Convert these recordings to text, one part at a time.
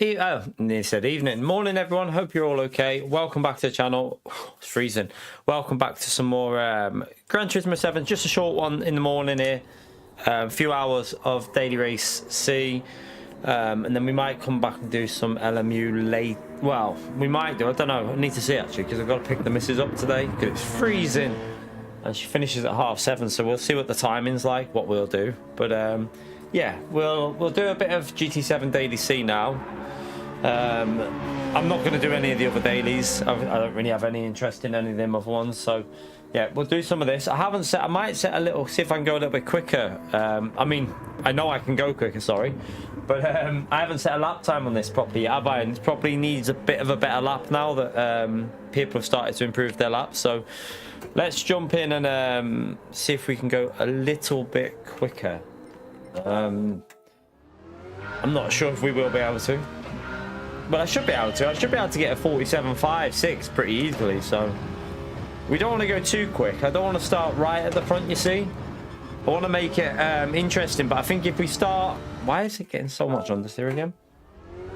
Nearly said evening. Morning, everyone. Hope you're all okay. Welcome back to the channel. It's freezing. Welcome back to some more Gran Turismo 7. Just a short one in the morning here. A few hours of daily race C. And then we might come back and do some LMU late. Well, we might do. I don't know. I need to see, actually, because I've got to pick the missus up today because it's freezing. And she finishes at 7:30, so we'll see what the timing's like, what we'll do. But, yeah, we'll do a bit of GT7 Daily C now. I'm not going to do any of the other dailies. I don't really have any interest in any of them other ones. So, yeah, we'll do some of this. I might set a little, see if I can go a little bit quicker. I mean, I know I can go quicker, sorry. But I haven't set a lap time on this properly yet, have I? And it probably needs a bit of a better lap now that people have started to improve their laps. So, let's jump in and see if we can go a little bit quicker. I'm not sure if we will be able to. But I should be able to. I should be able to get a 47.56 pretty easily. So we don't want to go too quick. I don't want to start right at the front, you see. I want to make it interesting. But I think if we start... Why is it getting so much understeer again?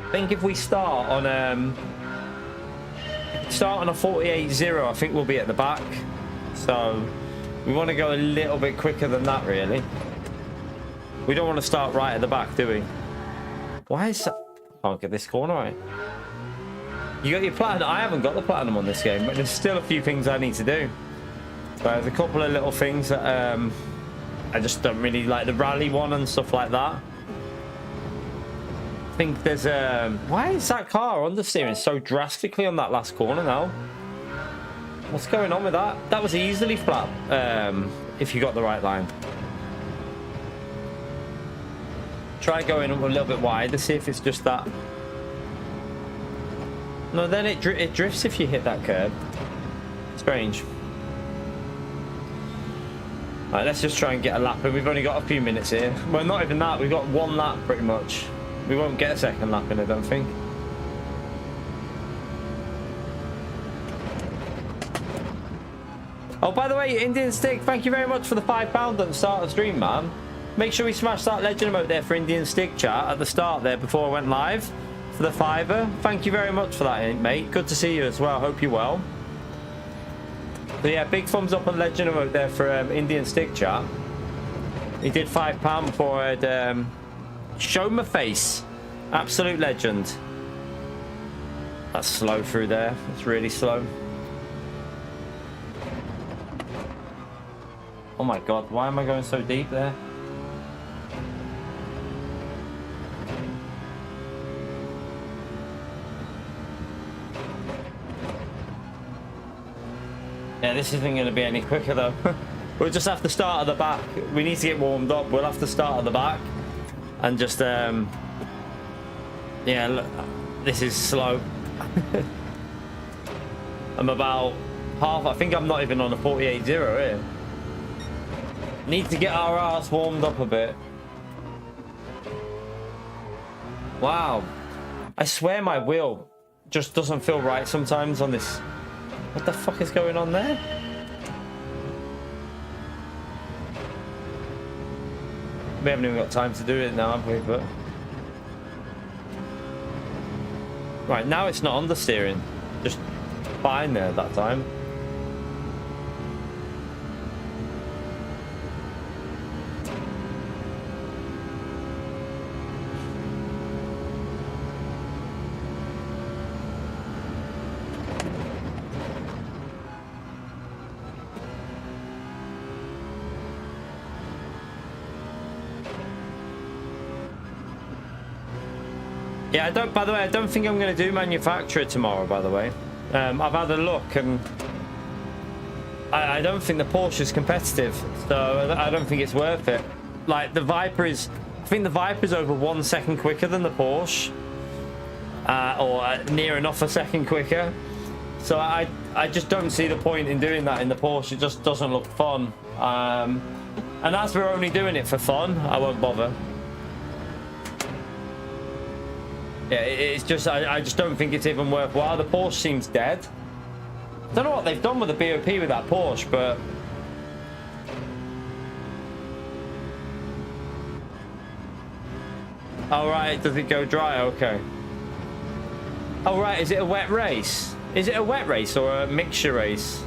I think if we start on a 48.0, I think we'll be at the back. So we want to go a little bit quicker than that, really. We don't want to start right at the back, do we? Why is that... Can't get this corner right. You got your platinum. I haven't got the platinum on this game, but there's still a few things I need to do. So there's a couple of little things that I just don't really like, the rally one and stuff like that. I think there's why is that car understeering so drastically on that last corner now? What's going on with that? That was easily flat if you got the right line. Try going up a little bit wide to see if it's just that. No, then it drifts if you hit that curb. Strange. Alright, let's just try and get a lap in. We've only got a few minutes here. Well, not even that. We've got one lap pretty much. We won't get a second lap in, I don't think. Oh, by the way, Indian Stick, thank you very much for the £5 at the start of the stream, man. Make sure we smash that legend emote there for Indian Stick chat at the start there before I went live for the £5. Thank you very much for that, mate. Good to see you as well. Hope you're well. So yeah, big thumbs up on legend emote there for Indian Stick chat. He did £5 before I'd show my face. Absolute legend. That's slow through there. It's really slow. Oh my god, why am I going so deep there? Yeah, this isn't going to be any quicker though. We'll just have to start at the back. We need to get warmed up. We'll have to start at the back and just yeah, look, this is slow. I'm about half. I think I'm not even on a 48.0 here. Need to get our ass warmed up a bit. Wow, I swear my wheel just doesn't feel right sometimes on this. What the fuck is going on there? We haven't even got time to do it now, have we? But right now it's not understeering. Just fine there that time. Yeah, by the way, I don't think I'm going to do manufacturer tomorrow, by the way. I've had a look and I don't think the Porsche is competitive, so I don't think it's worth it. Like, the Viper is, I think the Viper is over 1 second quicker than the Porsche, or near enough a second quicker. So I just don't see the point in doing that in the Porsche. It just doesn't look fun. And as we're only doing it for fun, I won't bother. Yeah, it's just, I just don't think it's even worthwhile. The Porsche seems dead. I don't know what they've done with the BOP with that Porsche, but... Oh, right, does it go dry? Okay. Oh, right. Is it a wet race? Is it a wet race or a mixture race?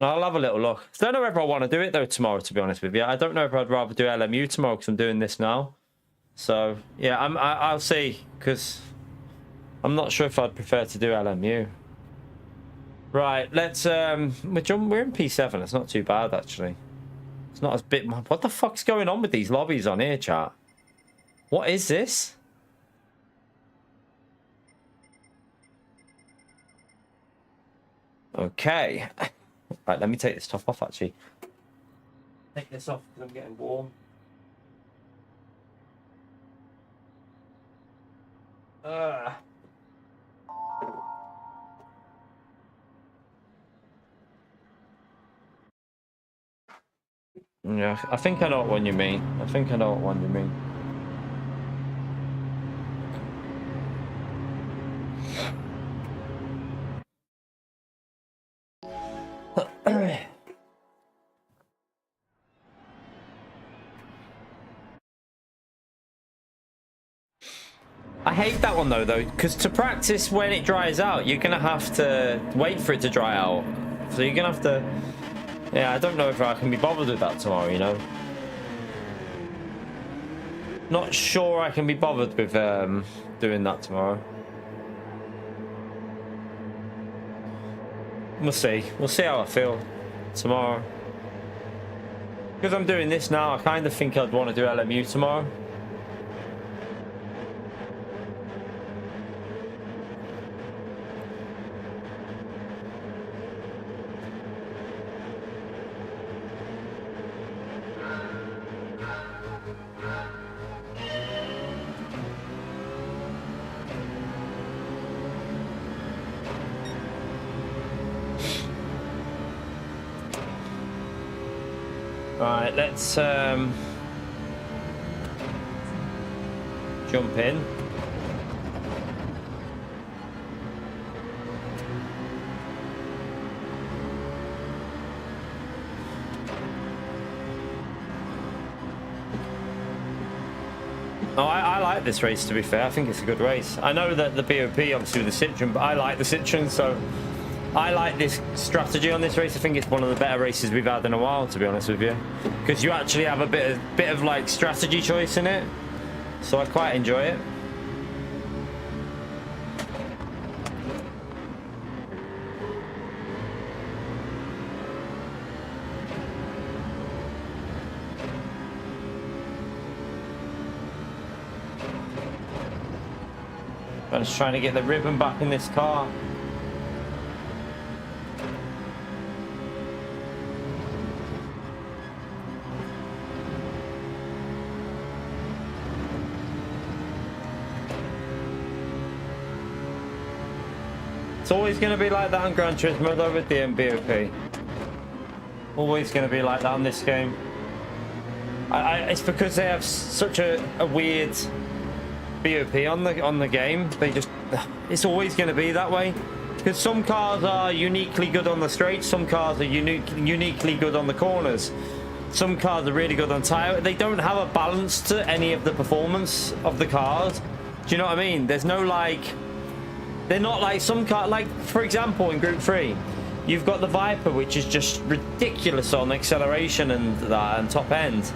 I'll have a little look. I don't know if I want to do it, though, tomorrow, to be honest with you. I don't know if I'd rather do LMU tomorrow because I'm doing this now. So, yeah, I'll see, because I'm not sure if I'd prefer to do LMU. Right, let's... we're in P7. It's not too bad, actually. It's not as bit... What the fuck's going on with these lobbies on here, chat? What is this? Okay. Right, let me take this top off, actually. Take this off because I'm getting warm. Yeah, I think I know what one you mean. I think I know what one you mean. I hate that one though, because to practice when it dries out, you're gonna have to wait for it to dry out. So you're gonna have to... Yeah, I don't know if I can be bothered with that tomorrow, you know. Not sure I can be bothered with doing that tomorrow. We'll see. We'll see how I feel tomorrow. Because I'm doing this now, I kind of think I'd want to do LMU tomorrow. Right, let's jump in. Oh, I like this race, to be fair. I think it's a good race. I know that the BOP, obviously, with the Citroen, but I like the Citroen, so I like this strategy on this race. I think it's one of the better races we've had in a while, to be honest with you, because you actually have a bit of like strategy choice in it, so I quite enjoy it. I'm just trying to get the ribbon back in this car. It's always going to be like that on Gran Turismo though with the MBOP. Always going to be like that on this game. It's because they have such a weird BOP on the game. They just... It's always going to be that way. Because some cars are uniquely good on the straights. Some cars are uniquely good on the corners. Some cars are really good on tyre. They don't have a balance to any of the performance of the cars. Do you know what I mean? There's no like... They're not like some car, like for example in Group 3, you've got the Viper, which is just ridiculous on acceleration and that and top end.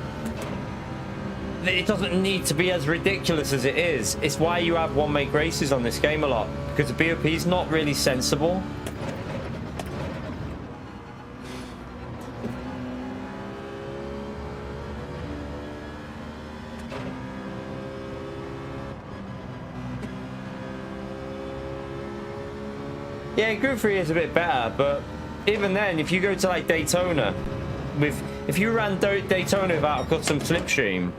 It doesn't need to be as ridiculous as it is. It's why you have one-make races on this game a lot, because the BOP is not really sensible. Yeah, Group 3 is a bit better, but even then, if you go to like Daytona, if you ran Daytona without a custom slipstream,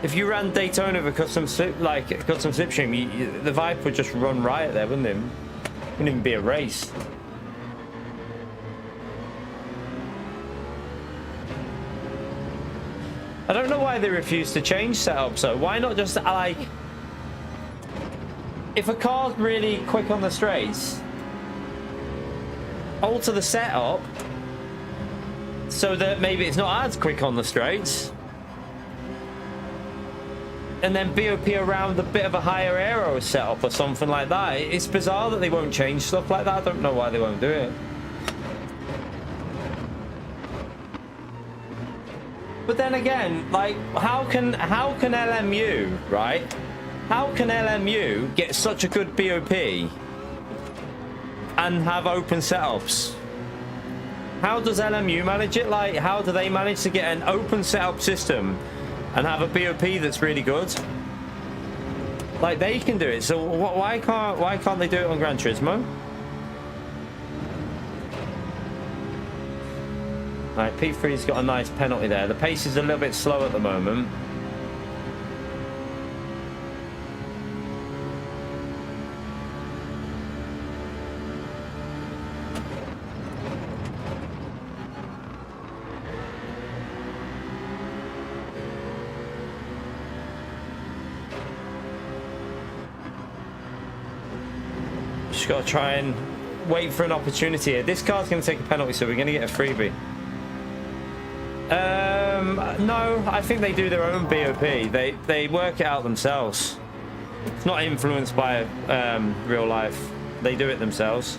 if you ran Daytona with a custom slipstream, the Viper would just run riot there, wouldn't it? Wouldn't even be a race. I don't know why they refuse to change setup. So why not just like, if a car's really quick on the straights, alter the setup so that maybe it's not as quick on the straights. And then BOP around a bit of a higher aero setup or something like that. It's bizarre that they won't change stuff like that. I don't know why they won't do it. But then again, like, how can LMU, right? How can LMU get such a good BOP and have open setups? How does LMU manage it? Like, how do they manage to get an open setup system and have a BOP that's really good? Like, they can do it. So why can't they do it on Gran Turismo? Right, P3's got a nice penalty there. The pace is a little bit slow at the moment. Just got to try and wait for an opportunity here. This car's going to take a penalty, so we're going to get a freebie. No, I think they do their own BOP. They work it out themselves. It's not influenced by real life. They do it themselves.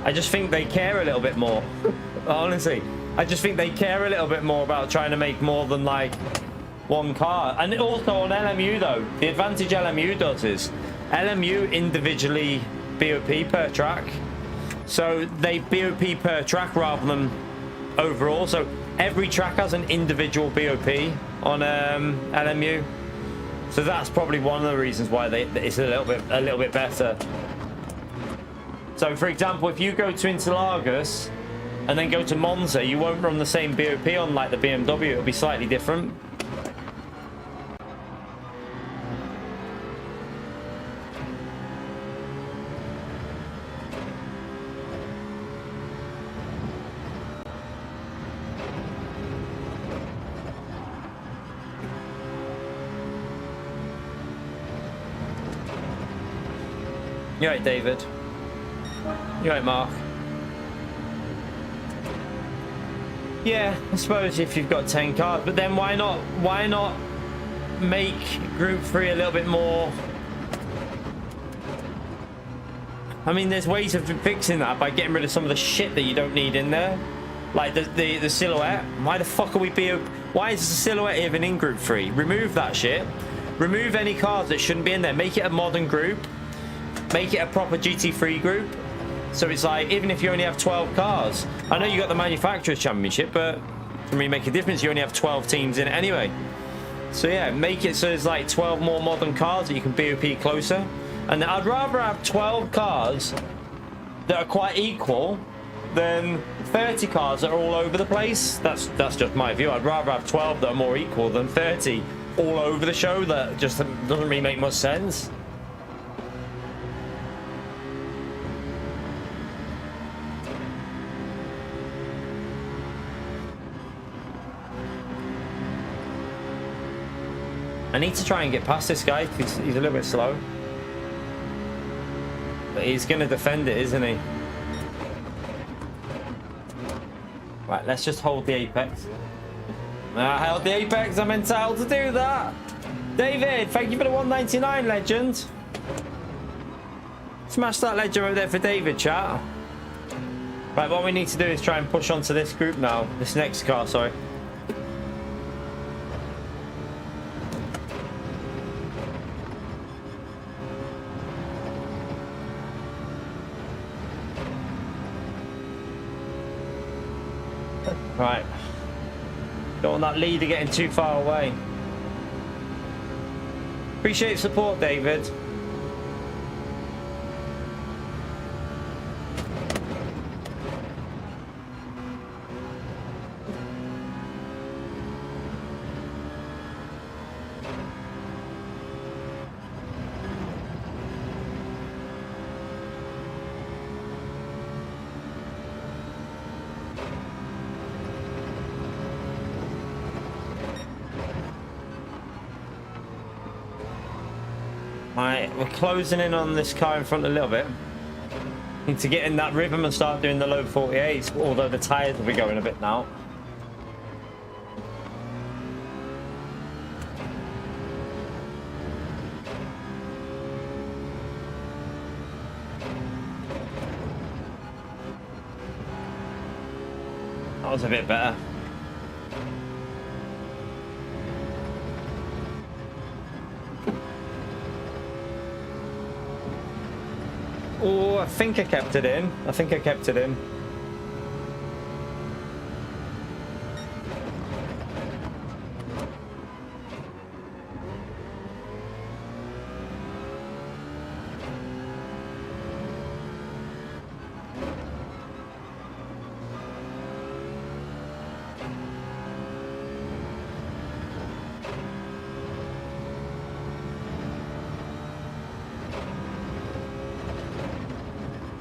I just think they care a little bit more. Honestly, I just think they care a little bit more about trying to make more than like one car. And also on LMU though, the advantage LMU does is LMU individually BOP per track. So they BOP per track rather than overall. So every track has an individual BOP on LMU. So that's probably one of the reasons why it's a little bit better. So for example, if you go to Interlagos and then go to Monza, you won't run the same BOP on like the BMW. It'll be slightly different. You right, David? You right, Mark? Yeah, I suppose if you've got 10 cars, but then why not make Group 3 a little bit more? I mean, there's ways of fixing that by getting rid of some of the shit that you don't need in there. Like the silhouette. Why the fuck are we why is the silhouette even in Group 3? Remove that shit. Remove any cars that shouldn't be in there. Make it a modern group. Make it a proper GT3 group. So it's like, even if you only have 12 cars, I know you got the manufacturers championship, but doesn't really make a difference. You only have 12 teams in it anyway. So yeah, make it so there's like 12 more modern cars that you can BOP closer. And I'd rather have 12 cars that are quite equal than 30 cars that are all over the place. That's just my view. I'd rather have 12 that are more equal than 30 all over the show that just doesn't really make much sense. I need to try and get past this guy because he's a little bit slow. But he's going to defend it, isn't he? Right, let's just hold the apex. I held the apex, I'm entitled to do that. David, thank you for the 199, legend. Smash that legend over there for David, chat. Right, what we need to do is try and push onto this group now. This next car, sorry. Right. Don't want that leader getting too far away. Appreciate support, David. Right, we're closing in on this car in front a little bit. Need to get in that rhythm and start doing the low 48s, although the tyres will be going a bit now. That was a bit better. Oh, I think I kept it in. I think I kept it in.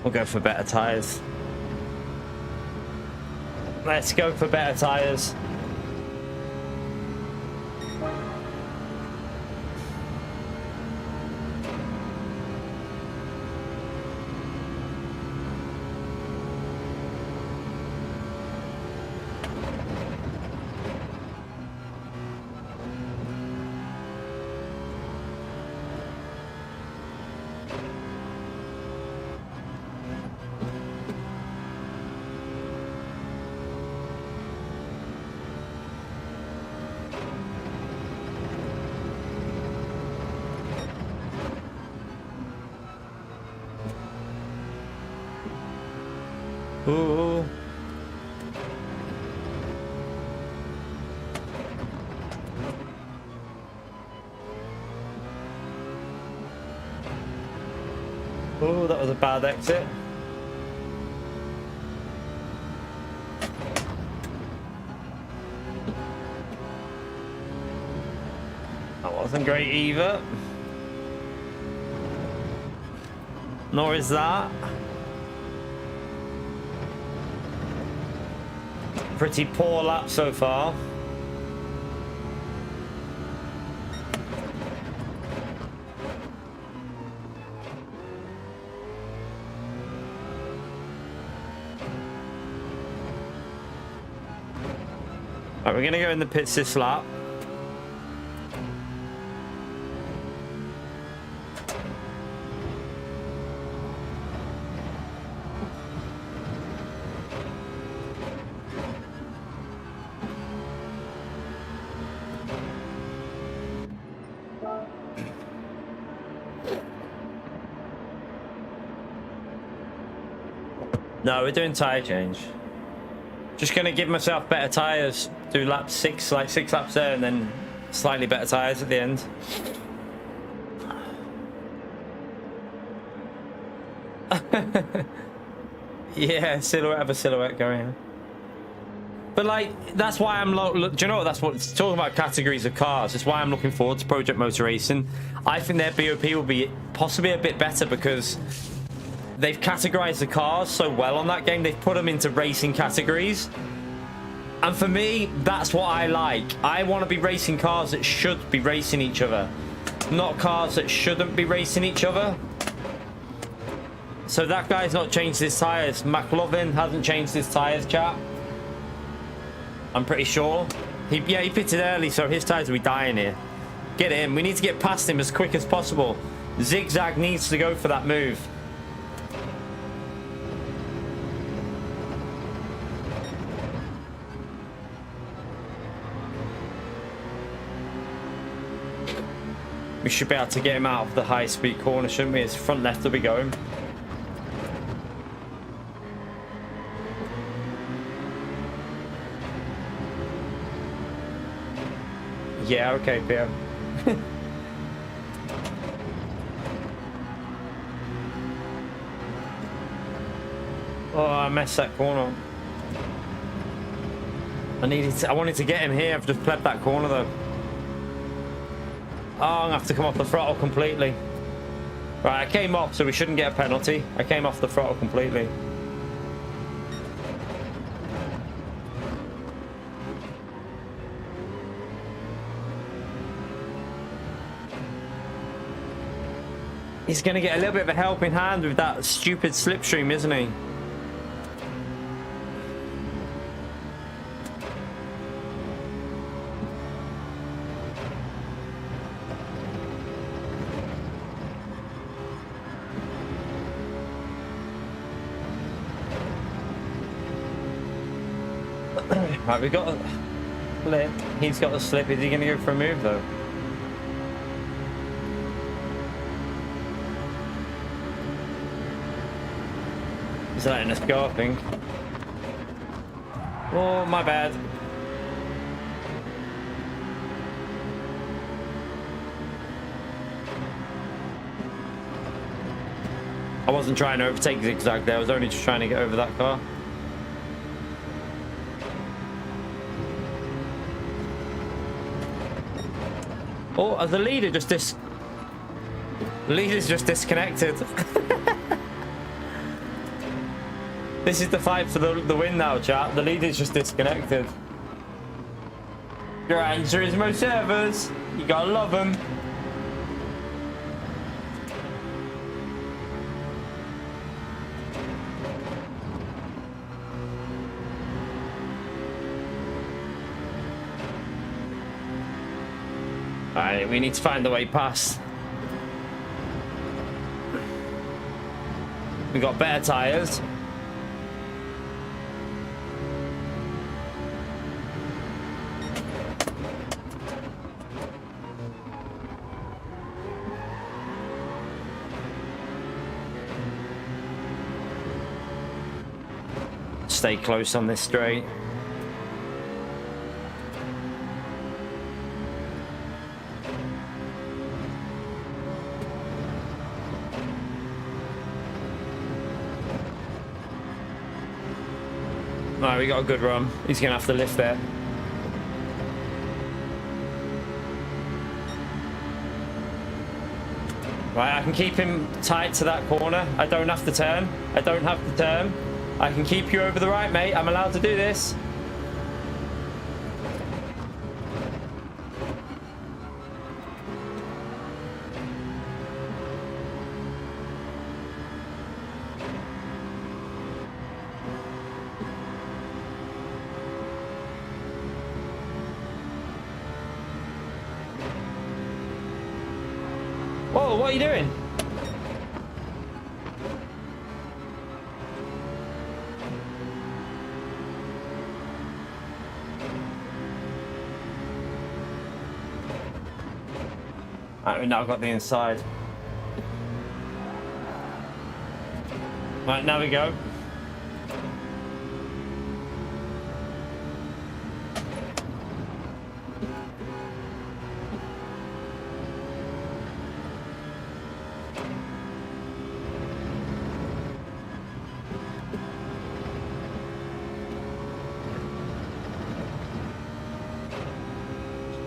We'll go for better tyres. Let's go for better tyres. Ooh. Oh, that was a bad exit. That wasn't great either. Nor is that. Pretty poor lap so far. Right, we're going to go in the pits this lap. No, we're doing tyre change. Just gonna give myself better tyres. Do lap 6, like 6 laps there, and then slightly better tyres at the end. Yeah, silhouette of a silhouette going on. But like, that's why I'm do you know what? That's what it's talking about, categories of cars. That's why I'm looking forward to Project Motor Racing. I think their BOP will be possibly a bit better because they've categorized the cars so well on that game. They've put them into racing categories. And for me, that's what I like. I want to be racing cars that should be racing each other, not cars that shouldn't be racing each other. So that guy's not changed his tires. McLovin hasn't changed his tires, chap. I'm pretty sure. He pitted early, so his tires will be dying here. Get him. We need to get past him as quick as possible. Zigzag needs to go for that move. We should be able to get him out of the high-speed corner, shouldn't we? His front left will be going. Yeah, okay, Pierre. Oh, I messed that corner. I wanted to get him here. I've just plebbed that corner though. Oh, I'm gonna have to come off the throttle completely. Right, I came off, so we shouldn't get a penalty. I came off the throttle completely. He's going to get a little bit of a helping hand with that stupid slipstream, isn't he? Right, we got a slip. He's got a slip. Is he going to go for a move, though? He's letting us go, I think. Oh, my bad. I wasn't trying to overtake zigzag there. I was only just trying to get over that car. Oh, the leader just the leader's just disconnected. This is the fight for the win now, chat. The leader's just disconnected. Gran Turismo servers, you gotta love them. Alright, we need to find the way past. We got better tires. Stay close on this straight. Alright, we got a good run. He's gonna have to lift there. Right, I can keep him tight to that corner. I don't have to turn. I don't have to turn. I can keep you over the right, mate. I'm allowed to do this. Whoa, what are you doing? Alright, we've now got the inside. Right, now we go.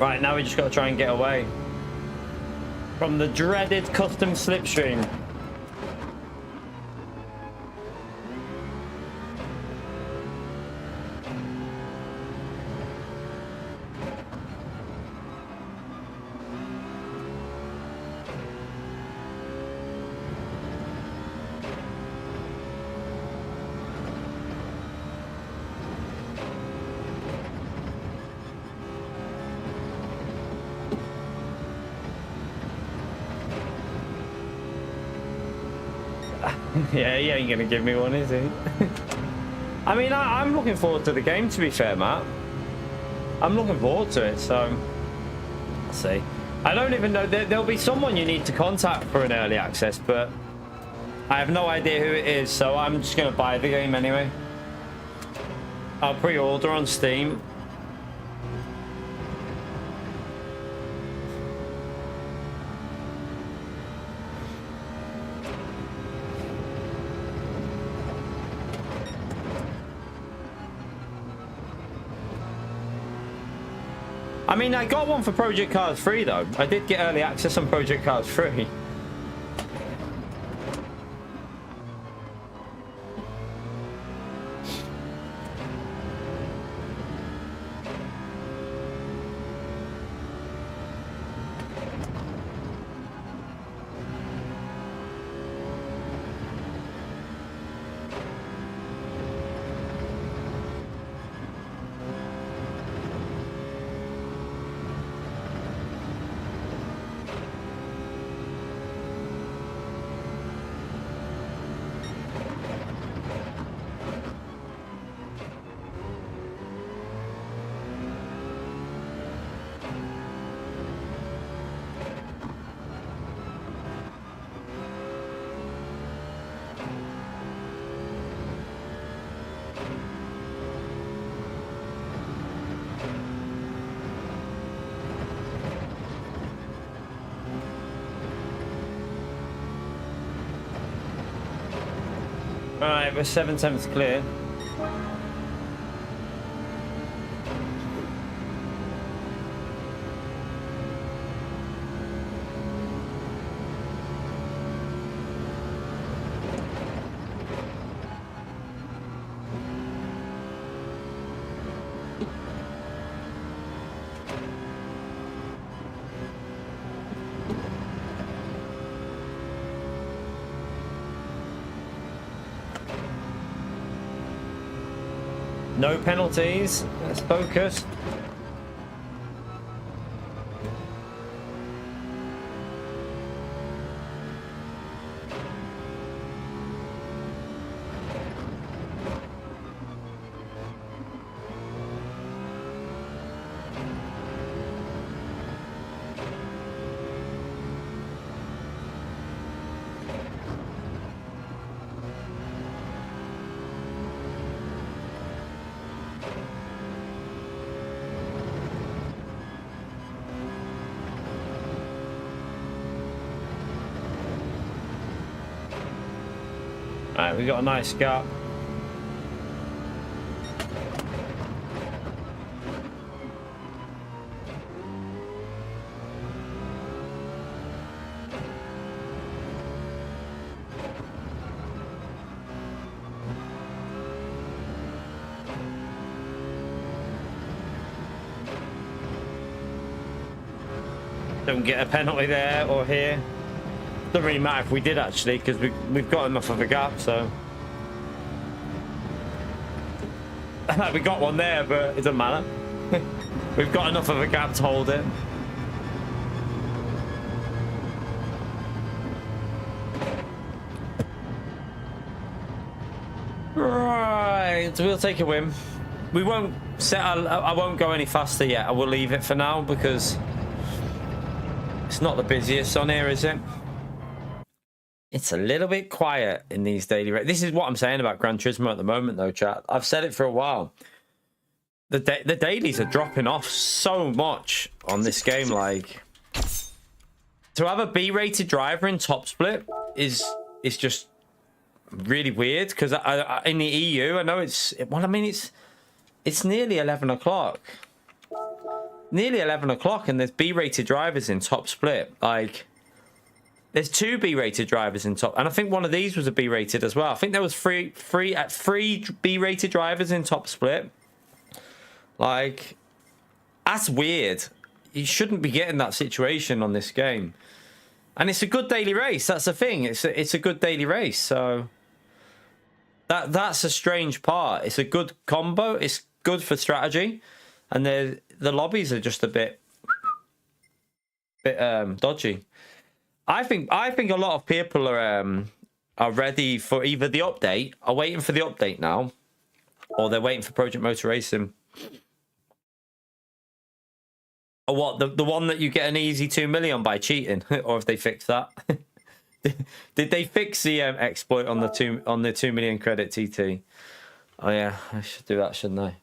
Right, now we just got to try and get away from the dreaded custom slipstream. Yeah, he ain't gonna give me one, is he? I mean, I'm looking forward to the game, to be fair, Matt. I'm looking forward to it, so... Let's see. I don't even know... There'll be someone you need to contact for an early access, but... I have no idea who it is, so I'm just gonna buy the game anyway. I'll pre-order on Steam. I mean, I got one for Project Cars 3 though. I did get early access on Project Cars 3. All right, we're 7/10 clear. No penalties. Let's focus. Alright, we got a nice gap. Don't get a penalty there or here. Doesn't really matter if we did actually, because we've got enough of a gap, so we got one there, but it doesn't matter. We've got enough of a gap to hold it. Right, so we'll take a win. We won't set. I won't go any faster yet. I will leave it for now because it's not the busiest on here, is it? It's a little bit quiet in these daily races. This is what I'm saying about Gran Turismo at the moment, though, chat. I've said it for a while. The dailies are dropping off so much on this game. Like, to have a B-rated driver in top split is just really weird. Because in the EU, I know it's... Well, I mean, it's nearly 11 o'clock. Nearly 11 o'clock, and there's B-rated drivers in top split. Like... There's 2 B-rated drivers in top, and I think one of these was a B-rated as well. I think there was three B-rated drivers in top split. Like, that's weird. You shouldn't be getting that situation on this game. And it's a good daily race. That's the thing. It's a good daily race. So that's a strange part. It's a good combo. It's good for strategy, and the lobbies are just a bit dodgy. I think a lot of people are ready for either the update, are waiting for the update now, or they're waiting for Project Motor Racing. Or what, the one that you get an easy 2 million by cheating, or if they fix that. Did they fix the exploit on the 2 million credit TT? Oh yeah, I should do that, shouldn't I?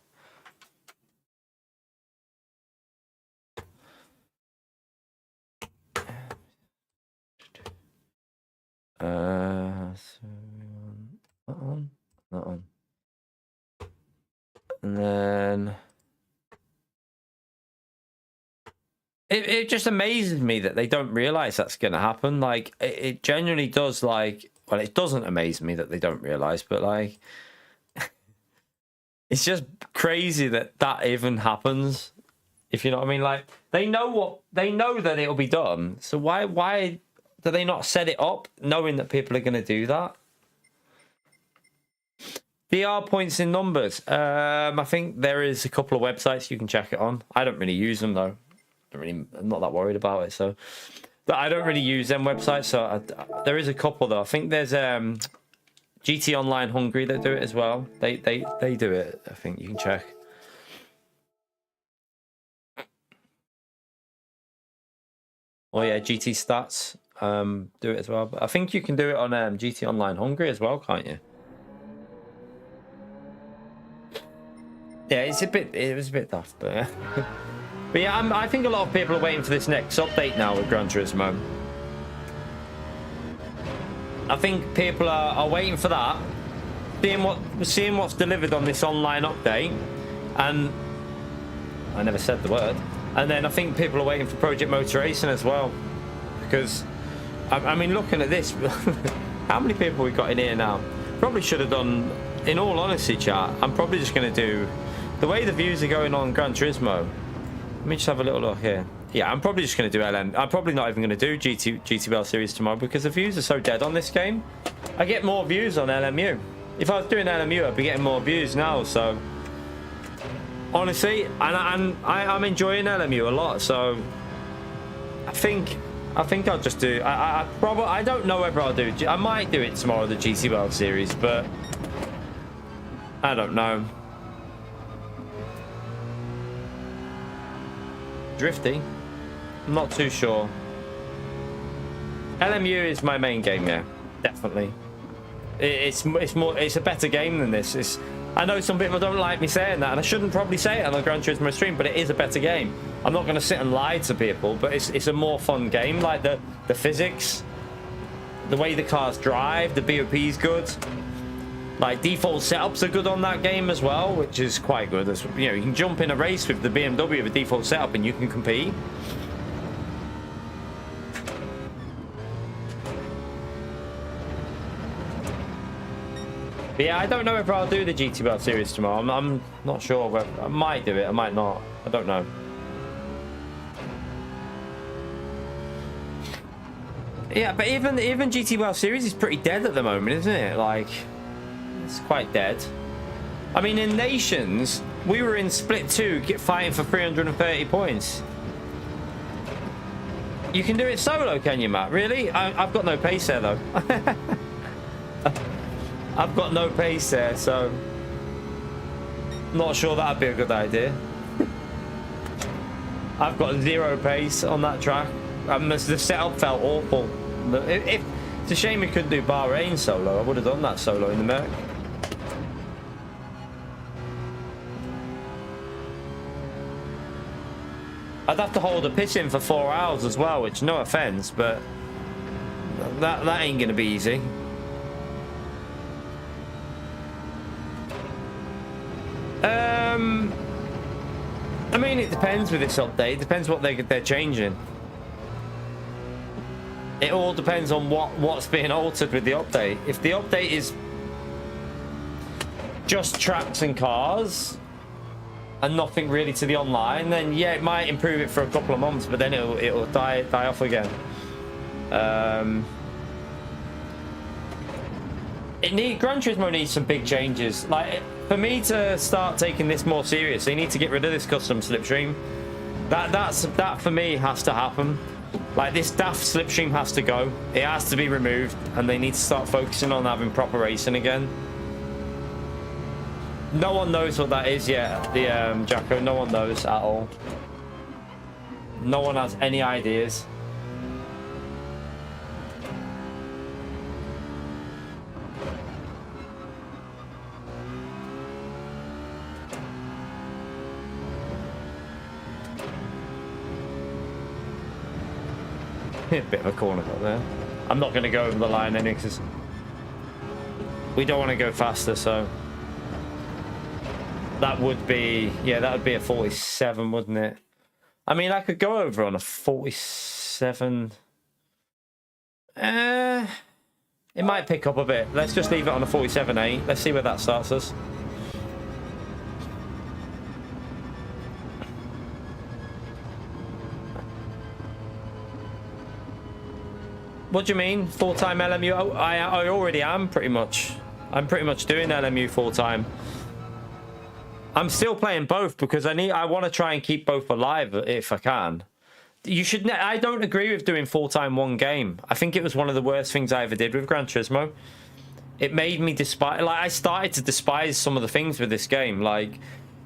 So that on, and then it just amazes me that they don't realize that's going to happen. Like it genuinely does. Like, well, it doesn't amaze me that they don't realize, but like it's just crazy that even happens. If you know what I mean, like they know that it'll be done. So why do they not set it up knowing that people are going to do that? DR points in numbers. I think there is a couple of websites you can check it on. I don't really use them though. I'm not that worried about it. So I don't really use them websites. So there is a couple though. I think there's GT Online Hungary that do it as well. They do it. I think you can check. Oh yeah, GT Stats do it as well. But I think you can do it on GT Online Hungary as well, can't you? Yeah, it was a bit daft, but yeah. But yeah, I think a lot of people are waiting for this next update now with Gran Turismo. I think people are waiting for that, seeing what's delivered on this online update, and I never said the word. And then I think people are waiting for Project Motor Racing as well, because I mean, looking at this, how many people we got in here now? Probably should have done. In all honesty, chat, I'm probably just going to do the way the views are going on Gran Turismo. Let me just have a little look here. Yeah, I'm probably just going to do LM. I'm probably not even going to do GTBL series tomorrow because the views are so dead on this game. I get more views on LMU. If I was doing LMU, I'd be getting more views now. So honestly, I'm enjoying LMU a lot. So I think I'll just do. I don't know whether I'll do. I might do it tomorrow, the GTBL series, but I don't know. Drifty? I'm not too sure. LMU is my main game, yeah, definitely. It's a better game than this. I know some people don't like me saying that, and I shouldn't probably say it on the Gran Turismo stream, but it is a better game. I'm not going to sit and lie to people, but it's a more fun game. Like the physics, the way the cars drive, the BOP is good. Like default setups are good on that game as well, which is quite good. You know, you can jump in a race with the BMW with a default setup and you can compete. But yeah, I don't know if I'll do the GTBL series tomorrow. I'm not sure whether I might do it, I might not. I don't know. Yeah, but even GTBL series is pretty dead at the moment, isn't it? Like, it's quite dead. I mean, in Nations, we were in Split 2 fighting for 330 points. You can do it solo, can you, Matt? Really? I've got no pace there, though. I've got no pace there, so not sure that'd be a good idea. I've got 0 pace on that track. The setup felt awful. It's a shame we couldn't do Bahrain solo. I would have done that solo in the Merc. I'd have to hold a piss in for 4 hours as well, which, no offense, but that ain't gonna be easy. I mean, it depends with this update. It depends what they're changing. It all depends on what's being altered with the update. If the update is just tracks and cars and nothing really to the online, then yeah, it might improve it for a couple of months, but then it'll die off again. Gran Turismo needs some big changes. Like, for me to start taking this more serious, they need to get rid of this custom slipstream. That for me has to happen. Like, this daft slipstream has to go. It has to be removed, and they need to start focusing on having proper racing again. No one knows what that is yet, Jacko. No one knows at all. No one has any ideas. A bit of a corner cut there. I'm not going to go over the line anyway because we don't want to go faster, so that would be, yeah, that would be a 47, wouldn't it? I mean, I could go over on a 47. It might pick up a bit. Let's just leave it on a 47.8. Let's see where that starts us. What do you mean? Full-time LMU? Oh, I already am, pretty much. I'm pretty much doing LMU full-time. I'm still playing both because I want to try and keep both alive if I can. You should. I don't agree with doing full-time one game. I think it was one of the worst things I ever did with Gran Turismo. It made me despise. Like, I started to despise some of the things with this game. Like,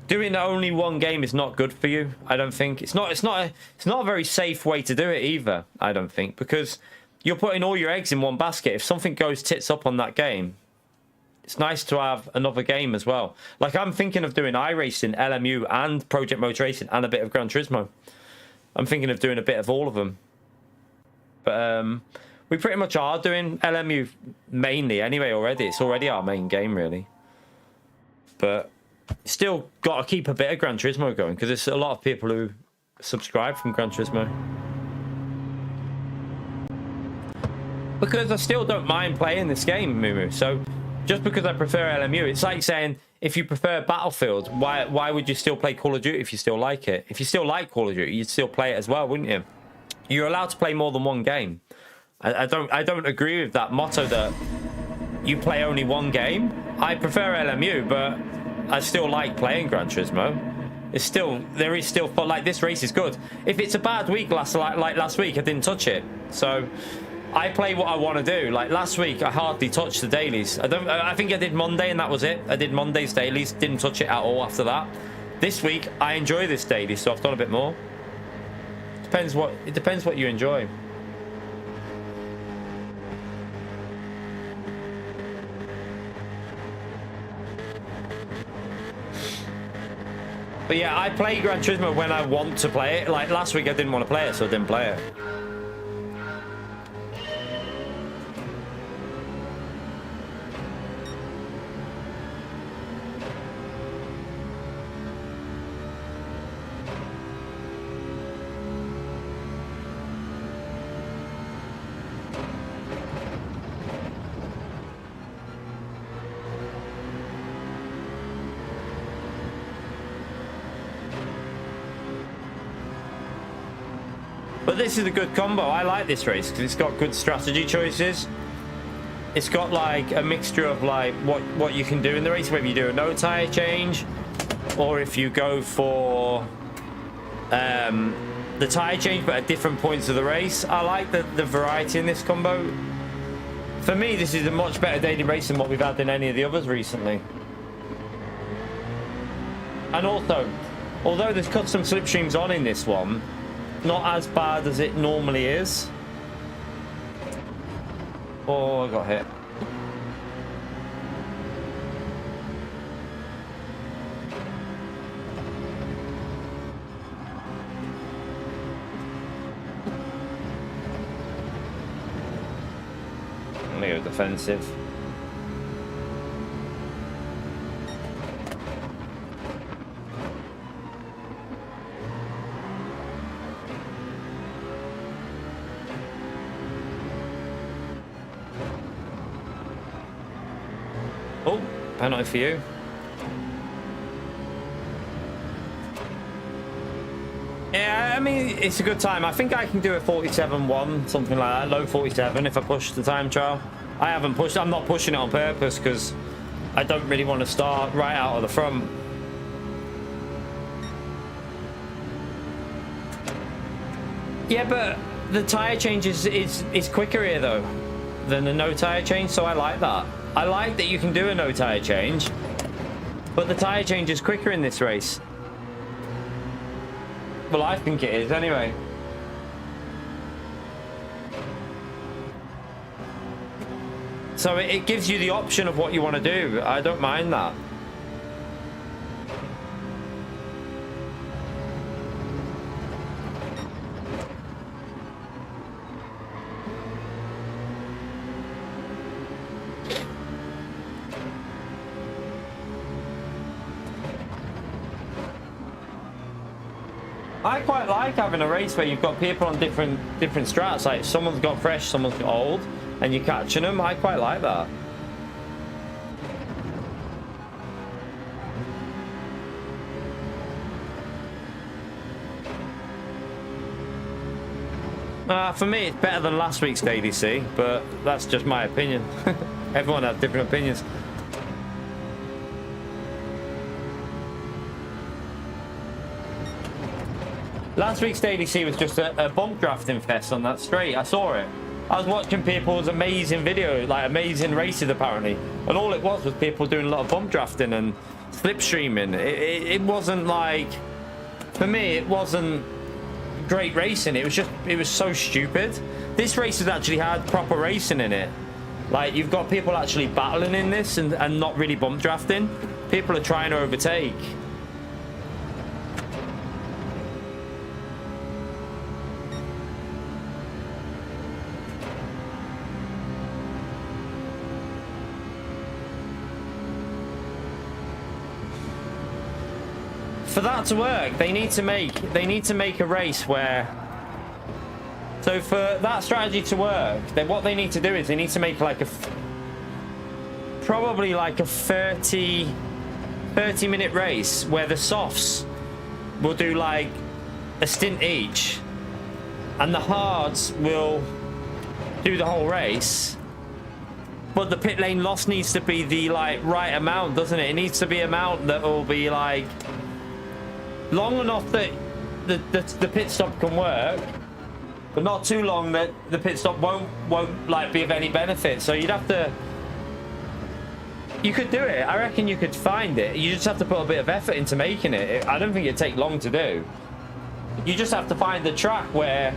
doing only one game is not good for you. I don't think it's not a very safe way to do it either. I don't think, because you're putting all your eggs in one basket. If something goes tits up on that game, it's nice to have another game as well. Like, I'm thinking of doing iRacing, LMU, and Project Motor Racing, and a bit of Gran Turismo. I'm thinking of doing a bit of all of them. But We pretty much are doing LMU mainly anyway already. It's already our main game, really. But still got to keep a bit of Gran Turismo going because there's a lot of people who subscribe from Gran Turismo. Because I still don't mind playing this game, Mumu. So just because I prefer LMU, it's like saying if you prefer Battlefield, why would you still play Call of Duty if you still like it? If you still like Call of Duty, you'd still play it as well, wouldn't you? You're allowed to play more than one game. I don't agree with that motto that you play only one game. I prefer LMU, but I still like playing Gran Turismo. There is still fun. Like, this race is good. If it's a bad week, like last week, I didn't touch it. So I play what I want to do. Like last week, I hardly touched the dailies. I think I did Monday and that was it. I did Monday's dailies, didn't touch it at all after that. This week, I enjoy this daily, so I've done a bit more. It depends what you enjoy. But yeah, I play Gran Turismo when I want to play it. Like last week, I didn't want to play it, so I didn't play it. But this is a good combo. I like this race because it's got good strategy choices. It's got like a mixture of like what you can do in the race, whether you do a no tire change or if you go for the tire change but at different points of the race. I like the variety in this combo. For me, this is a much better daily race than what we've had in any of the others recently. And also, although there's custom slipstreams on in this one, not as bad as it normally is. Oh, I got hit. I'm gonna go defensive. Oh, penalty for you. Yeah, I mean, it's a good time. I think I can do a 47-1, something like that, low 47 if I push the time trial. I haven't pushed, I'm not pushing it on purpose because I don't really want to start right out of the front. Yeah, but the tyre change is quicker here though than the no tyre change, so I like that. I like that you can do a no tyre change, but the tyre change is quicker in this race. Well, I think it is anyway. So it gives you the option of what you want to do. I don't mind that. I quite like having a race where you've got people on different strats. Like someone's got fresh, someone's got old, and you're catching them. I quite like that. For me, it's better than last week's ADC, but that's just my opinion. Everyone has different opinions. Last week's ADC was just a bump drafting fest on that straight. I saw it. I was watching people's amazing videos, like amazing races apparently, and all it was people doing a lot of bump drafting and slipstreaming. It wasn't like, for me, it wasn't great racing. It was so stupid. This race has actually had proper racing in it. Like, you've got people actually battling in this and not really bump drafting. People are trying to overtake. for that to work, they need to make a race where. So for that strategy to work, then what they need to do is they need to make like probably like a 30-minute race where the softs will do like a stint each, and the hards will do the whole race. But the pit lane loss needs to be the like right amount, doesn't it? It needs to be amount that will be like long enough that the pit stop can work, but not too long that the pit stop won't like be of any benefit. So you'd have to. You could do it. I reckon you could find it. You just have to put a bit of effort into making it. I don't think it'd take long to do. You just have to find the track where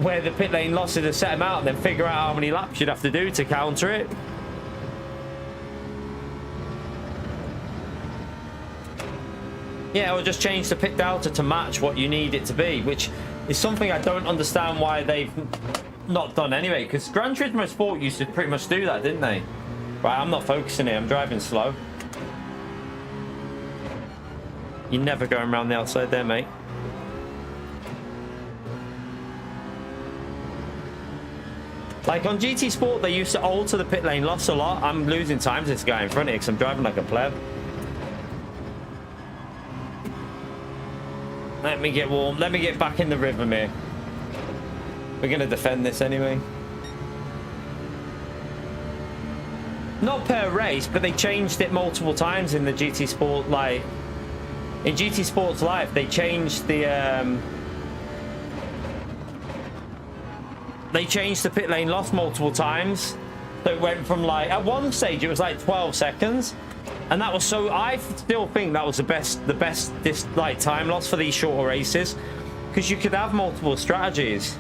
the pit lane loss is a set amount, and then figure out how many laps you'd have to do to counter it. Yeah, or just change the pit delta to match what you need it to be, which is something I don't understand why they've not done anyway, because Gran Turismo Sport used to pretty much do that, didn't they? Right, I'm not focusing here, I'm driving slow. You're never going around the outside there, mate. Like on GT Sport, they used to alter the pit lane loss a lot. I'm losing time to this guy in front of me because I'm driving like a pleb. Let me get warm. Let me get back in the rhythm here. We're going to defend this anyway. Not per race, but they changed it multiple times in the GT Sport. Like in GT Sports Live, they changed the pit lane loss multiple times. So it went from like at one stage it was like 12 seconds. And that was so, I still think that was the best this like time loss for these shorter races, because you could have multiple strategies.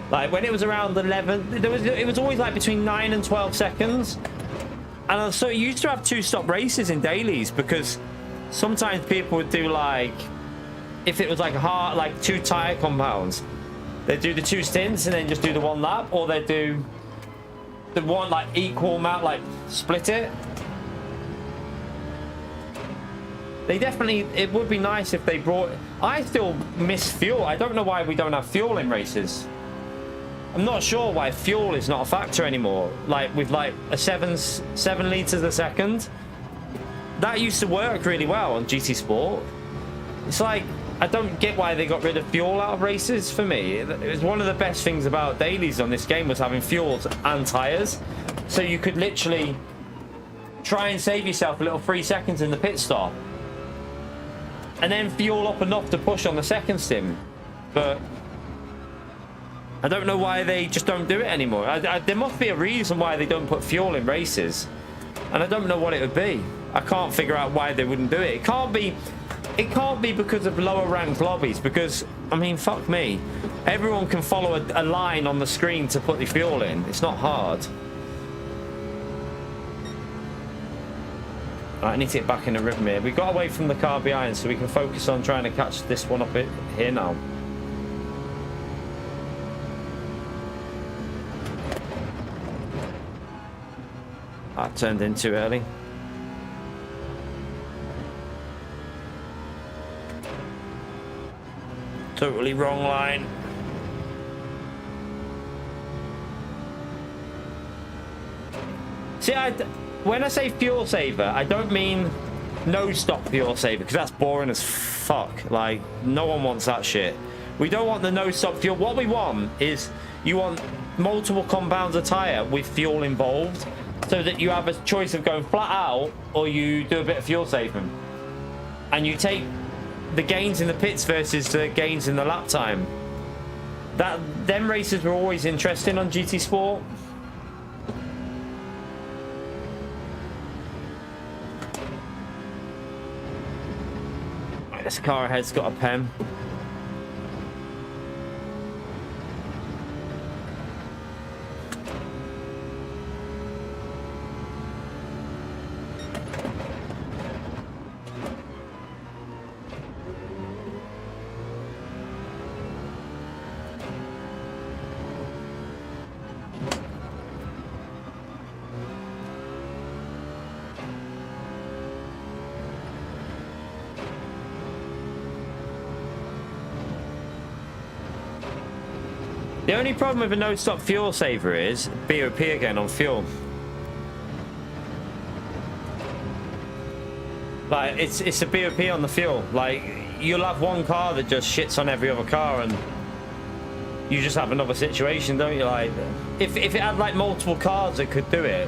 Like when it was around 11, it was always like between 9 and 12 seconds. And so you used to have 2-stop races in dailies, because sometimes people would do like, if it was like hard, like 2 tire compounds, they'd do the 2 stints and then just do the 1 lap, or they'd do the 1 like equal amount, like split it. They definitely, it would be nice if they brought, I still miss fuel. I don't know why we don't have fuel in races. I'm not sure why fuel is not a factor anymore. Like with like a 7 liters a second. That used to work really well on GT Sport. It's like, I don't get why they got rid of fuel out of races for me. It was one of the best things about dailies on this game was having fuels and tires. So you could literally try and save yourself a little 3 seconds in the pit stop. And then fuel up enough to push on the second stim. But I don't know why they just don't do it anymore. There must be a reason why they don't put fuel in races. And I don't know what it would be. I can't figure out why they wouldn't do it. It can't be because of lower ranked lobbies, because, I mean, fuck me. Everyone can follow a line on the screen to put the fuel in. It's not hard. Right, I need to get back in the rhythm here. We got away from the car behind, so we can focus on trying to catch this one up here now. I turned in too early. Totally wrong line. See, when I say fuel saver, I don't mean no stop fuel saver, because that's boring as fuck. Like, no one wants that shit. We don't want the no stop fuel. What we want is, you want multiple compounds of tire with fuel involved, so that you have a choice of going flat out, or you do a bit of fuel saving. And you take the gains in the pits versus the gains in the lap time. Them races were always interesting on GT Sport. Right, this car ahead's got a pen. The only problem with a no-stop fuel saver is BOP again on fuel. Like, it's a BOP on the fuel. Like, you'll have one car that just shits on every other car, and you just have another situation, don't you? Like, if it had like multiple cars that could do it.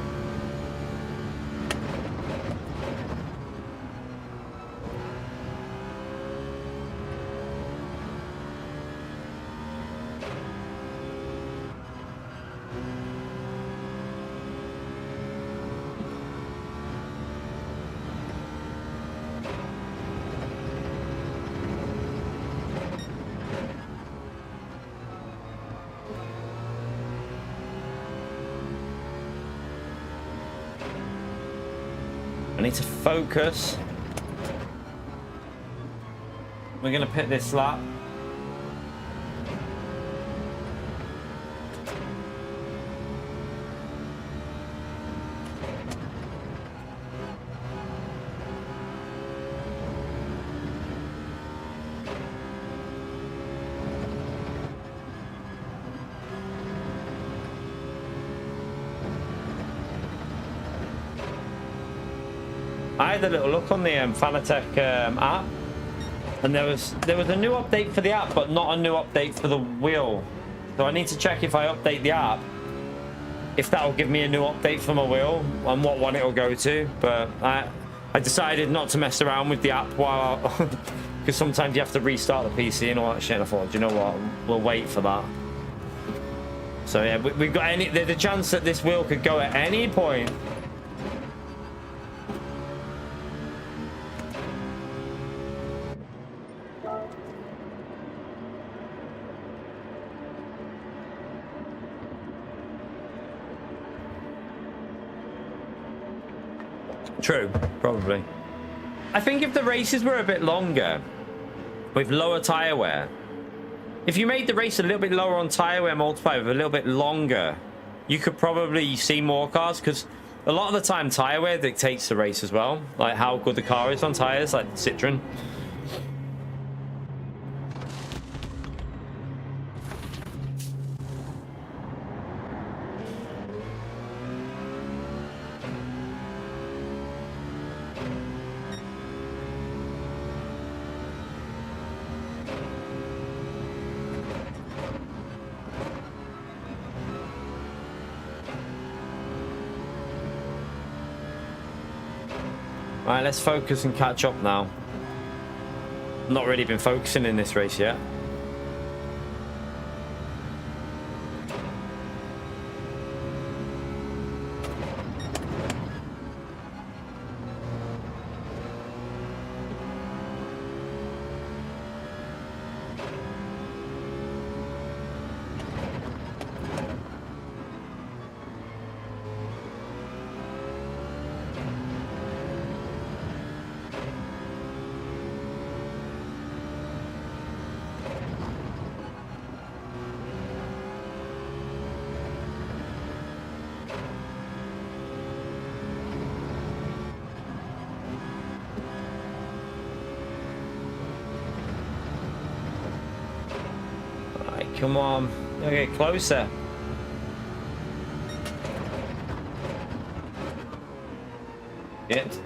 I need to focus. We're going to pit this lap. I had a little look on the Fanatec app, and there was a new update for the app, but not a new update for the wheel. So I need to check if I update the app, if that will give me a new update for my wheel and what one it will go to. But I decided not to mess around with the app while, because sometimes you have to restart the PC and all that shit. And I thought, do you know what? We'll wait for that. So yeah, we've got there's a chance that this wheel could go at any point. True, probably. I think if the races were a bit longer, with lower tyre wear, if you made the race a little bit lower on tyre wear multiplied with a little bit longer, you could probably see more cars, because a lot of the time tyre wear dictates the race as well, like how good the car is on tyres, like Citroen. Right, let's focus and catch up now. Not really been focusing in this race yet. Come on, gotta get closer. It.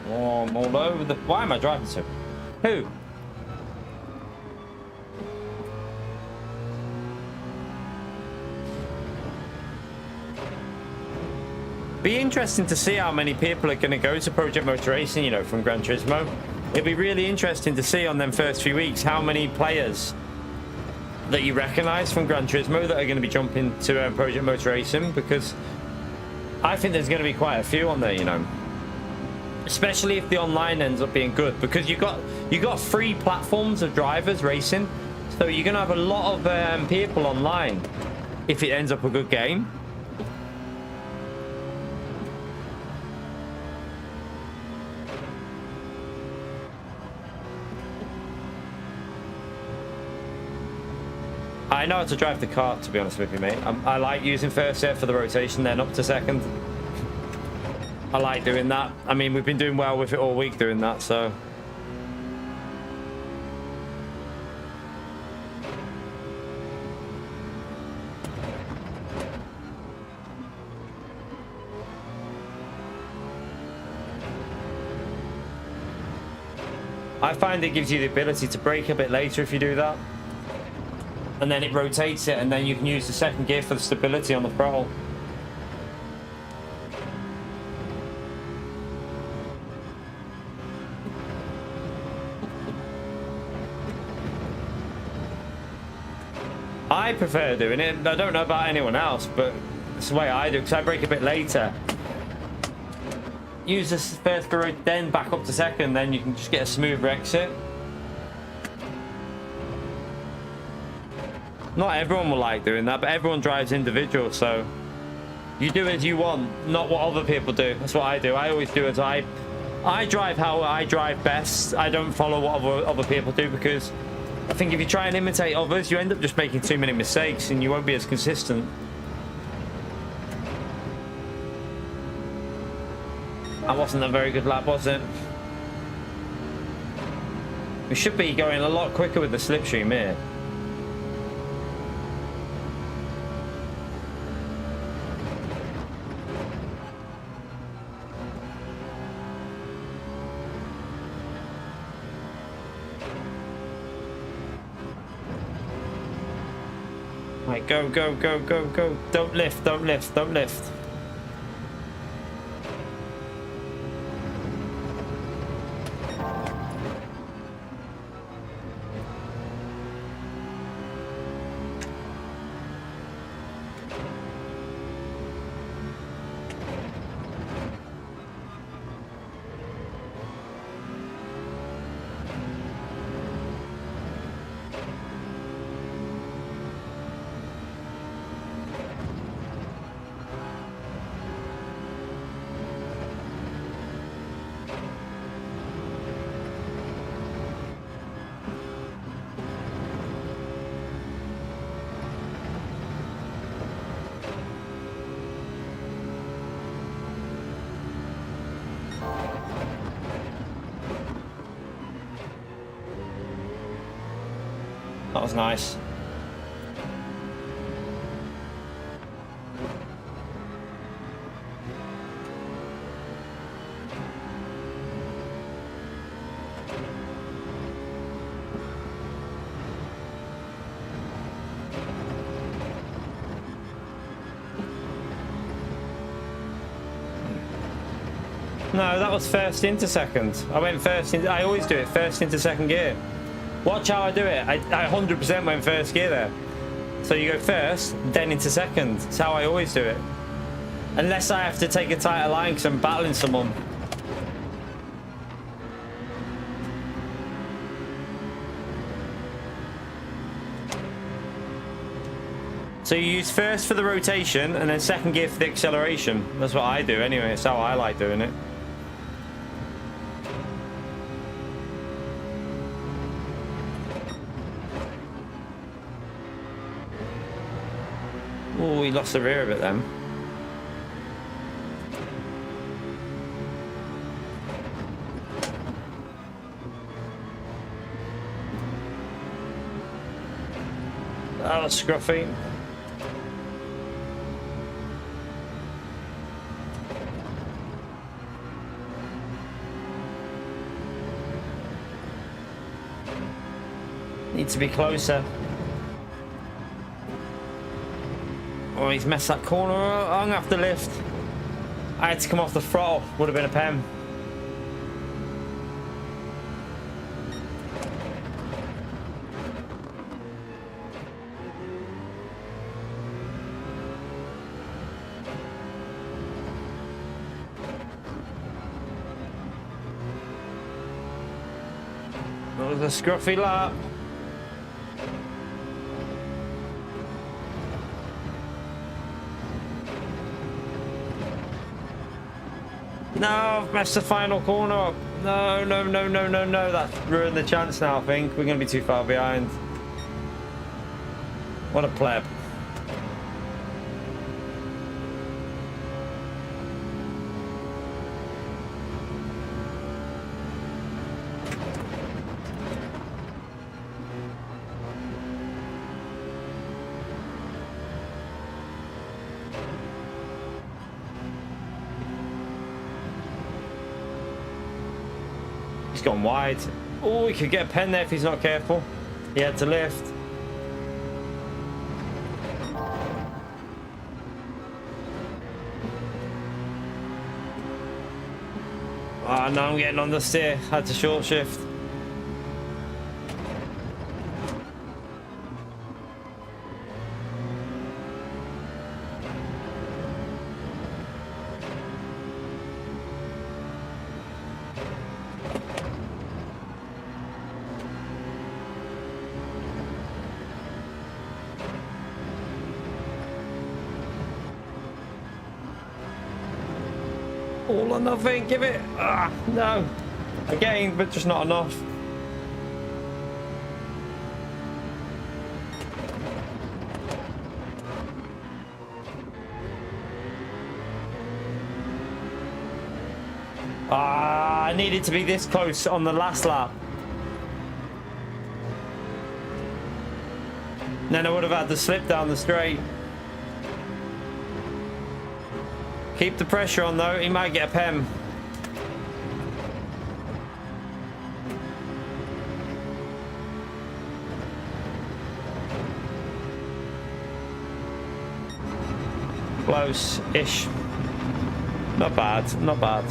Oh, I'm all over the. Why am I driving so? Who? Be interesting to see how many people are going to go to Project Motor Racing, you know, from Gran Turismo. It'd be really interesting to see on them first few weeks how many players that you recognize from Gran Turismo that are going to be jumping to Project Motor Racing, because I think there's going to be quite a few on there, you know, especially if the online ends up being good, because you got 3 platforms of drivers racing, so you're going to have a lot of people online if it ends up a good game. I know how to drive the car, to be honest with you, mate. I like using first air for the rotation, then up to second. I like doing that. I mean, we've been doing well with it all week doing that, so. I find it gives you the ability to brake a bit later if you do that. And then it rotates it, and then you can use the second gear for the stability on the throttle. I prefer doing it. I don't know about anyone else, but it's the way I do, because I brake a bit later. Use this first for then back up to second, then you can just get a smoother exit. Not everyone will like doing that, but everyone drives individual, so you do as you want, not what other people do. That's what I do. I always do as I drive how I drive best. I don't follow what other people do, because I think if you try and imitate others, you end up just making too many mistakes and you won't be as consistent. That wasn't a very good lap, was it? We should be going a lot quicker with the slipstream here. Right, go, go, go, go, go. Don't lift, don't lift, don't lift. That was nice. No, that was first into second. I went first into, I always do it first into second gear. Watch how I do it. I 100% went first gear there. So you go first, then into second. That's how I always do it. Unless I have to take a tighter line because I'm battling someone. So you use first for the rotation and then second gear for the acceleration. That's what I do anyway. It's how I like doing it. Oh, we lost the rear of it then. That was scruffy. Need to be closer. Oh, he's messed that corner up. I'm gonna have to lift. I had to come off the throttle. Would have been a pen. That was a scruffy lap. No, I've messed the final corner up. No, no, no, no, no, no. That's ruined the chance now, I think. We're going to be too far behind. What a pleb. Gone wide. Oh, he could get a pen there if he's not careful. He had to lift. Oh, no, I'm getting on the steer. Had to short shift. All or nothing, give it. Ah, no. Again, but just not enough. Ah, I needed to be this close on the last lap. Then I would have had to slip down the straight. Keep the pressure on though, he might get a pen. Close-ish. Not bad, not bad.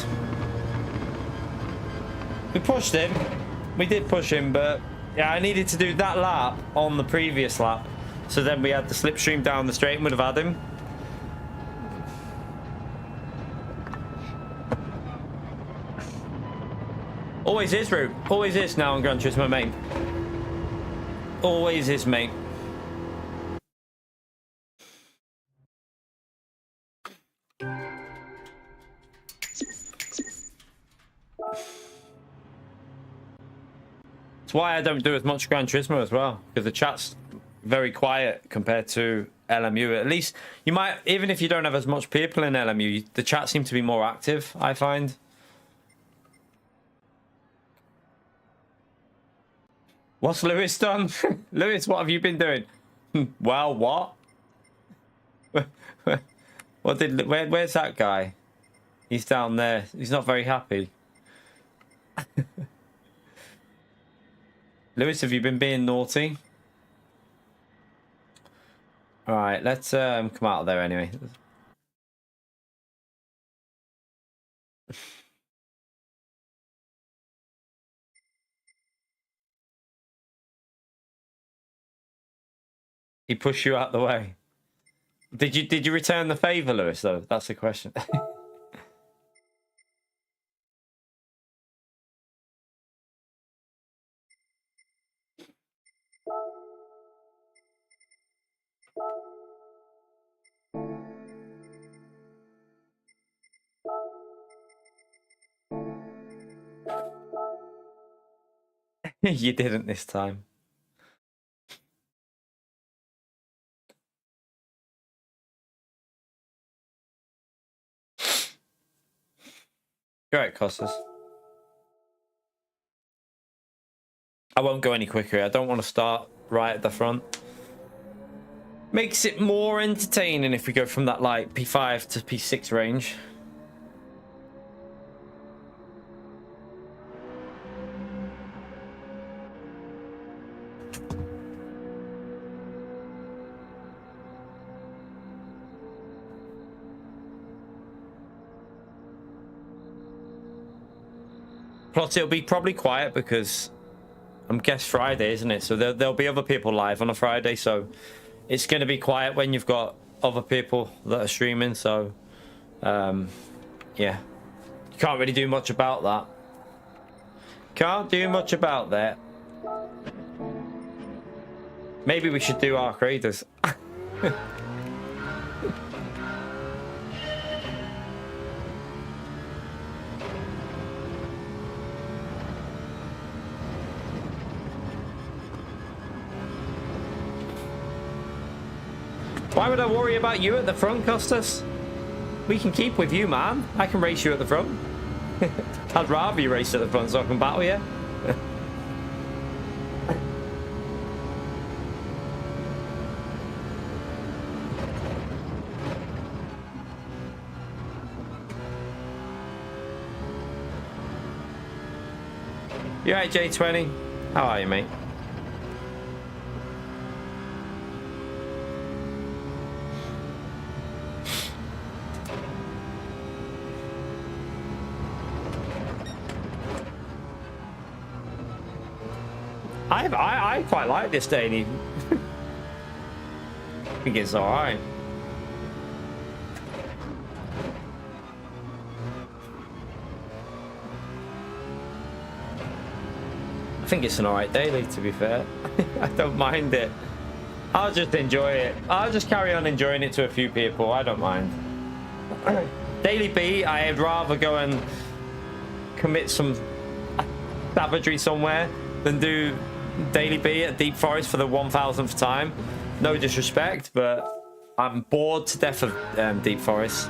We pushed him. We did push him, but yeah, I needed to do that lap on the previous lap. So then we had the slipstream down the straight and would have had him. Always is, Root. Always is now on Gran Turismo, mate. Always is, mate. That's why I don't do as much Gran Turismo as well, because the chat's very quiet compared to LMU. At least you might, even if you don't have as much people in LMU, the chat seems to be more active, I find. What's Lewis done? Lewis, what have you been doing? Well, what? What did? Where's that guy? He's down there. He's not very happy. Lewis, have you been being naughty? All right, let's come out of there anyway. He pushed you out the way. Did you return the favor, Lewis? Though that's the question. You didn't this time. Great, Costas. I won't go any quicker. I don't want to start right at the front. Makes it more entertaining if we go from that like P5 to P6 range. Plus, it'll be probably quiet because I'm guess Friday, isn't it? So there'll be other people live on a Friday. So it's going to be quiet when you've got other people that are streaming. So, yeah, you can't really do much about that. Can't do much about that. Maybe we should do Arc Raiders. Why would I worry about you at the front, Costas? We can keep with you, man. I can race you at the front. I'd rather you race at the front so I can battle you. You right, J20? How are you, mate? I quite like this daily. I think it's all right. I think it's an alright daily, to be fair. I don't mind it. I'll just enjoy it. I'll just carry on enjoying it to a few people. I don't mind. Daily B, I'd rather go and commit some savagery somewhere than do Daily B at Deep Forest for the 1000th time. No disrespect, but I'm bored to death of Deep Forest.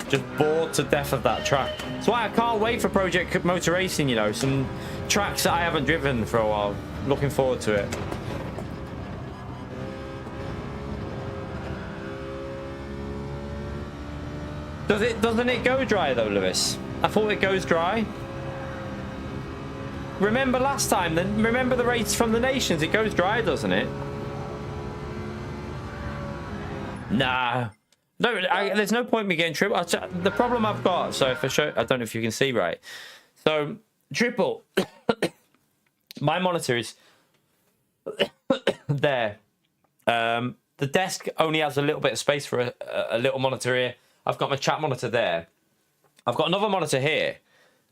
Just bored to death of that track. That's why I can't wait for Project Motor Racing, you know, some tracks that I haven't driven for a while. Looking forward to it. Doesn't it go dry though, Lewis? I thought it goes dry. Remember last time, then remember the race from the nations, it goes dry, doesn't it? Nah. No, there's no point in me getting triple. The problem I've got, so if I show, I don't know if you can see right. So, triple. My monitor is there. The desk only has a little bit of space for a little monitor here. I've got my chat monitor there. I've got another monitor here,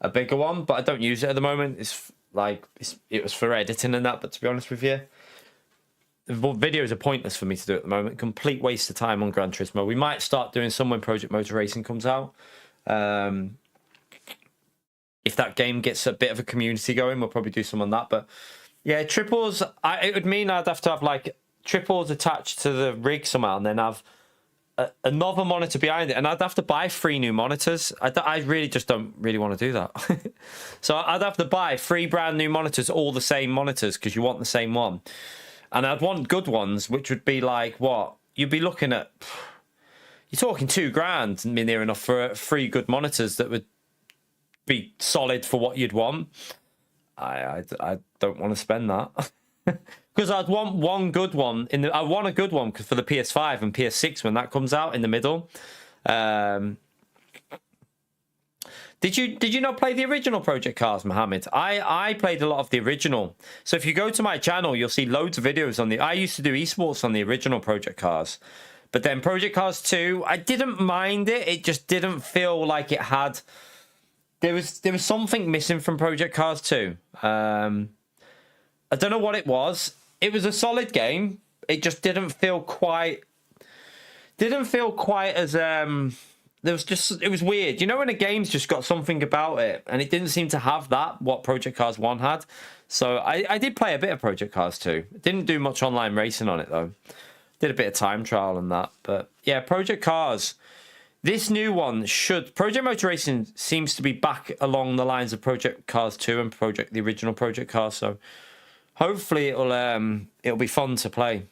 a bigger one, but I don't use it at the moment. It's like, it was for editing and that, but to be honest with you, videos are pointless for me to do at the moment. Complete waste of time on Gran Turismo. We might start doing some when Project Motor Racing comes out. If that game gets a bit of a community going, we'll probably do some on that. But yeah, triples, it would mean I'd have to have like triples attached to the rig somehow and then have another monitor behind it. And I'd have to buy 3 new monitors. I really just don't really want to do that. So I'd have to buy 3 brand new monitors, all the same monitors, because you want the same one. And I'd want good ones, which would be like, what? You'd be looking at... You're talking $2,000 near enough for 3 good monitors that would be solid for what you'd want. I don't want to spend that. Because I'd want one good one. I want a good one for the PS5 and PS6 when that comes out in the middle. Did you not play the original Project Cars, Mohammed? I played a lot of the original. So if you go to my channel, you'll see loads of videos on the... I used to do esports on the original Project Cars. But then Project Cars 2, I didn't mind it. It just didn't feel like it had... There was something missing from Project Cars 2. I don't know what it was. It was a solid game. It just didn't feel quite... Didn't feel quite as... it was weird. You know when a game's just got something about it, and it didn't seem to have that, what Project Cars 1 had. So I did play a bit of Project Cars 2. Didn't do much online racing on it, though. Did a bit of time trial and that. But yeah, Project Cars. This new one should... Project Motor Racing seems to be back along the lines of Project Cars 2 and the original Project Cars. So hopefully it'll be fun to play.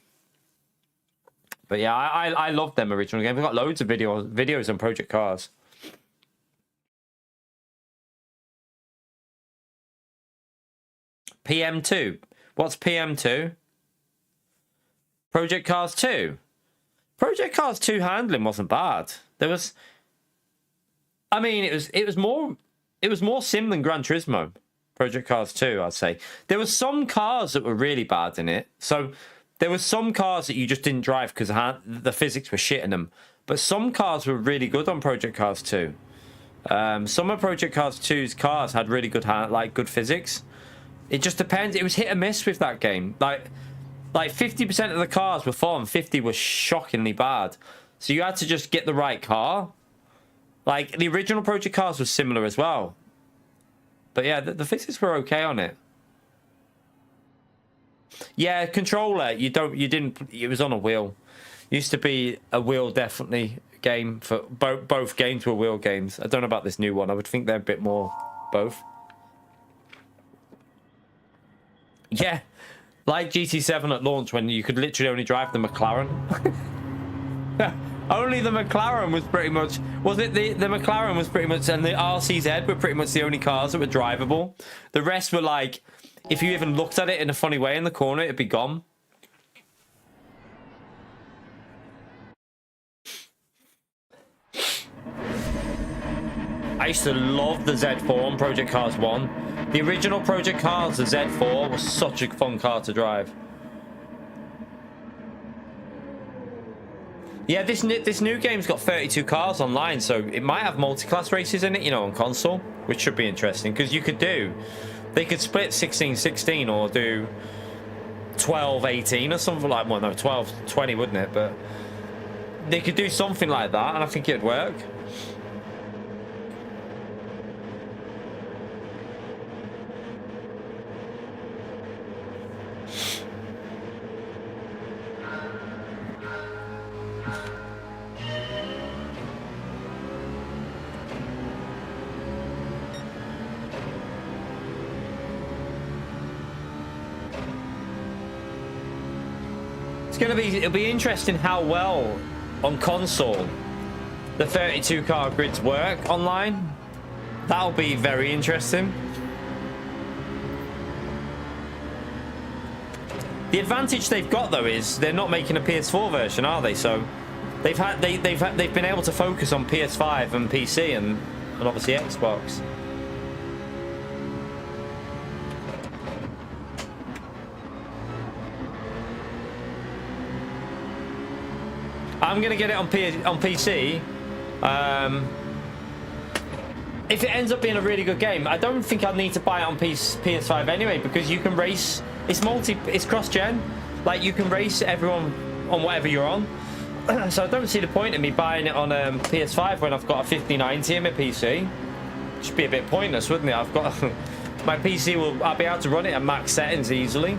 But yeah, I love them original games. We've got loads of videos on Project Cars. PM2. What's PM2? Project Cars 2. Project Cars 2 handling wasn't bad. There was... I mean, it was more sim than Gran Turismo. Project Cars 2, I'd say. There were some cars that were really bad in it. So... There were some cars that you just didn't drive because the physics were shit in them. But some cars were really good on Project Cars 2. Some of Project Cars 2's cars had really good good physics. It just depends. It was hit and miss with that game. Like 50% of the cars were fun, 50 was shockingly bad. So you had to just get the right car. Like the original Project Cars was similar as well. But yeah, the physics were okay on it. Yeah, controller. It was on a wheel. Used to be a wheel, definitely game for both games were wheel games. I don't know about this new one. I would think they're a bit more both. Yeah, like GT7 at launch when you could literally only drive the McLaren. Only the McLaren was pretty much, was it the McLaren was pretty much, and the RCZ were pretty much the only cars that were drivable. The rest were like, if you even looked at it in a funny way in the corner, it'd be gone. I used to love the Z4 on Project Cars 1. The original Project Cars, the Z4, was such a fun car to drive. Yeah, this new game's got 32 cars online, so it might have multi-class races in it, you know, on console, which should be interesting, because you could do... They could split 16-16 or do 12-18 or something like... Well, no, 12-20, wouldn't it? But they could do something like that, and I think it'd work. It'll be interesting how well on console the 32 car grids work online. That'll be very interesting. The advantage they've got though is they're not making a PS4 version, are they? So they've been able to focus on PS5 and PC and obviously Xbox. I'm gonna get it on PC. If it ends up being a really good game, I don't think I'll need to buy it on PS5 anyway, because you can race. It's cross-gen. Like, you can race everyone on whatever you're on. So I don't see the point in me buying it on PS5 when I've got a 5090 in my PC. Should be a bit pointless, wouldn't it? I've got my PC I'll be able to run it at max settings easily.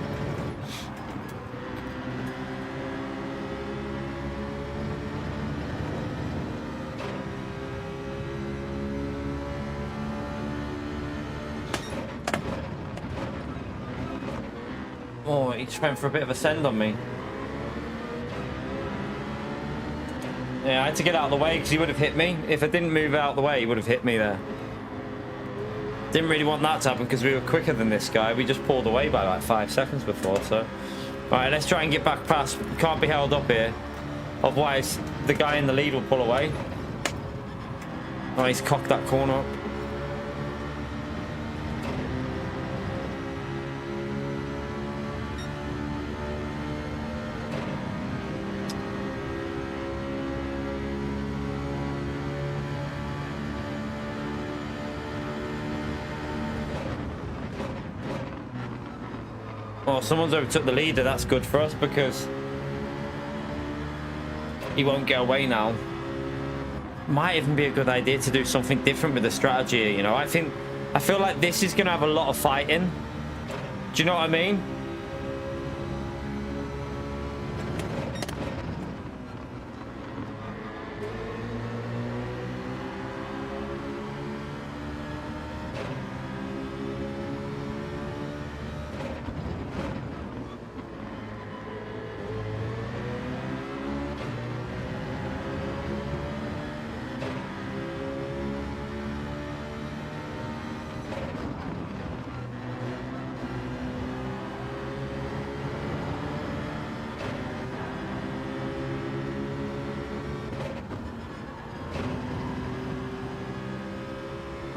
Oh, he just went for a bit of a send on me. Yeah, I had to get out of the way because he would have hit me. If I didn't move out of the way, he would have hit me there. Didn't really want that to happen because we were quicker than this guy. We just pulled away by like 5 seconds before, so... Alright, let's try and get back past. We can't be held up here. Otherwise, the guy in the lead will pull away. Oh, he's cocked that corner up. Oh, someone's overtook the leader. That's good for us because he won't get away now. Might even be a good idea to do something different with the strategy, you know. I feel like this is going to have a lot of fighting. Do you know what I mean?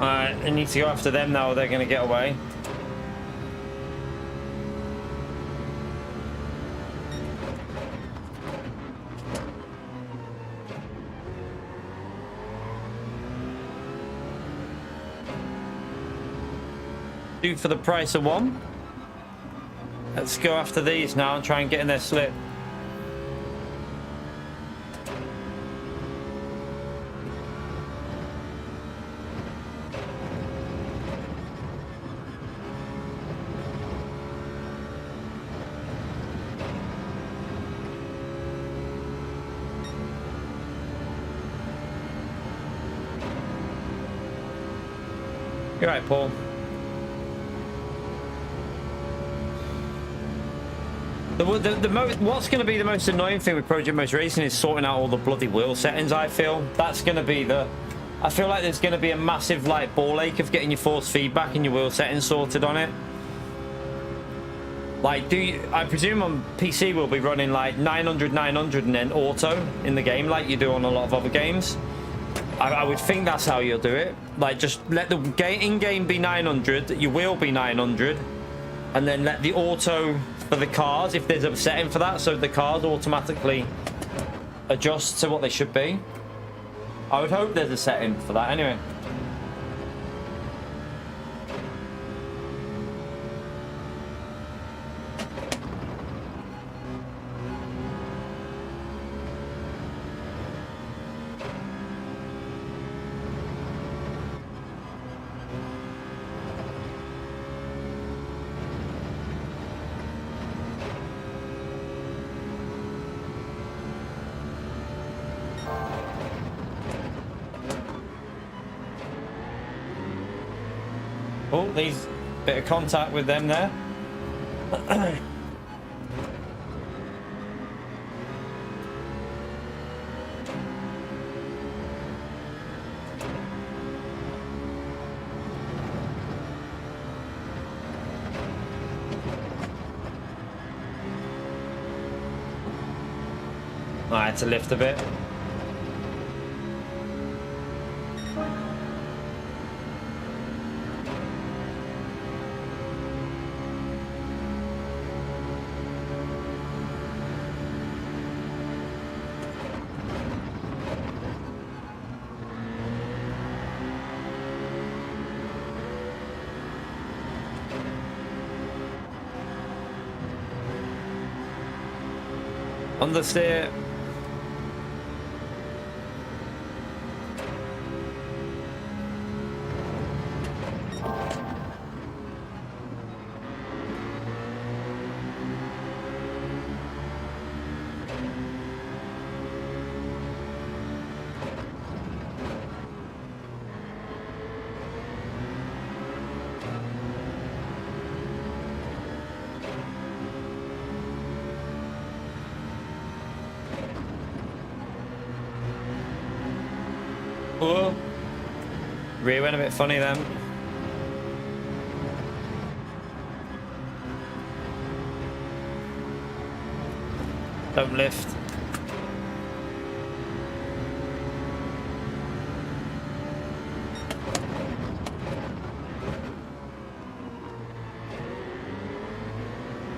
Alright, I need to go after them now or they're going to get away. Two for the price of one. Let's go after these now and try and get in their slip. You're right, Paul. What's going to be the most annoying thing with Project Most Racing is sorting out all the bloody wheel settings. I feel that's going to be the. I feel like there's going to be a massive like ball ache of getting your force feedback and your wheel settings sorted on it. Like, I presume on PC we'll be running like 900, 900 and then auto in the game like you do on a lot of other games. I would think that's how you'll do it. Like, just let the in-game be 900, your wheel be 900, and then let the auto for the cars, if there's a setting for that, so the cars automatically adjust to what they should be. I would hope there's a setting for that anyway. Oh, these bit of contact with them there. I had to lift a bit. Understeer. Oh, rear went a bit funny then. Don't lift.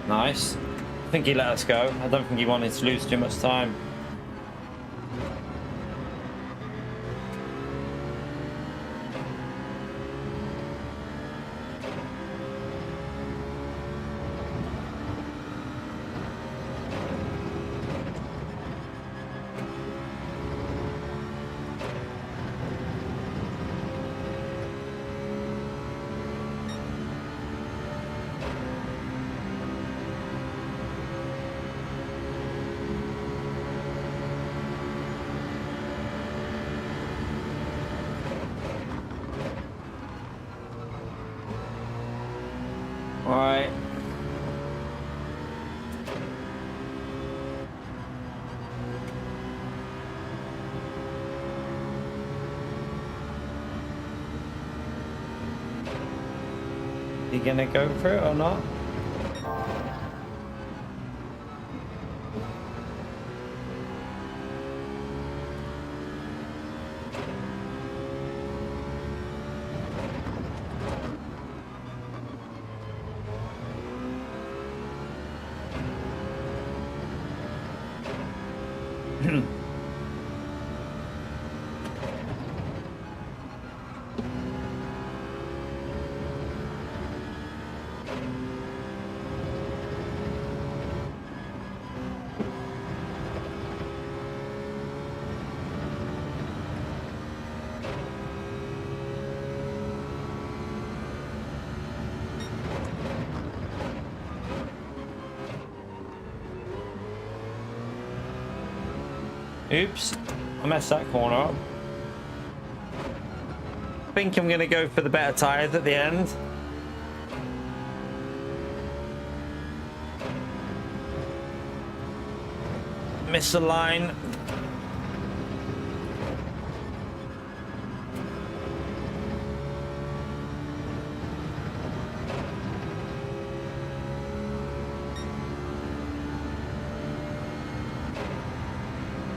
Nice. I think he let us go. I don't think he wanted to lose too much time. Alright. You gonna go for it or not? Oops, I messed that corner up. I think I'm gonna go for the better tires at the end. Miss the line. I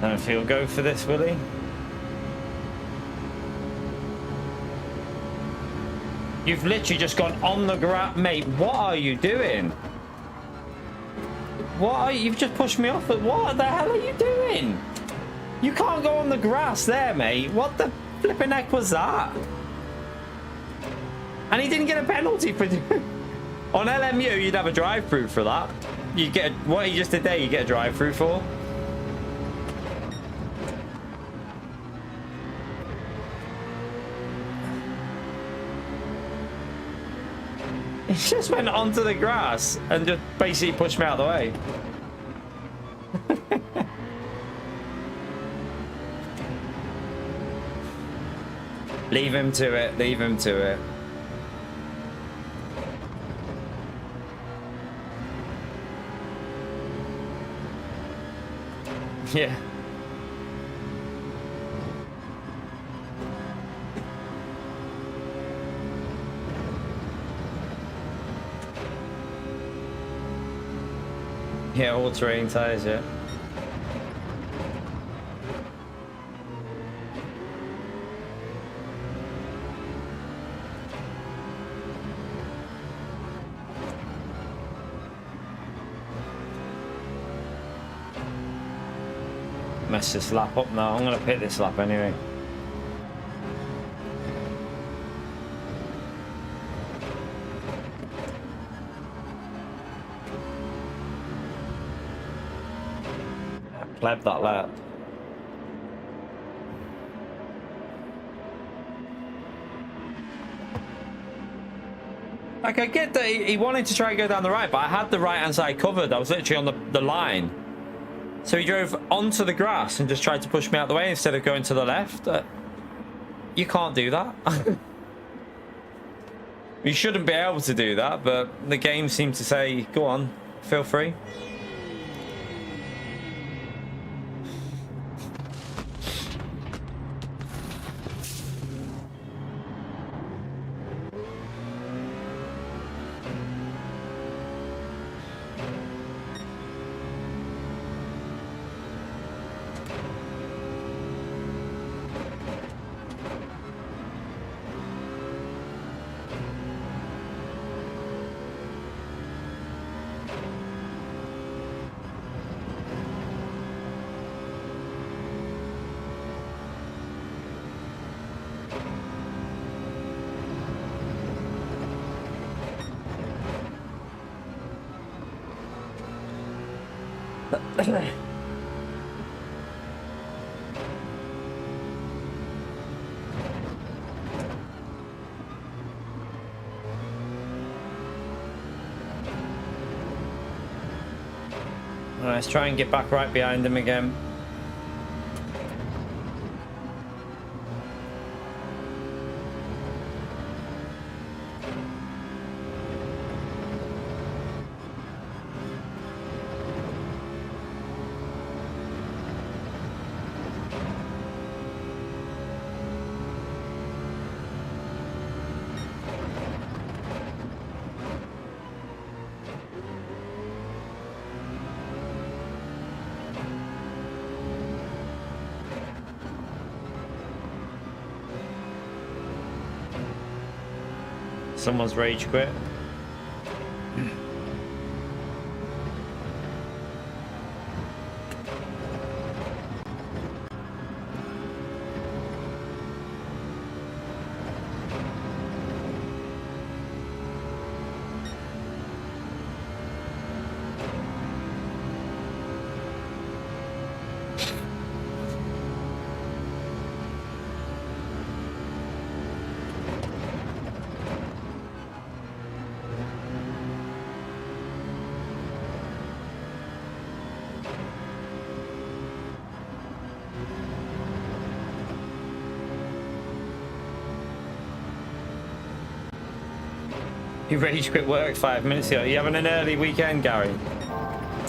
don't know if he'll go for this, will he? You've literally just gone on the ground, mate. What are you doing? What are you? You've just pushed me off. But what the hell are you doing? You can't go on the grass there, mate. What the flipping heck was that? And he didn't get a penalty for on LMU. You'd have a drive-through for that. You get what he just did there. You get a drive-through for. He just went onto the grass and just basically pushed me out of the way. Leave him to it. Leave him to it. Yeah. Yeah, all terrain tires, yeah. Mess this lap up now. I'm gonna pick this lap anyway. Pleb that lap. Like, I get that he wanted to try and go down the right, but I had the right hand side covered. I was literally on the line. So he drove onto the grass and just tried to push me out of the way instead of going to the left. You can't do that. You shouldn't be able to do that, but the game seems to say, go on, feel free. Let's try and get back right behind him again. Someone's rage quit. You rage quit work 5 minutes ago. You having an early weekend, Gary?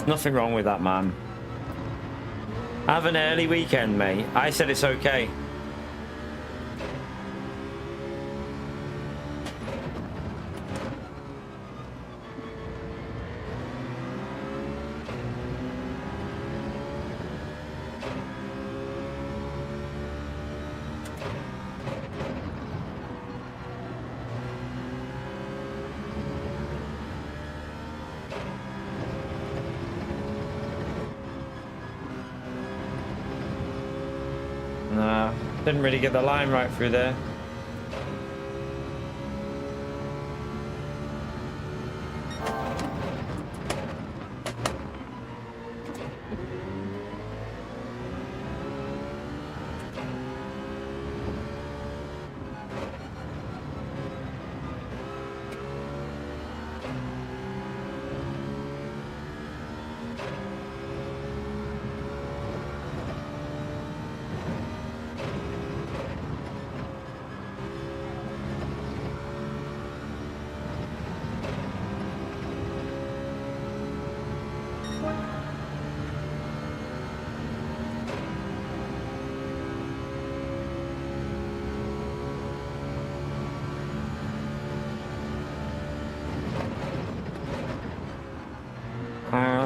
Nothing wrong with that, man. Have an early weekend, mate. I said it's okay. Nah, didn't really get the line right through there.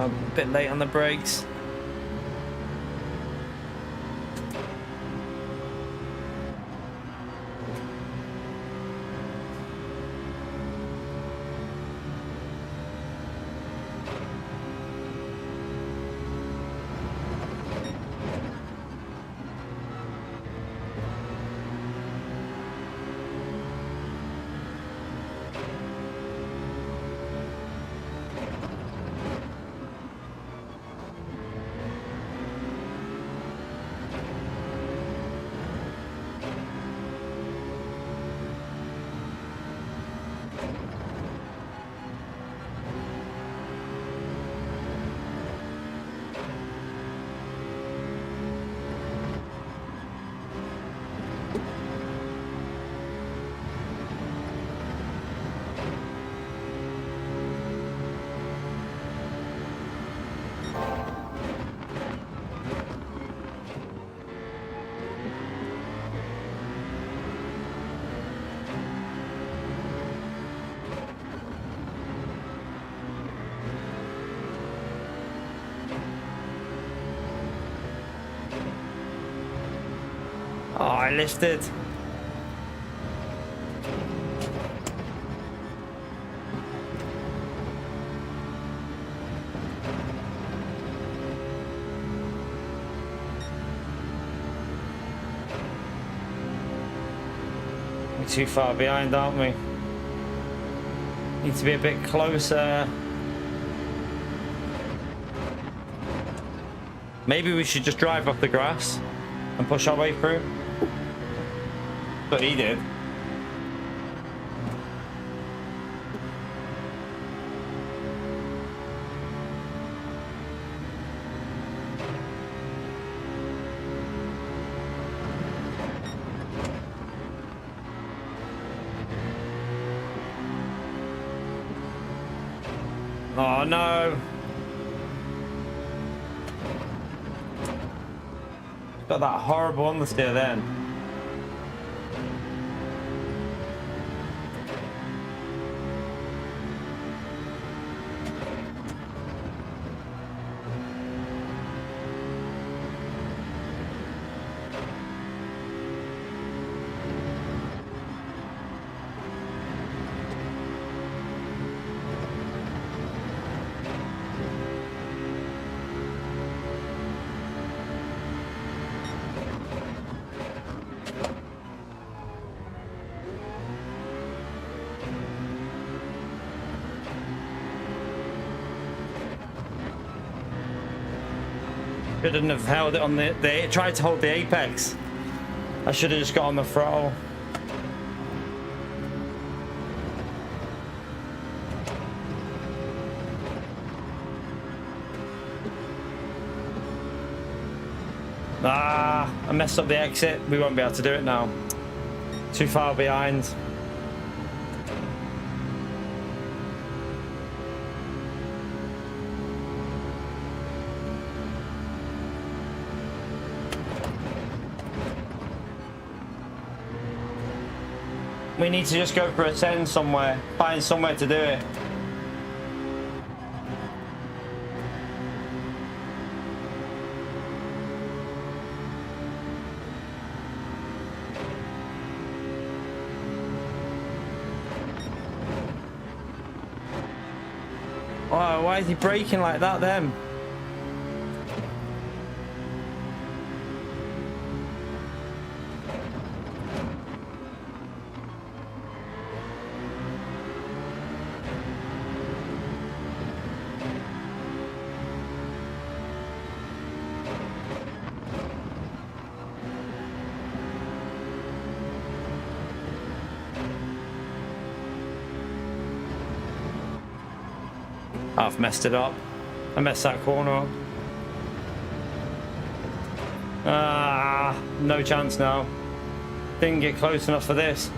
A bit late on the brakes. Oh, I lifted. We're too far behind, aren't we? Need to be a bit closer. Maybe we should just drive off the grass and push our way through. But he did. Oh no. Got that horrible understeer then. Shouldn't have held it on the tried to hold the apex. I should have just got on the throttle. Ah, I messed up the exit. We won't be able to do it now. Too far behind. We need to just go for a 10 somewhere. Find somewhere to do it. Oh, why is he braking like that then? I've messed it up. I messed that corner up. Ah, no chance now. Didn't get close enough for this.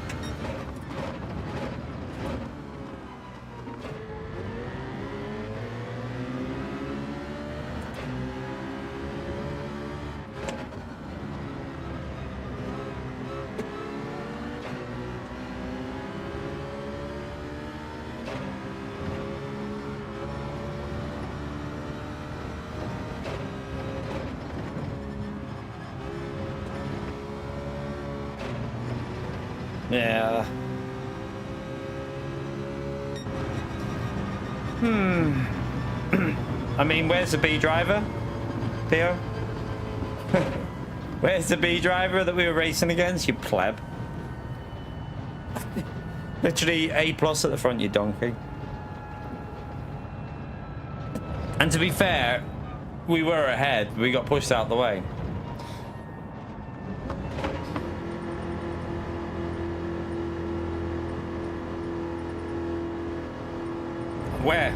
Yeah. I mean, where's the B driver, Theo? Where's the B driver that we were racing against, you pleb? Literally A+ at the front, you donkey. And to be fair, we were ahead. We got pushed out the way.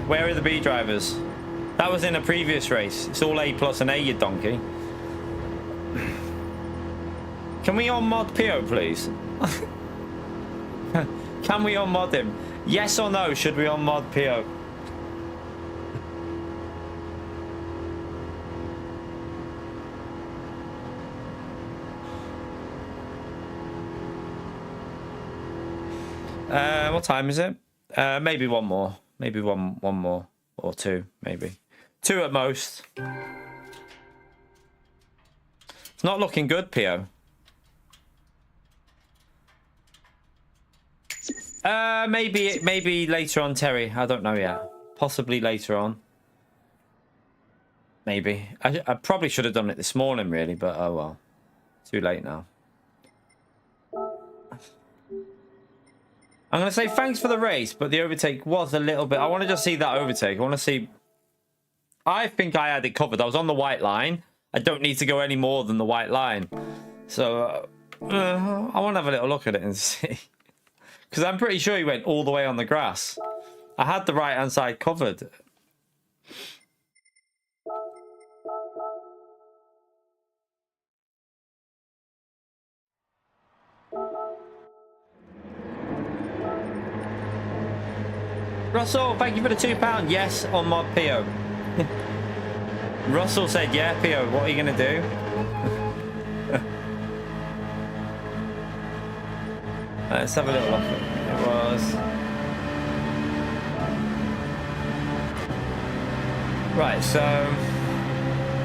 Where are the B drivers? That was in a previous race. It's all A+ and A, you donkey. Can we on-mod Pio, please? Can we on-mod him? Yes or no, should we on-mod Pio? What time is it? Maybe one more. Maybe one more. Or two, maybe. Two at most. It's not looking good, Pio. Maybe later on, Terry. I don't know yet. Possibly later on. Maybe. I probably should have done it this morning, really, but oh well. Too late now. I'm going to say thanks for the race, but the overtake was a little bit... I want to just see that overtake. I want to see... I think I had it covered. I was on the white line. I don't need to go any more than the white line. So, I want to have a little look at it and see. Because I'm pretty sure he went all the way on the grass. I had the right-hand side covered. Russell, thank you for the £2. Yes, on mod Pio. Russell said, yeah, Pio, what are you going to do? Let's have a little look. It was... Right, so...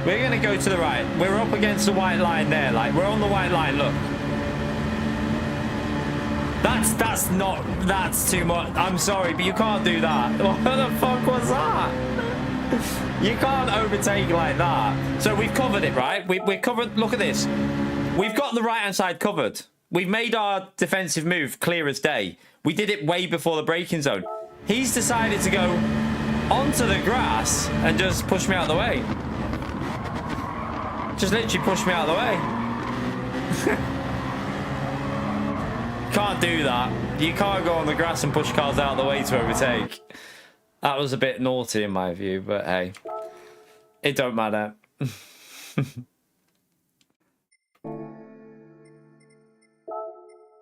We're going to go to the right. We're up against the white line there. Like, we're on the white line, look. That's too much. I'm sorry, but you can't do that. What the fuck was that? You can't overtake like that. So we've covered it, right? We're covered. Look at this. We've got the right-hand side covered. We've made our defensive move clear as day. We did it way before the braking zone. He's decided to go onto the grass and just push me out of the way. Just literally push me out of the way. Can't do that. You can't go on the grass and push cars out of the way to overtake. That was a bit naughty in my view, but hey, it don't matter.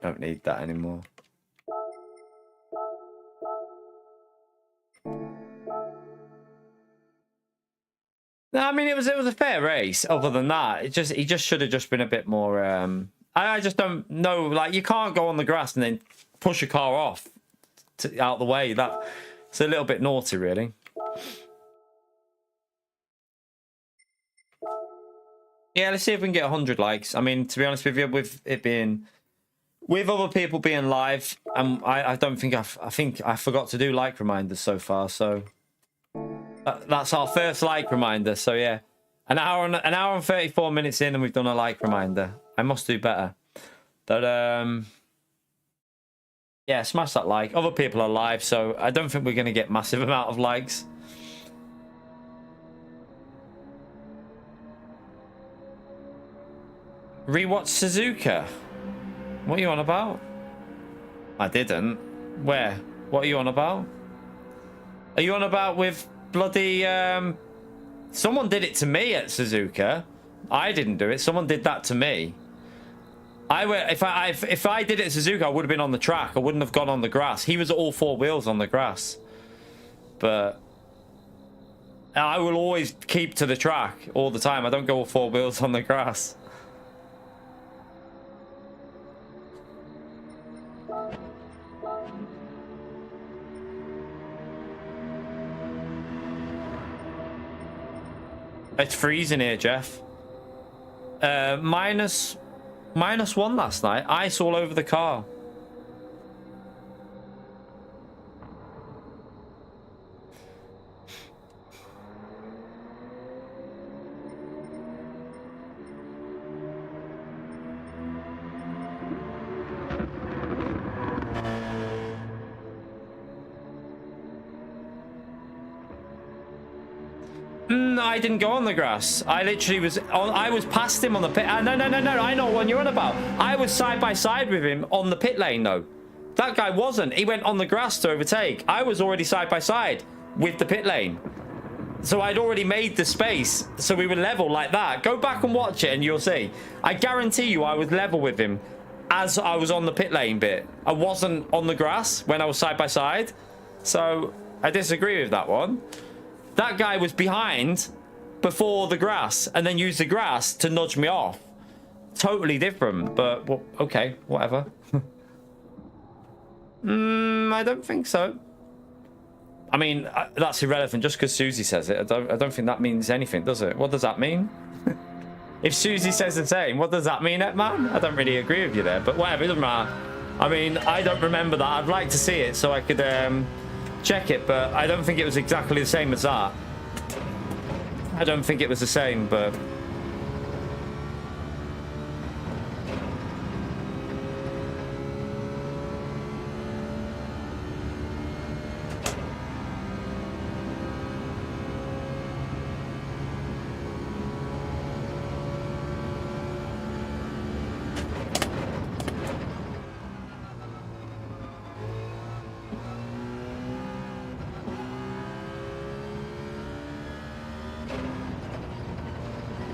Don't need that anymore. No, I mean it was a fair race. Other than that, he just should have just been a bit more I just don't know. Like, you can't go on the grass and then push a car off out the way. It's a little bit naughty, really. Yeah, let's see if we can get 100 likes. I mean, to be honest with you, with it being, with other people being live, I don't think I think I forgot to do like reminders so far. So that's our first like reminder. So yeah, an hour and 34 minutes in, and we've done a like reminder. I must do better. But yeah, smash that like. Other people are live, so I don't think we're going to get massive amount of likes. Rewatch Suzuka. What are you on about? I didn't. Where? What are you on about? Are you on about with bloody... Someone did it to me at Suzuka. I didn't do it. Someone did that to me. If I did it at Suzuka, I would have been on the track. I wouldn't have gone on the grass. He was all four wheels on the grass. But I will always keep to the track all the time. I don't go all four wheels on the grass. It's freezing here, Jeff. -1 last night. Ice all over the car. No, I didn't go on the grass. I literally was on. I was past him on the pit. No. I know what you're on about. I was side by side with him on the pit lane, though. That guy wasn't. He went on the grass to overtake. I was already side by side with the pit lane. So I'd already made the space. So we were level like that. Go back and watch it and you'll see. I guarantee you I was level with him as I was on the pit lane bit. I wasn't on the grass when I was side by side. So I disagree with that one. That guy was behind before the grass and then used the grass to nudge me off. Totally different, but well, okay, whatever. I don't think so. I mean, that's irrelevant just because Susie says it. I don't think that means anything, does it? What does that mean? If Susie says the same, what does that mean, man? I don't really agree with you there, but whatever, it doesn't matter. I mean, I don't remember that. I'd like to see it so I could... check it, but I don't think it was exactly the same as that. I don't think it was the same, but...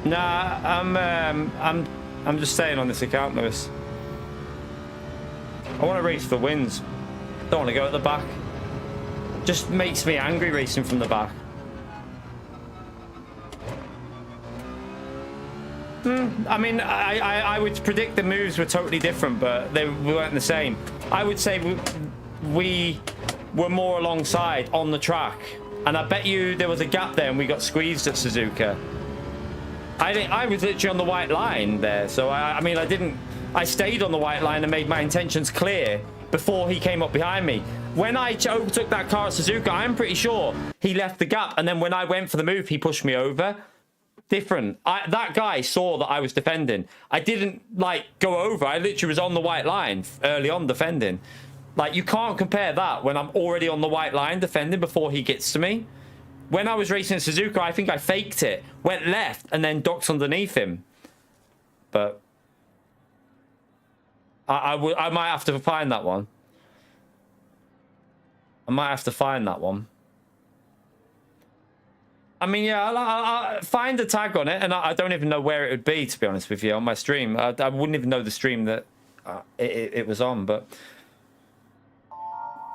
Nah, I'm just staying on this account, Lewis. I want to race for wins. Don't want to go at the back. Just makes me angry racing from the back. I mean, I would predict the moves were totally different, but they weren't the same. I would say we were more alongside on the track, and I bet you there was a gap there and we got squeezed at Suzuka. I was literally on the white line there, so I mean, I stayed on the white line and made my intentions clear before he came up behind me. When I overtook that car at Suzuka, I'm pretty sure he left the gap, and then when I went for the move, he pushed me over. Different. That guy saw that I was defending. I didn't, like, go over. I literally was on the white line early on defending. Like, you can't compare that when I'm already on the white line defending before he gets to me. When I was racing Suzuka, I think I faked it, went left, and then docked underneath him. But I might have to find that one. I might have to find that one. I mean, yeah, I'll find a tag on it, and I don't even know where it would be, to be honest with you, on my stream. I wouldn't even know the stream that it was on, but...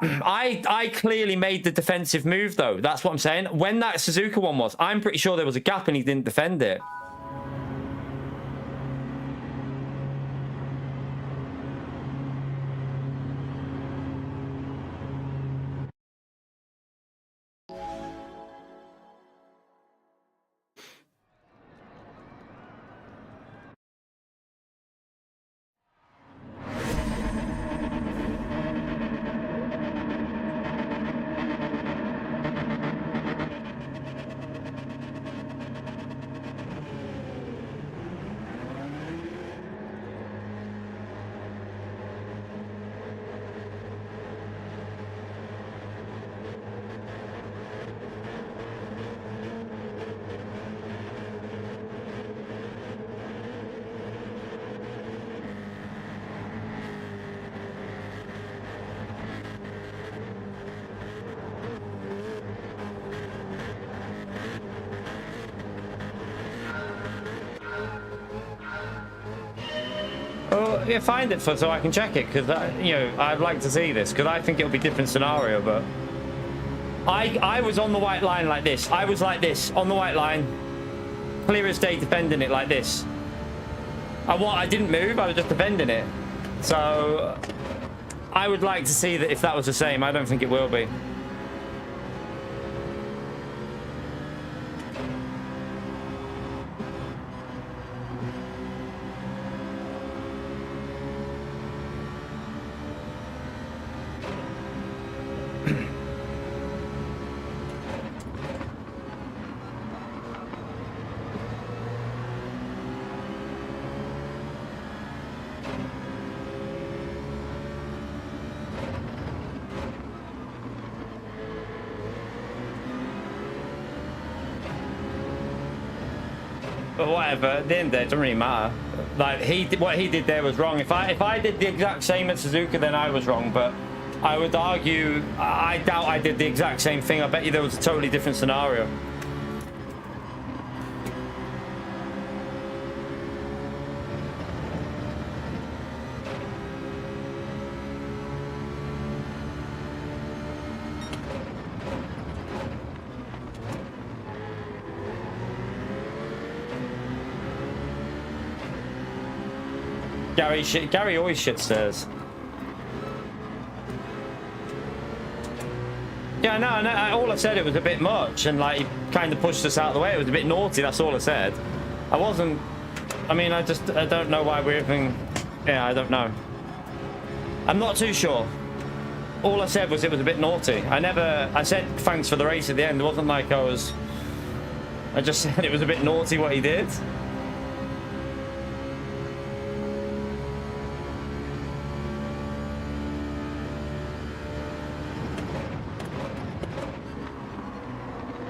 I clearly made the defensive move, though. That's what I'm saying. When that Suzuka one was, I'm pretty sure there was a gap and he didn't defend it. So yeah, find it so I can check it, because you know, I'd like to see this, because I think it'll be a different scenario. But I was on the white line like this. I was like this on the white line, clear as day, defending it like this. I didn't move. I was just defending it. So I would like to see that if that was the same. I don't think it will be. But whatever, at the end of the day, it doesn't really matter. Like, what he did there was wrong. If I did the exact same at Suzuka, then I was wrong. But I would argue, I doubt I did the exact same thing. I bet you there was a totally different scenario. Gary always shit stairs. Yeah, no, all I said, it was a bit much, and like he kind of pushed us out of the way. It was a bit naughty. That's all I said. I wasn't. I mean, I don't know why we're even. Yeah, I don't know. I'm not too sure. All I said was it was a bit naughty. I said thanks for the race at the end. It wasn't like I just said it was a bit naughty what he did.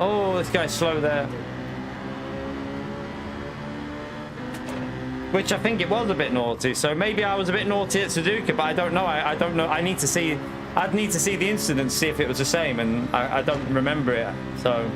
Oh, this guy's slow there. Which I think it was a bit naughty. So maybe I was a bit naughty at Suzuka, but I don't know. I don't know. I'd need to see the incident to see if it was the same, and I don't remember it. So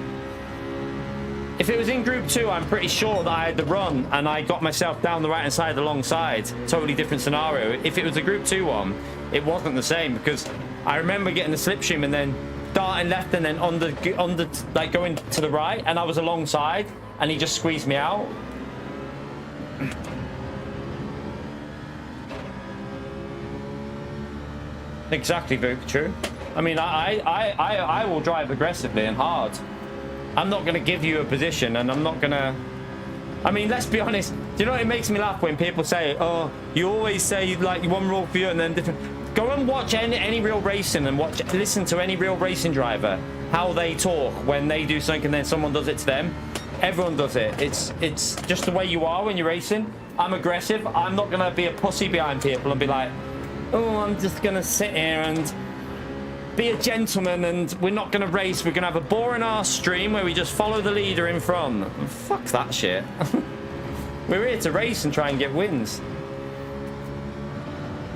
if it was in Group 2, I'm pretty sure that I had the run and I got myself down the right-hand side alongside. Totally different scenario. If it was a Group 2 one, it wasn't the same, because I remember getting the slipstream and then darting left and then on the like going to the right, and I was alongside and he just squeezed me out. Exactly, Vuk, true. I mean, I will drive aggressively and hard. I'm not going to give you a position, and I'm not going to... I mean, let's be honest. Do you know what, it makes me laugh when people say, oh, you always say like one rule for you and then different... Go and watch any real racing and listen to any real racing driver, how they talk when they do something and then someone does it to them. Everyone does it. It's just the way you are when you're racing. I'm aggressive. I'm not gonna be a pussy behind people and be like, oh, I'm just gonna sit here and be a gentleman and we're not gonna race. We're gonna have a boring ass stream where we just follow the leader in front. Fuck that shit. We're here to race and try and get wins.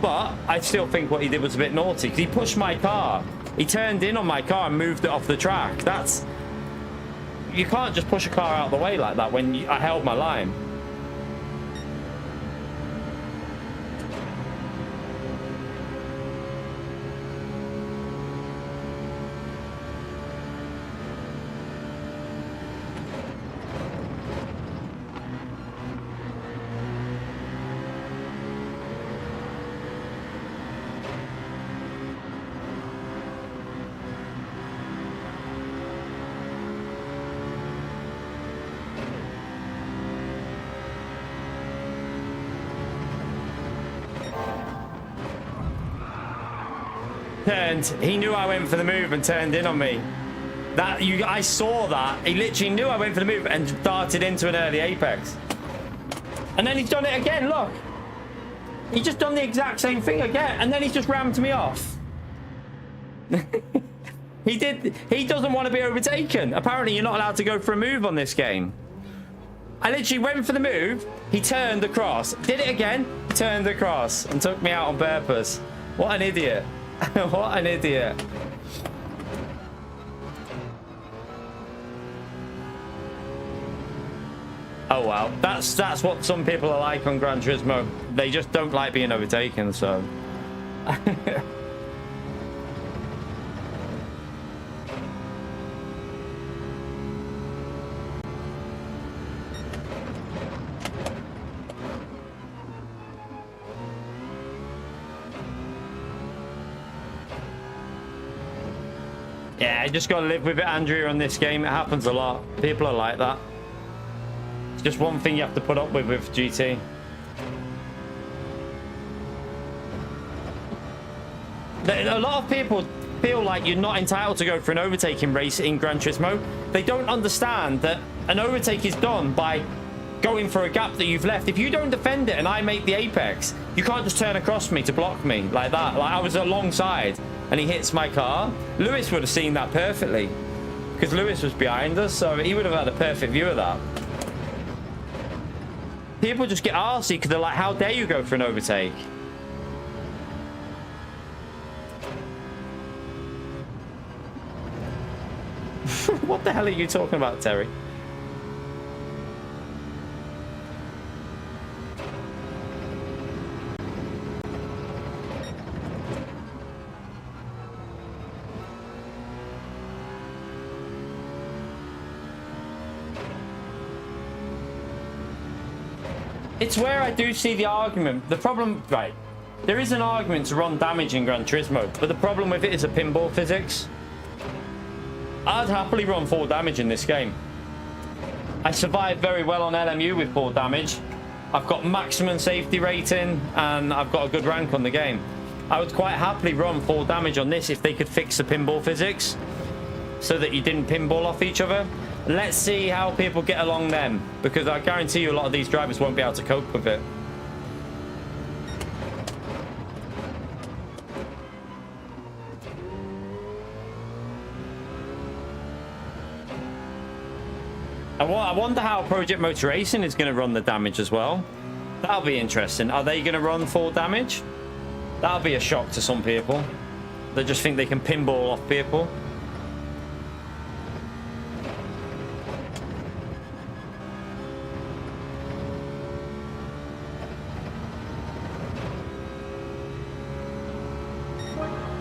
But I still think what he did was a bit naughty, because he pushed my car. He turned in on my car and moved it off the track. That's... You can't just push a car out of the way like that when I held my line. He knew I went for the move and turned in on me. I saw that. He literally knew I went for the move and darted into an early apex. And then he's done it again, look. He just done the exact same thing again, and then he's just rammed me off. He doesn't want to be overtaken. Apparently you're not allowed to go for a move on this game. I literally went for the move, he turned across, did it again, turned across, and took me out on purpose. What an idiot. What an idiot. Oh well, that's what some people are like on Gran Turismo. They just don't like being overtaken, so. Yeah, I just gotta live with it, Andrea, on this game. It happens a lot. People are like that. It's just one thing you have to put up with GT. A lot of people feel like you're not entitled to go for an overtaking race in Gran Turismo. They don't understand that an overtake is done by going for a gap that you've left. If you don't defend it and I make the apex, you can't just turn across me to block me like that. Like I was alongside and he hits my car. Lewis would have seen that perfectly because Lewis was behind us, so he would have had a perfect view of that. People just get arsey because they're like, how dare you go for an overtake? What the hell are you talking about, Terry? It's where I do see the argument. The problem, right, there is an argument to run damage in Gran Turismo, but the problem with it is a pinball physics. I'd happily run 4 damage in this game. I survived very well on LMU with 4 damage. I've got maximum safety rating and I've got a good rank on the game. I would quite happily run 4 damage on this if they could fix the pinball physics so that you didn't pinball off each other. Let's see how people get along then, because I guarantee you a lot of these drivers won't be able to cope with it. I wonder how Project Motor Racing is going to run the damage as well. That'll be interesting. Are they going to run 4 damage? That'll be a shock to some people. They just think they can pinball off people.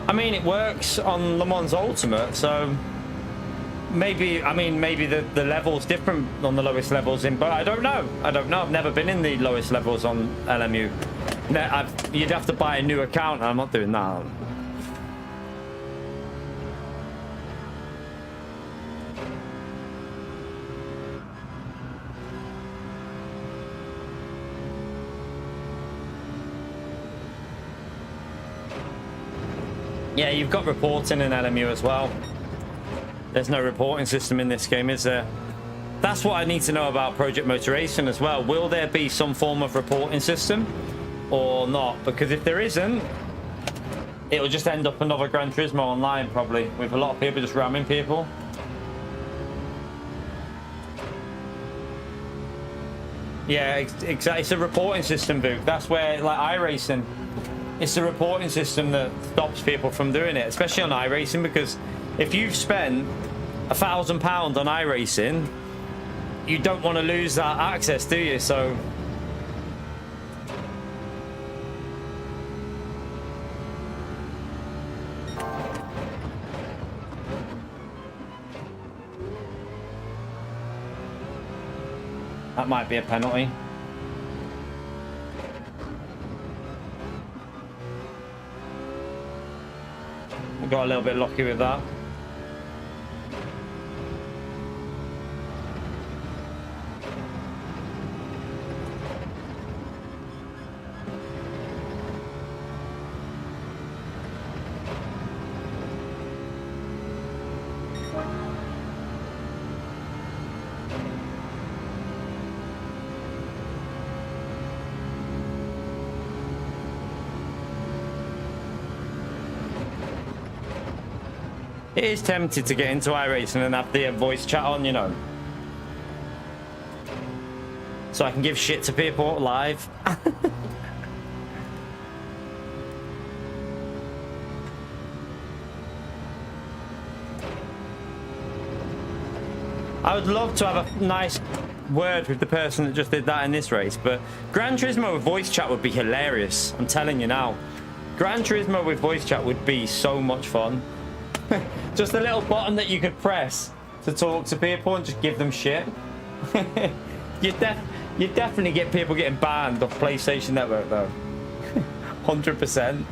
I mean, it works on Le Mans Ultimate, so maybe, I mean, maybe the level's different on the lowest levels in, but I don't know. I don't know. I've never been in the lowest levels on LMU. You'd have to buy a new account, and I'm not doing that. Yeah, you've got reporting in LMU as well. There's no reporting system in this game, is there? That's what I need to know about Project Motor Racing as well. Will there be some form of reporting system or not? Because if there isn't, it'll just end up another Gran Turismo Online, probably, with a lot of people just ramming people. Yeah, exactly. It's a reporting system, Book. That's where, like iRacing, it's the reporting system that stops people from doing it, especially on iRacing, because if you've spent £1,000 on iRacing, you don't want to lose that access, do you? So that might be a penalty. We got a little bit lucky with that. It is tempted to get into iRacing and have the voice chat on, you know. So I can give shit to people live. I would love to have a nice word with the person that just did that in this race, but Gran Turismo with voice chat would be hilarious. I'm telling you now. Gran Turismo with voice chat would be so much fun. Just a little button that you could press to talk to people and just give them shit. you definitely get people getting banned off PlayStation Network though. 100%.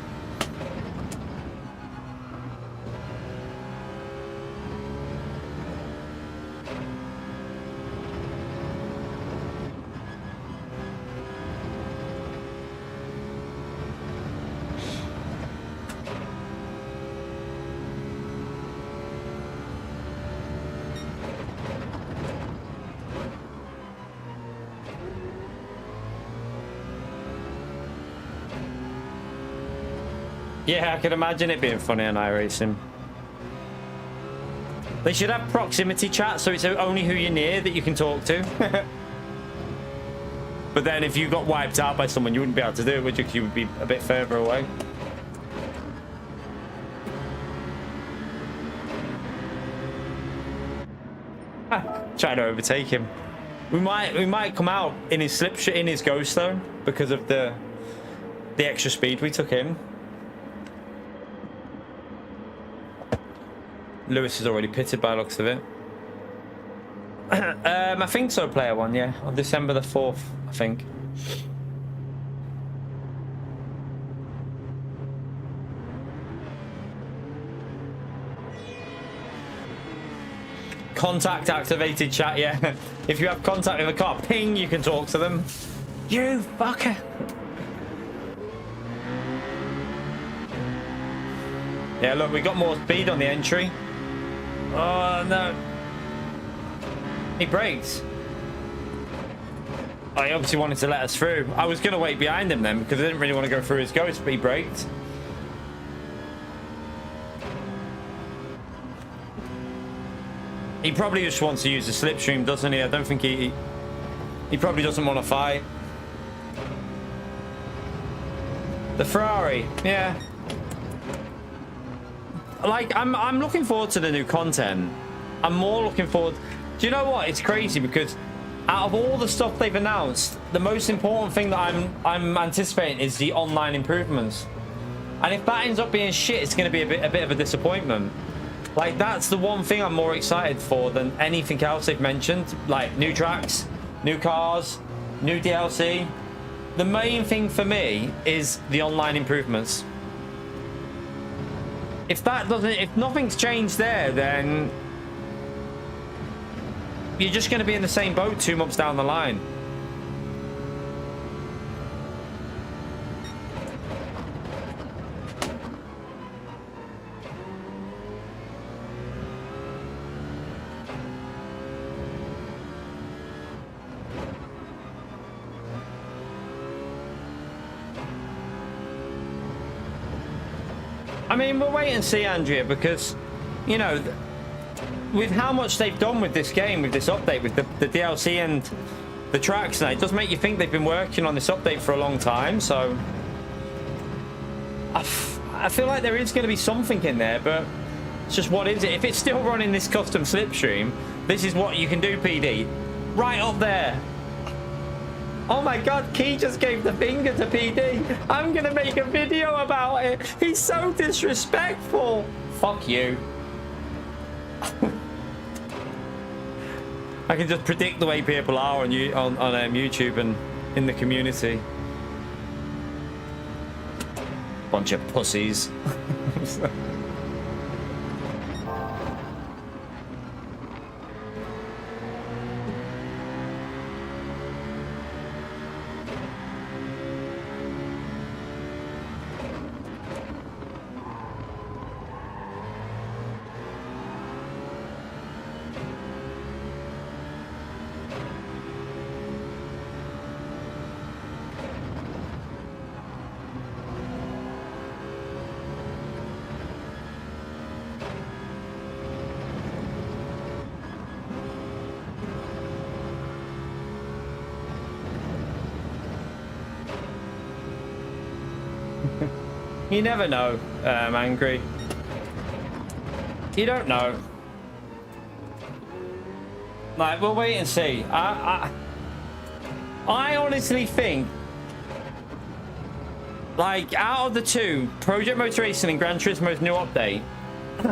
Yeah, I can imagine it being funny on iRacing. They should have proximity chat, so it's only who you're near that you can talk to. But then if you got wiped out by someone, you wouldn't be able to do it, would you? 'Cause you would be a bit further away. Trying to overtake him. We might come out in his in his ghost though, because of the extra speed we took in. Lewis is already pitted by the looks of it. I think so, player one, yeah. On December the 4th, I think. Contact activated chat, yeah. If you have contact with a car, ping, you can talk to them. You fucker. Yeah, look, we got more speed on the entry. Oh, no. He brakes. Oh, he obviously wanted to let us through. I was going to wait behind him then because I didn't really want to go through his ghost, but he braked. He probably just wants to use the slipstream, doesn't he? I don't think he probably doesn't want to fight. The Ferrari, yeah. Like, I'm looking forward to the new content. I'm more looking forward. Do you know what? It's crazy because out of all the stuff they've announced, the most important thing that I'm anticipating is the online improvements. And if that ends up being shit, it's going to be a bit of a disappointment. Like, that's the one thing I'm more excited for than anything else they've mentioned. Like, new tracks, new cars, new DLC. The main thing for me is the online improvements. If nothing's changed there, then you're just going to be in the same boat 2 months down the line. I mean, we'll wait and see, Andrea, because, you know, with how much they've done with this game, with this update, with the DLC and the tracks now, it does make you think they've been working on this update for a long time, so I feel like there is going to be something in there, but it's just, what is it? If it's still running this custom slipstream, this is what you can do, PD. Right up there. Oh my god, Key just gave the finger to PD. I'm gonna make a video about it. He's so disrespectful. Fuck you. I can just predict the way people are on YouTube and in the community. Bunch of pussies. You never know, Angry. You don't know. Like, we'll wait and see. I honestly think, like, out of the two, Project Motor Racing and Gran Turismo's new update,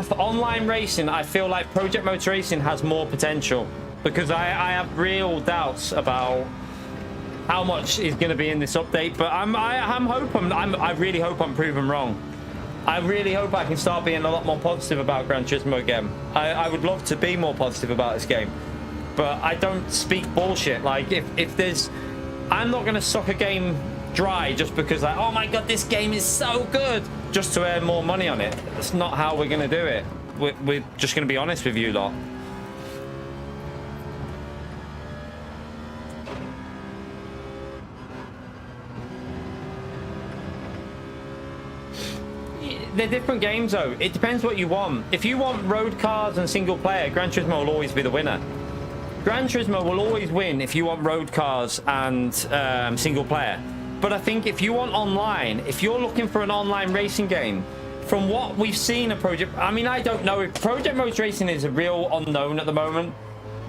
for online racing, I feel like Project Motor Racing has more potential, because I have real doubts about how much is going to be in this update. But I really hope I'm proven wrong. I really hope I can start being a lot more positive about Gran Turismo again. I would love to be more positive about this game, but I don't speak bullshit. Like, if there's, I'm not going to suck a game dry just because, like, oh my god, this game is so good, just to earn more money on it. That's not how we're going to do it. We're just going to be honest with you lot. They're different games though. It depends what you want. If you want road cars and single player, Gran Turismo will always be the winner. Gran Turismo will always win if you want road cars and single player. But I think if you want online, if you're looking for an online racing game, from what we've seen of Project, I mean, I don't know if Project Motor Racing is a real unknown at the moment.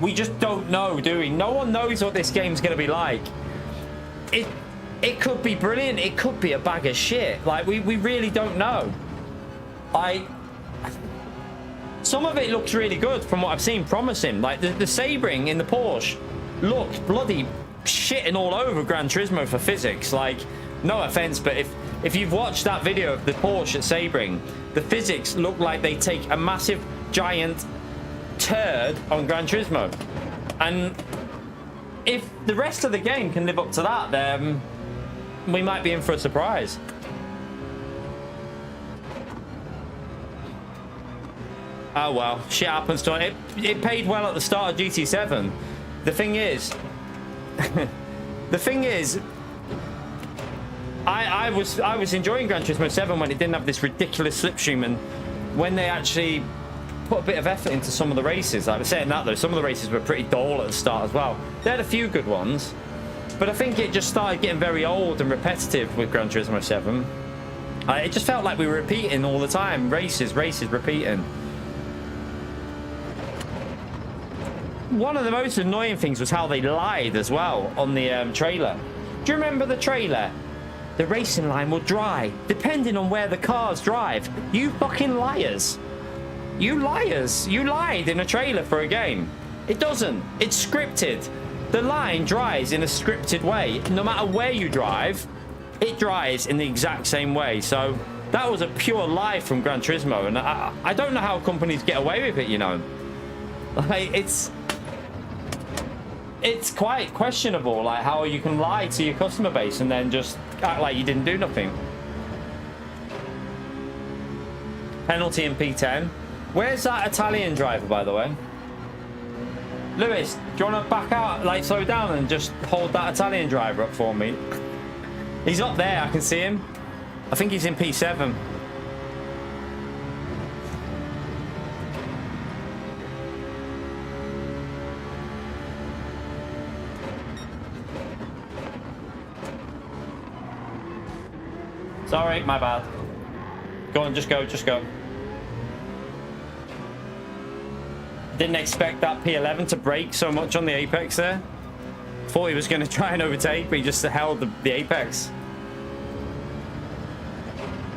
We just don't know, do we? No one knows what this game's going to be like. It could be brilliant. It could be a bag of shit. Like, we really don't know. Some of it looks really good from what I've seen, promising. Like the Sebring in the Porsche looked bloody shitting all over Gran Turismo for physics. Like, no offense, but if you've watched that video of the Porsche at Sebring, the physics look like they take a massive giant turd on Gran Turismo. And if the rest of the game can live up to that, then we might be in for a surprise. Oh well, shit happens to it. It paid well at the start of GT7. The thing is, I was enjoying Gran Turismo 7 when it didn't have this ridiculous slipstream, and when they actually put a bit of effort into some of the races. Like, I was saying that though, some of the races were pretty dull at the start as well. They had a few good ones, but I think it just started getting very old and repetitive with Gran Turismo 7. It just felt like we were repeating all the time, races, repeating. One of the most annoying things was how they lied as well on the trailer. Do you remember the trailer? The racing line will dry depending on where the cars drive. You fucking liars. You liars. You lied in a trailer for a game. It doesn't. It's scripted. The line dries in a scripted way. No matter where you drive, it dries in the exact same way. So that was a pure lie from Gran Turismo. And I don't know how companies get away with it, you know. Like, it's quite questionable, like, how you can lie to your customer base and then just act like you didn't do nothing. Penalty in P10. Where's that Italian driver, by the way? Lewis, do you want to back out, like, slow down and just hold that Italian driver up for me? He's up there, I can see him. I think he's in P7. Sorry, my bad. Go on, just go, just go. Didn't expect that P11 to brake so much on the apex there. Thought he was going to try and overtake, but he just held the apex.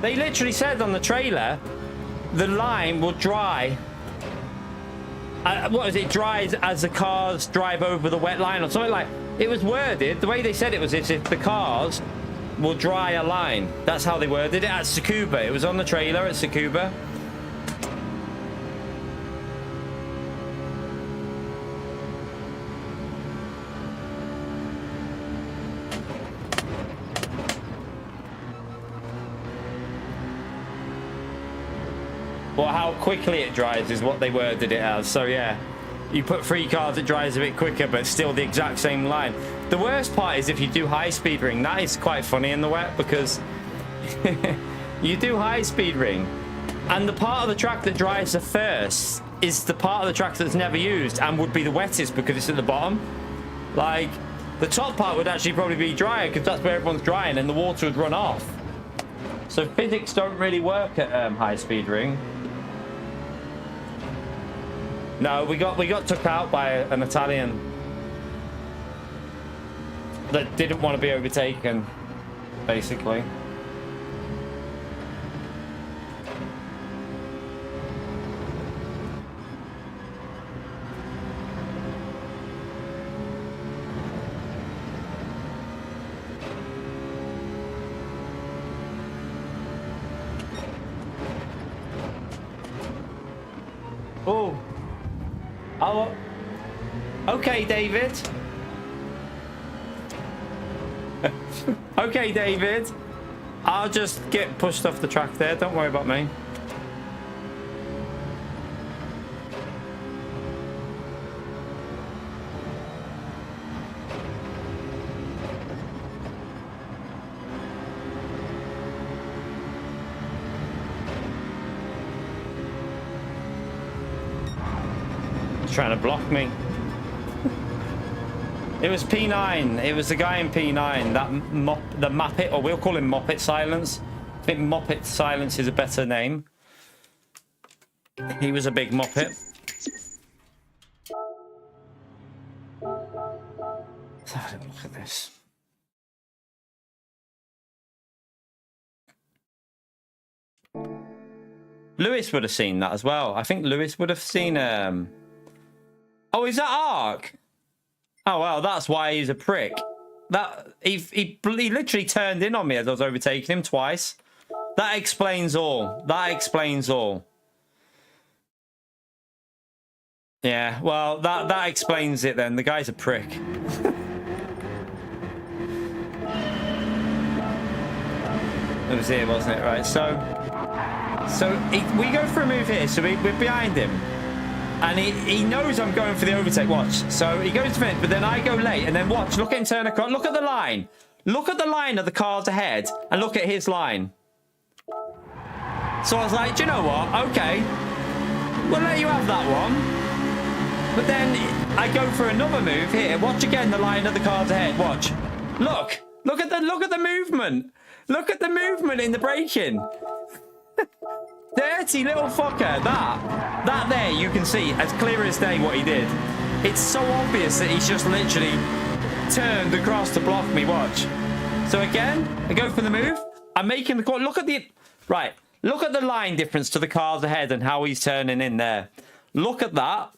They literally said on the trailer, the line will dry. What is it? Dries as the cars drive over the wet line or something like. It was worded, the way they said it was as if the cars will dry a line. That's how they worded it at Tsukuba. It was on the trailer at Tsukuba. Well, how quickly it dries is what they worded it as. So yeah, you put 3 cars, it dries a bit quicker, but still the exact same line. The worst part is if you do high-speed ring. That is quite funny in the wet, because you do high-speed ring, and the part of the track that dries the first is the part of the track that's never used and would be the wettest because it's at the bottom. Like, the top part would actually probably be drier because that's where everyone's drying and the water would run off. So physics don't really work at high-speed ring. No, we got took out by an Italian that didn't want to be overtaken, basically. Oh. Oh. Okay, David. Okay, David. I'll just get pushed off the track there. Don't worry about me. Trying to block me. It was P9. It was the guy in P9. The Muppet, or we'll call him Moppet Silence. I think Moppet Silence is a better name. He was a big Moppet. Let's have a look at this. Lewis would have seen that as well. I think Lewis would have seen Oh, is that Ark? Oh, well, that's why he's a prick. That he literally turned in on me as I was overtaking him twice. That explains all. That explains all. Yeah, well, that explains it then. The guy's a prick. It was here, wasn't it? Right, so we go for a move here. So we're behind him. And he knows I'm going for the overtake. Watch. So he goes to finish, but then I go late. And then watch. Look at him turn across. Look at the line. Look at the line of the cars ahead. And look at his line. So I was like, do you know what? Okay. We'll let you have that one. But then I go for another move here. Watch again the line of the cars ahead. Watch. Look. Look at the movement. Look at the movement in the braking. Dirty little fucker. That there, you can see as clear as day what he did. It's so obvious that he's just literally turned across to block me. Watch. So again, I go for the move. I'm making the call. Look at the right. Look at the line difference to the cars ahead and how he's turning in there. Look at that.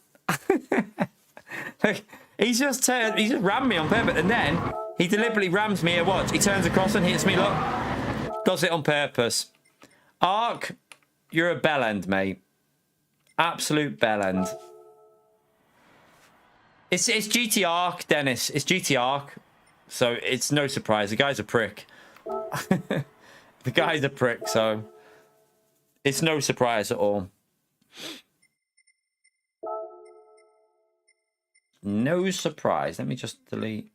He's just rammed me on purpose, and then he deliberately rams me here. Watch. He turns across and hits me. Look. Does it on purpose. Ark. You're a bellend, mate. Absolute bellend. It's GT Arc, Dennis. It's GT Arc. So it's no surprise. The guy's a prick. The guy's a prick, so it's no surprise at all. No surprise. Let me just delete.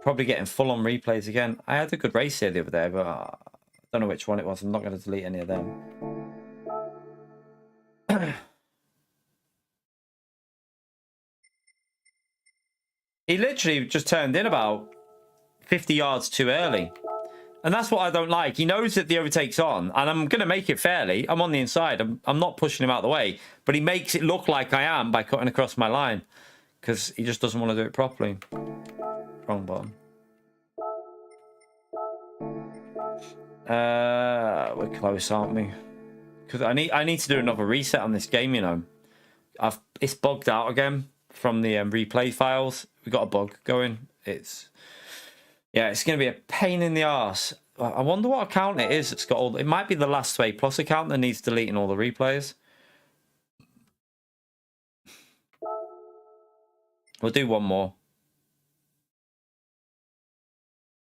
Probably getting full on replays again. I had a good race here the other day, but I don't know which one it was. I'm not going to delete any of them. He literally just turned in about 50 yards too early. And that's what I don't like. He knows that the overtake's on, and I'm going to make it fairly. I'm on the inside. I'm not pushing him out of the way. But he makes it look like I am by cutting across my line. Because he just doesn't want to do it properly. Wrong button. We're close, aren't we? Because I need to do another reset on this game, you know. It's bugged out again from the replay files. We got a bug going. It's going to be a pain in the arse. I wonder what account it is. It's got all. It might be the last 2A Plus account that needs deleting all the replays. We'll do one more.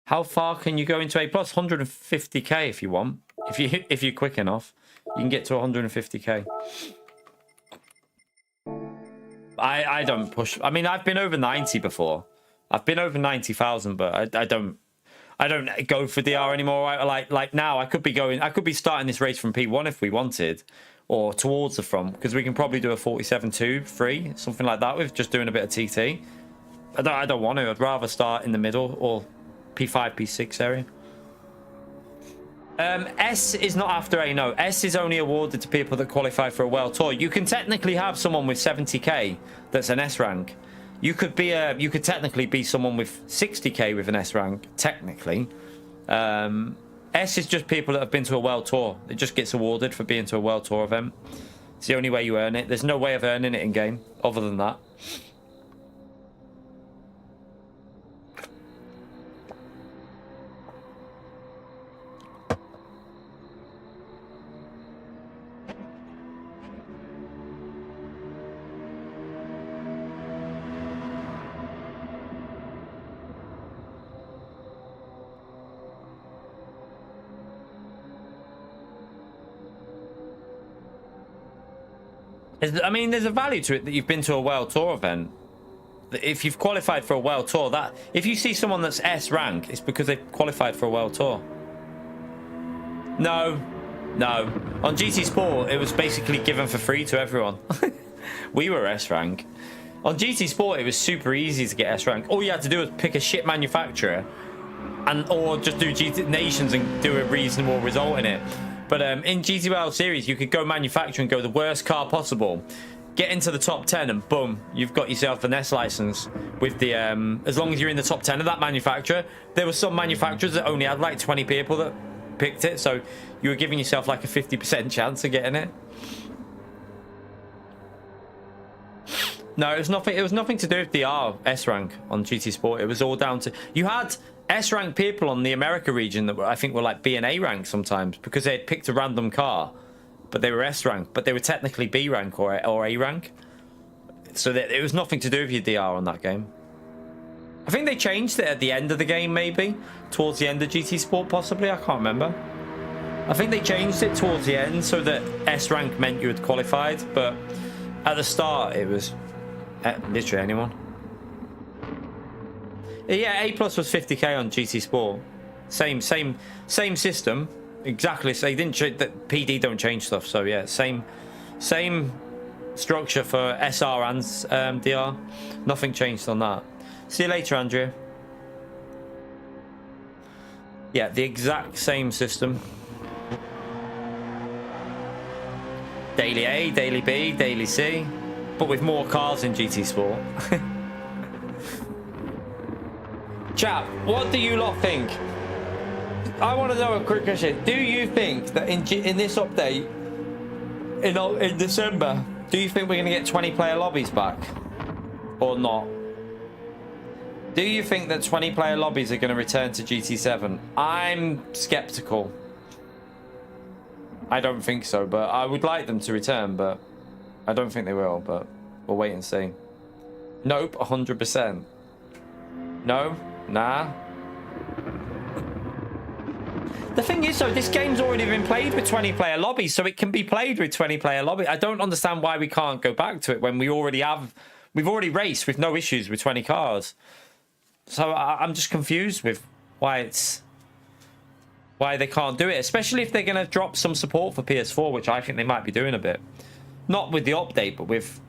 How far can you go into A Plus? 150k if you want. If you're quick enough, you can get to 150k. I don't push. I mean, I've been over 90 before. I've been over 90,000, but I don't go for DR anymore. Like now, I could be starting this race from P1 if we wanted, or towards the front, because we can probably do a 47.2 free, something like that, with just doing a bit of TT. I don't want to. I'd rather start in the middle or P5, P6 area. S is not after A, no. S is only awarded to people that qualify for a World Tour. You can technically have someone with 70k that's an S rank. You could technically be someone with 60k with an S rank, technically. S is just people that have been to a World Tour. It just gets awarded for being to a World Tour event. It's the only way you earn it. There's no way of earning it in game other than that. I mean, there's a value to it that you've been to a World Tour event. If you've qualified for a World Tour, that if you see someone that's S rank, it's because they've qualified for a World Tour. No. On GT Sport, it was basically given for free to everyone. We were S rank. On GT Sport, it was super easy to get S rank. All you had to do was pick a shit manufacturer, or just do GT Nations and do a reasonable result in it. But in GT World Series, you could go manufacturer and go the worst car possible, get into the top 10, and boom, you've got yourself an S license with the as long as you're in the top 10 of that manufacturer. There were some manufacturers that only had like 20 people that picked it, so you were giving yourself like a 50% chance of getting it. No, it was nothing to do with the S rank on GT Sport. It was all down to, you had S rank people on the America region that I think were like B and A rank sometimes because they had picked a random car, but they were S rank, but they were technically B rank or A rank. So that it was nothing to do with your DR on that game. I think they changed it at the end of the game, maybe towards the end of GT Sport, possibly. I can't remember. I think they changed it towards the end so that S rank meant you had qualified, but at the start it was literally anyone. Yeah, A+ was 50k on GT Sport. Same system. Exactly. So they didn't that PD don't change stuff. So yeah, same structure for SR and DR. Nothing changed on that. See you later, Andrea. Yeah, the exact same system. Daily A, Daily B, Daily C, but with more cars in GT Sport. Chat, what do you lot think? I want to know a quick question. Do you think that in this update, in December, do you think we're going to get 20-player lobbies back? Or not? Do you think that 20-player lobbies are going to return to GT7? I'm skeptical. I don't think so, but I would like them to return, but I don't think they will, but we'll wait and see. Nope, 100%. No? Nah. The thing is, though, this game's already been played with 20-player lobbies, so it can be played with 20-player lobby. I don't understand why we can't go back to it when we've already raced with no issues with 20 cars. So I'm just confused with why they can't do it, especially if they're going to drop some support for PS4, which I think they might be doing a bit. Not with the update, but with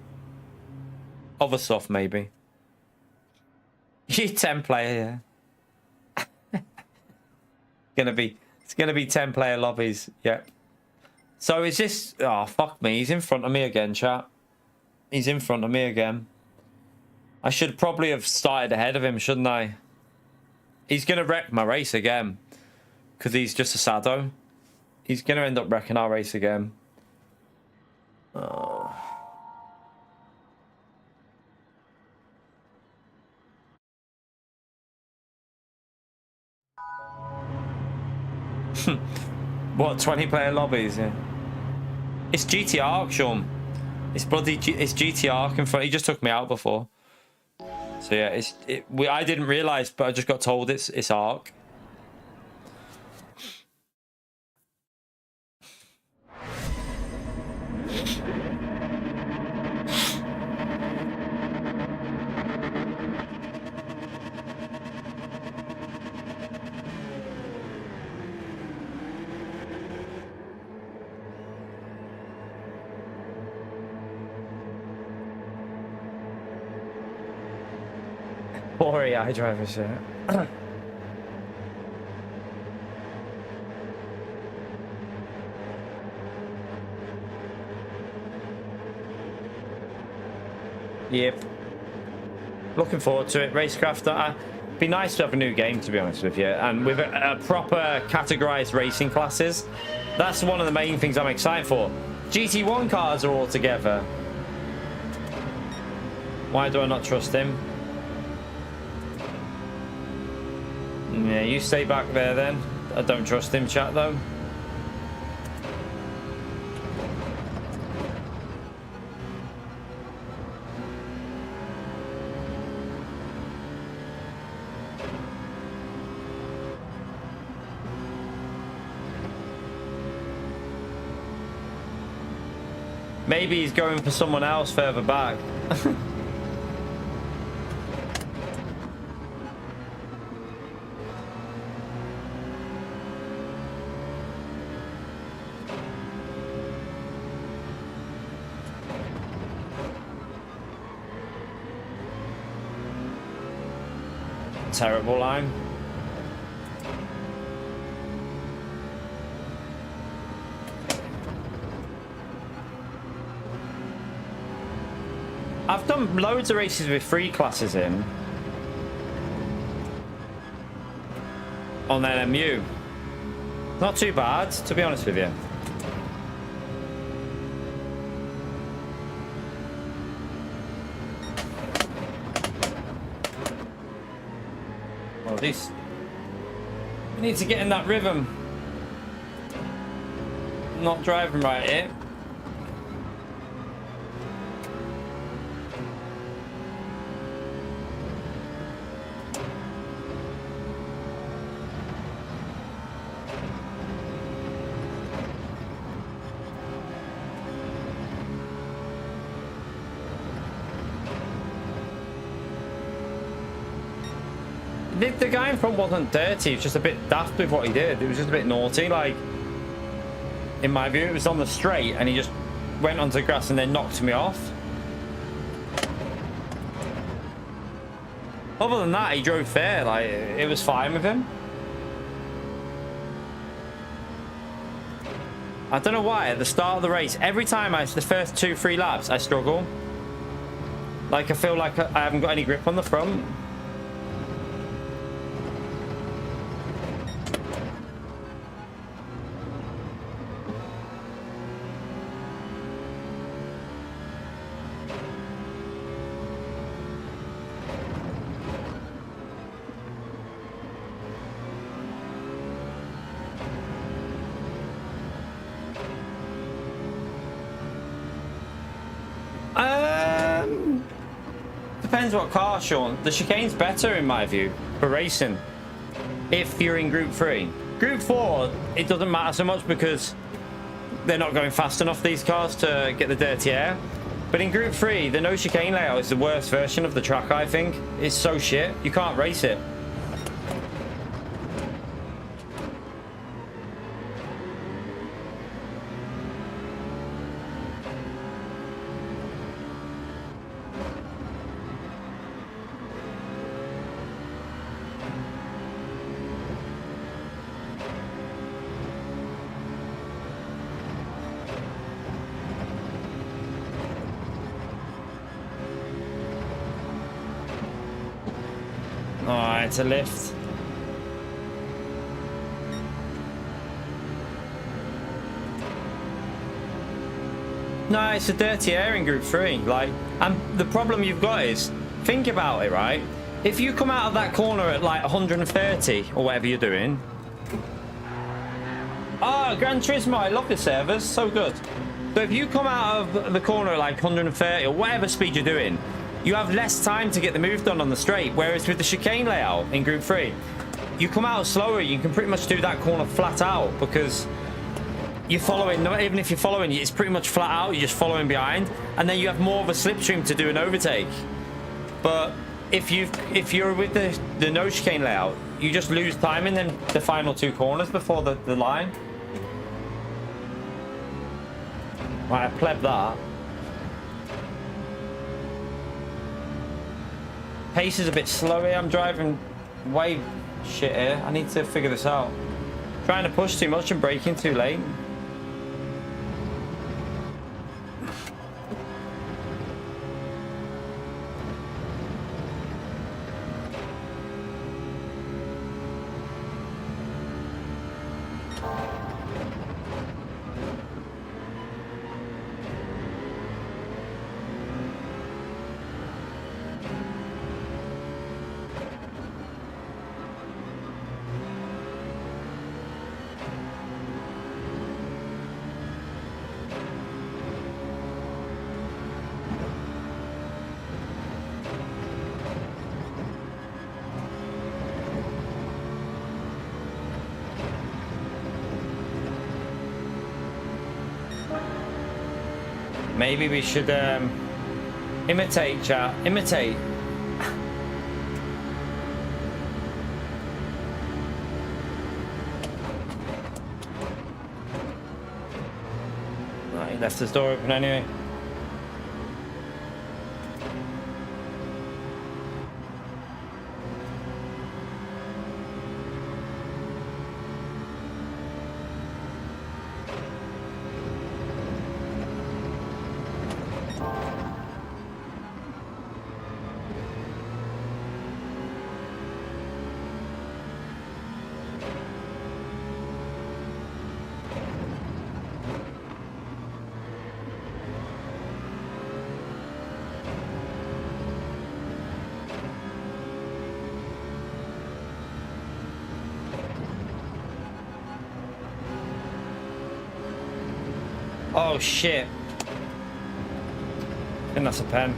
other stuff, maybe. You 10-player, yeah. It's gonna be 10-player lobbies, yeah. So is this? Oh fuck me! He's in front of me again, chat. He's in front of me again. I should probably have started ahead of him, shouldn't I? He's gonna wreck my race again, because he's just a sado. He's gonna end up wrecking our race again. Oh. What, 20-player lobbies? Yeah. It's GT Arc, Sean. It's GT Arc in front. He just took me out before. So yeah, I didn't realise, but I just got told it's Arc. Or AI driver shit. Yep. Looking forward to it. Racecraft. Be nice to have a new game, to be honest with you, and with a proper categorized racing classes. That's one of the main things I'm excited for. GT1 cars are all together. Why do I not trust him? Yeah, you stay back there then. I don't trust him, chat, though. Maybe he's going for someone else further back. Terrible line. I've done loads of races with 3 classes in on LMU. Not too bad, to be honest with you. Well, this we need to get in that rhythm. Not driving right here. The guy in front wasn't dirty, he was just a bit daft with what he did. It was just a bit naughty, like, in my view. It was on the straight and he just went onto the grass and then knocked me off. Other than that, he drove fair, like, it was fine with him. I don't know why, at the start of the race, every time the first 2-3 laps, I struggle. Like, I feel like I haven't got any grip on the front. Depends what car, Sean. The chicane's better in my view for racing if you're in Group 3. Group 4, it doesn't matter so much because they're not going fast enough, these cars, to get the dirty air. But in Group 3, the no chicane layout is the worst version of the track, I think. It's so shit, you can't race it. Alright, it's a lift. No, it's a dirty air in Group 3. Like, and the problem you've got is, think about it, right? If you come out of that corner at like 130 or whatever you're doing. Oh, Gran Turismo, I love the servers, so good. So if you come out of the corner at like 130 or whatever speed you're doing, you have less time to get the move done on the straight. Whereas with the chicane layout in Group 3, you come out slower, you can pretty much do that corner flat out because you're following, even if you're following, it's pretty much flat out, you're just following behind, and then you have more of a slipstream to do an overtake. But if you're with the no chicane layout, you just lose time in then the final 2 corners before the line. Right, I pleb that. Pace is a bit slow here. I'm driving way shit here. I need to figure this out. Trying to push too much and braking too late. Maybe we should imitate, chat. Imitate. Right, he left his door open anyway. Oh shit. I think that's a pen.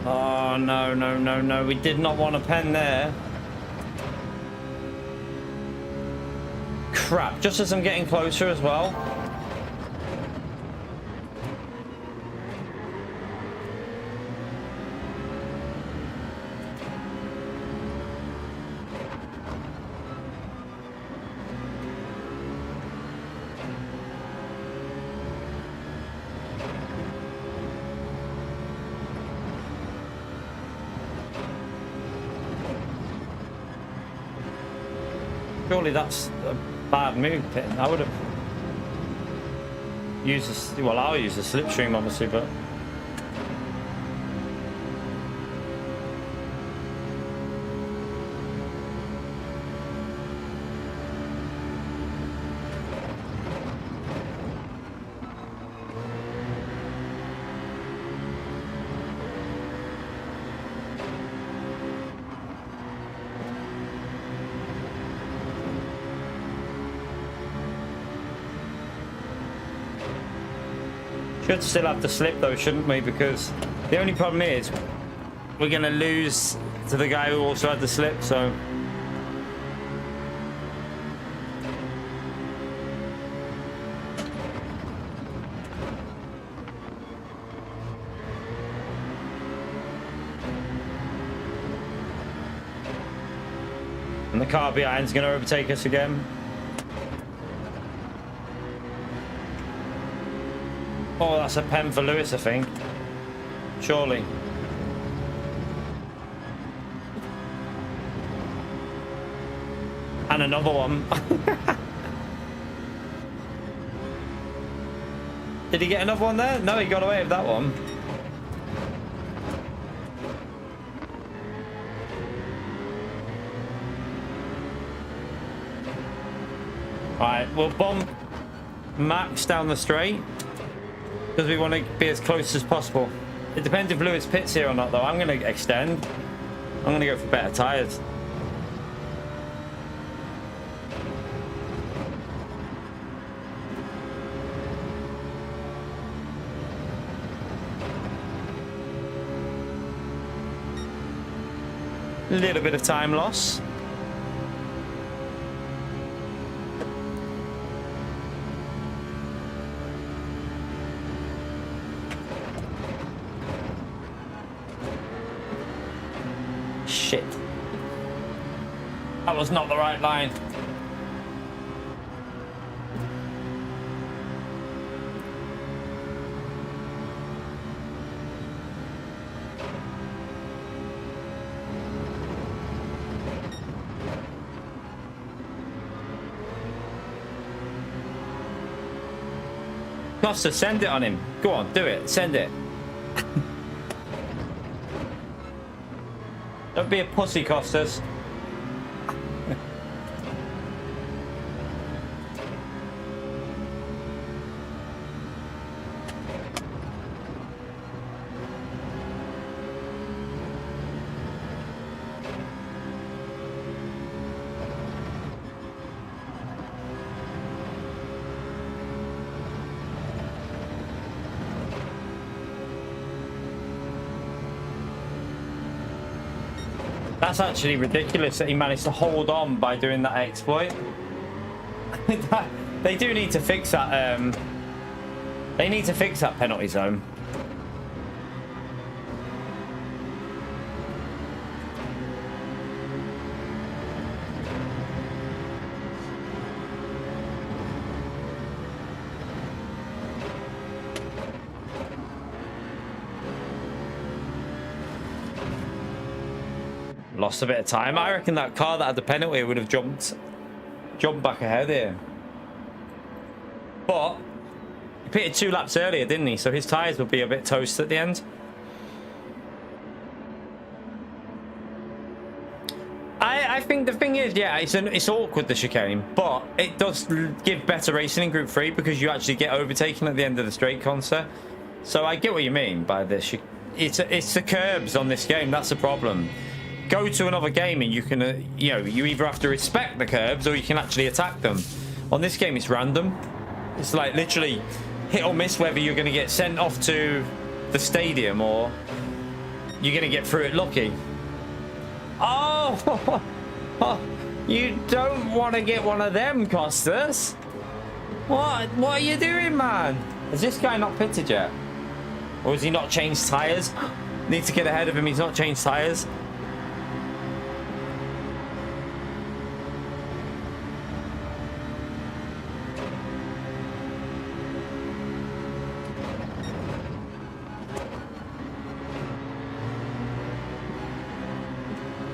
Oh no, no, no, no. We did not want a pen there. Crap, just as I'm getting closer as well. Surely that's a bad move, Pit. I would have used this. Well, I'll use the slipstream, obviously, but should still have the slip though, shouldn't we? Because the only problem is we're going to lose to the guy who also had the slip, so and the car behind is going to overtake us again. Oh, that's a pen for Lewis, I think. Surely. And another one. Did he get another one there? No, he got away with that one. Alright, we'll bump Max down the straight, because we want to be as close as possible. It depends if Lewis pits here or not, though. I'm going to extend. I'm going to go for better tyres. A little bit of time loss. Shit. That was not the right line. Costa, send it on him. Go on, do it. Send it. Don't be a pussy, Costas. That's actually ridiculous that he managed to hold on by doing that exploit. They do need to fix that They need to fix that penalty zone. Lost a bit of time. I reckon that car that had the penalty would have jumped back ahead here. But he pitted 2 laps earlier, didn't he? So his tyres will be a bit toast at the end. I think the thing is, yeah, it's awkward, the chicane, but it does give better racing in Group 3 because you actually get overtaken at the end of the straight concert. So I get what you mean by this. It's the curbs on this game. That's the problem. Go to another game and you can, you know, you either have to respect the curbs or you can actually attack them. On this game, it's random. It's like literally hit or miss whether you're going to get sent off to the stadium or you're going to get through it lucky. Oh, you don't want to get one of them, Costas. What are you doing, man? Has this guy not pitted yet? Or has he not changed tyres? Need to get ahead of him. He's not changed tyres.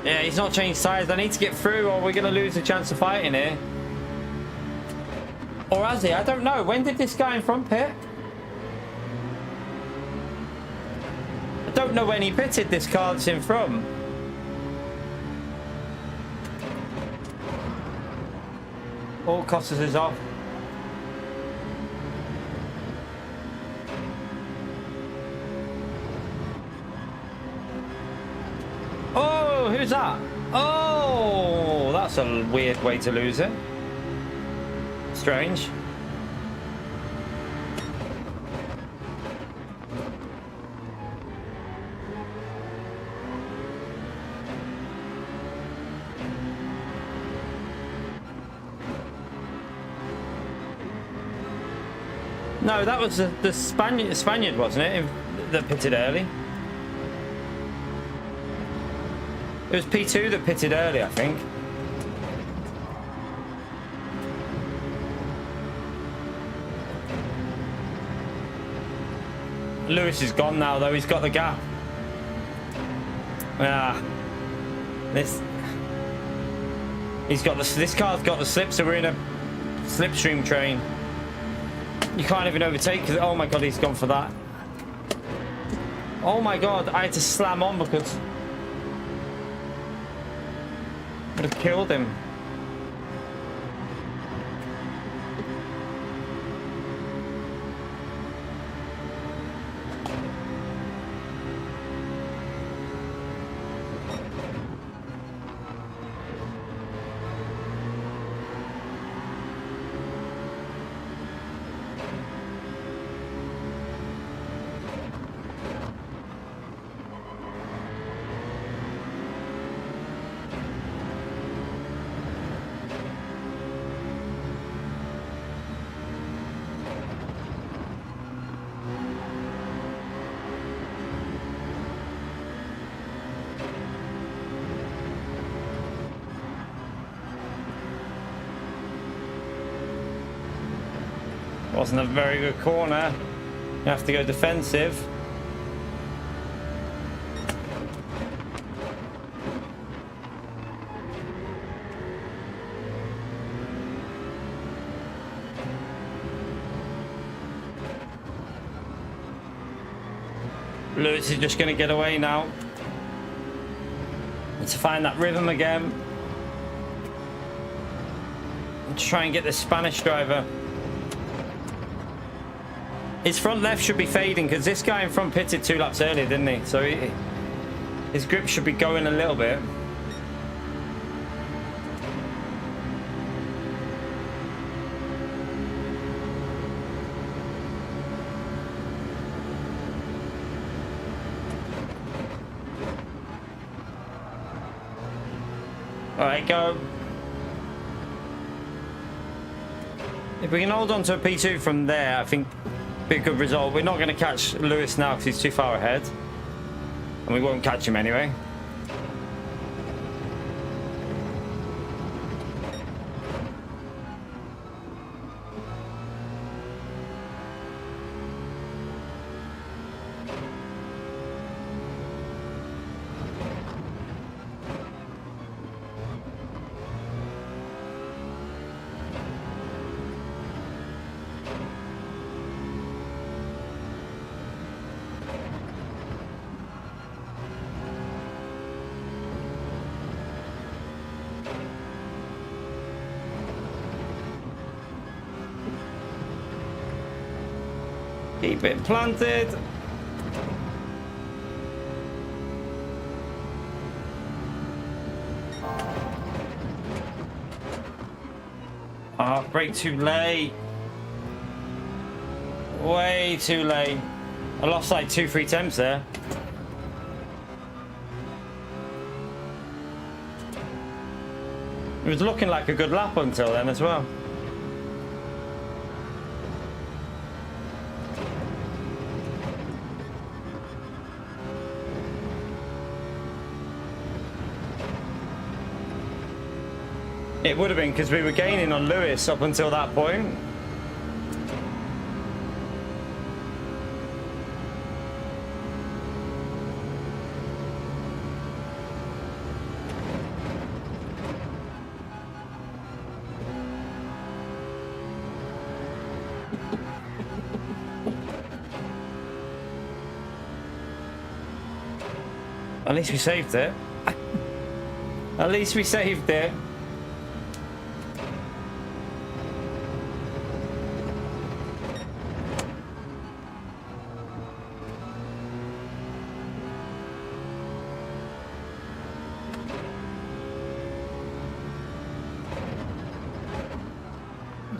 Yeah, he's not changed tyres. I need to get through or we're going to lose a chance of fighting here. Or has he? I don't know. When did this guy in front pit? I don't know when he pitted this car that's in front. All Costas is off. Oh, who's that? Oh, that's a weird way to lose it. Strange. No, that was the Spaniard, wasn't it? That pitted early. It was P2 that pitted early, I think. Lewis is gone now, though. He's got the gap. This car's got the slip, so we're in a slipstream train. You can't even overtake because, oh my god, he's gone for that. Oh my god, I had to slam on because would have killed him. Wasn't a very good corner. You have to go defensive. Lewis is just going to get away now. Need to find that rhythm again. And try and get the Spanish driver. His front left should be fading because this guy in front pitted 2 laps earlier, didn't he? So his grip should be going a little bit. All right, go. If we can hold on to a P2 from there, I think be a good result. We're not going to catch Lewis now because he's too far ahead. And we won't catch him anyway. Keep it planted. Oh, brake too late. Way too late. I lost like 2-3 temps there. It was looking like a good lap until then as well. It would have been because we were gaining on Lewis up until that point. At least we saved it. At least we saved it.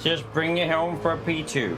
Just bring it home for a P2.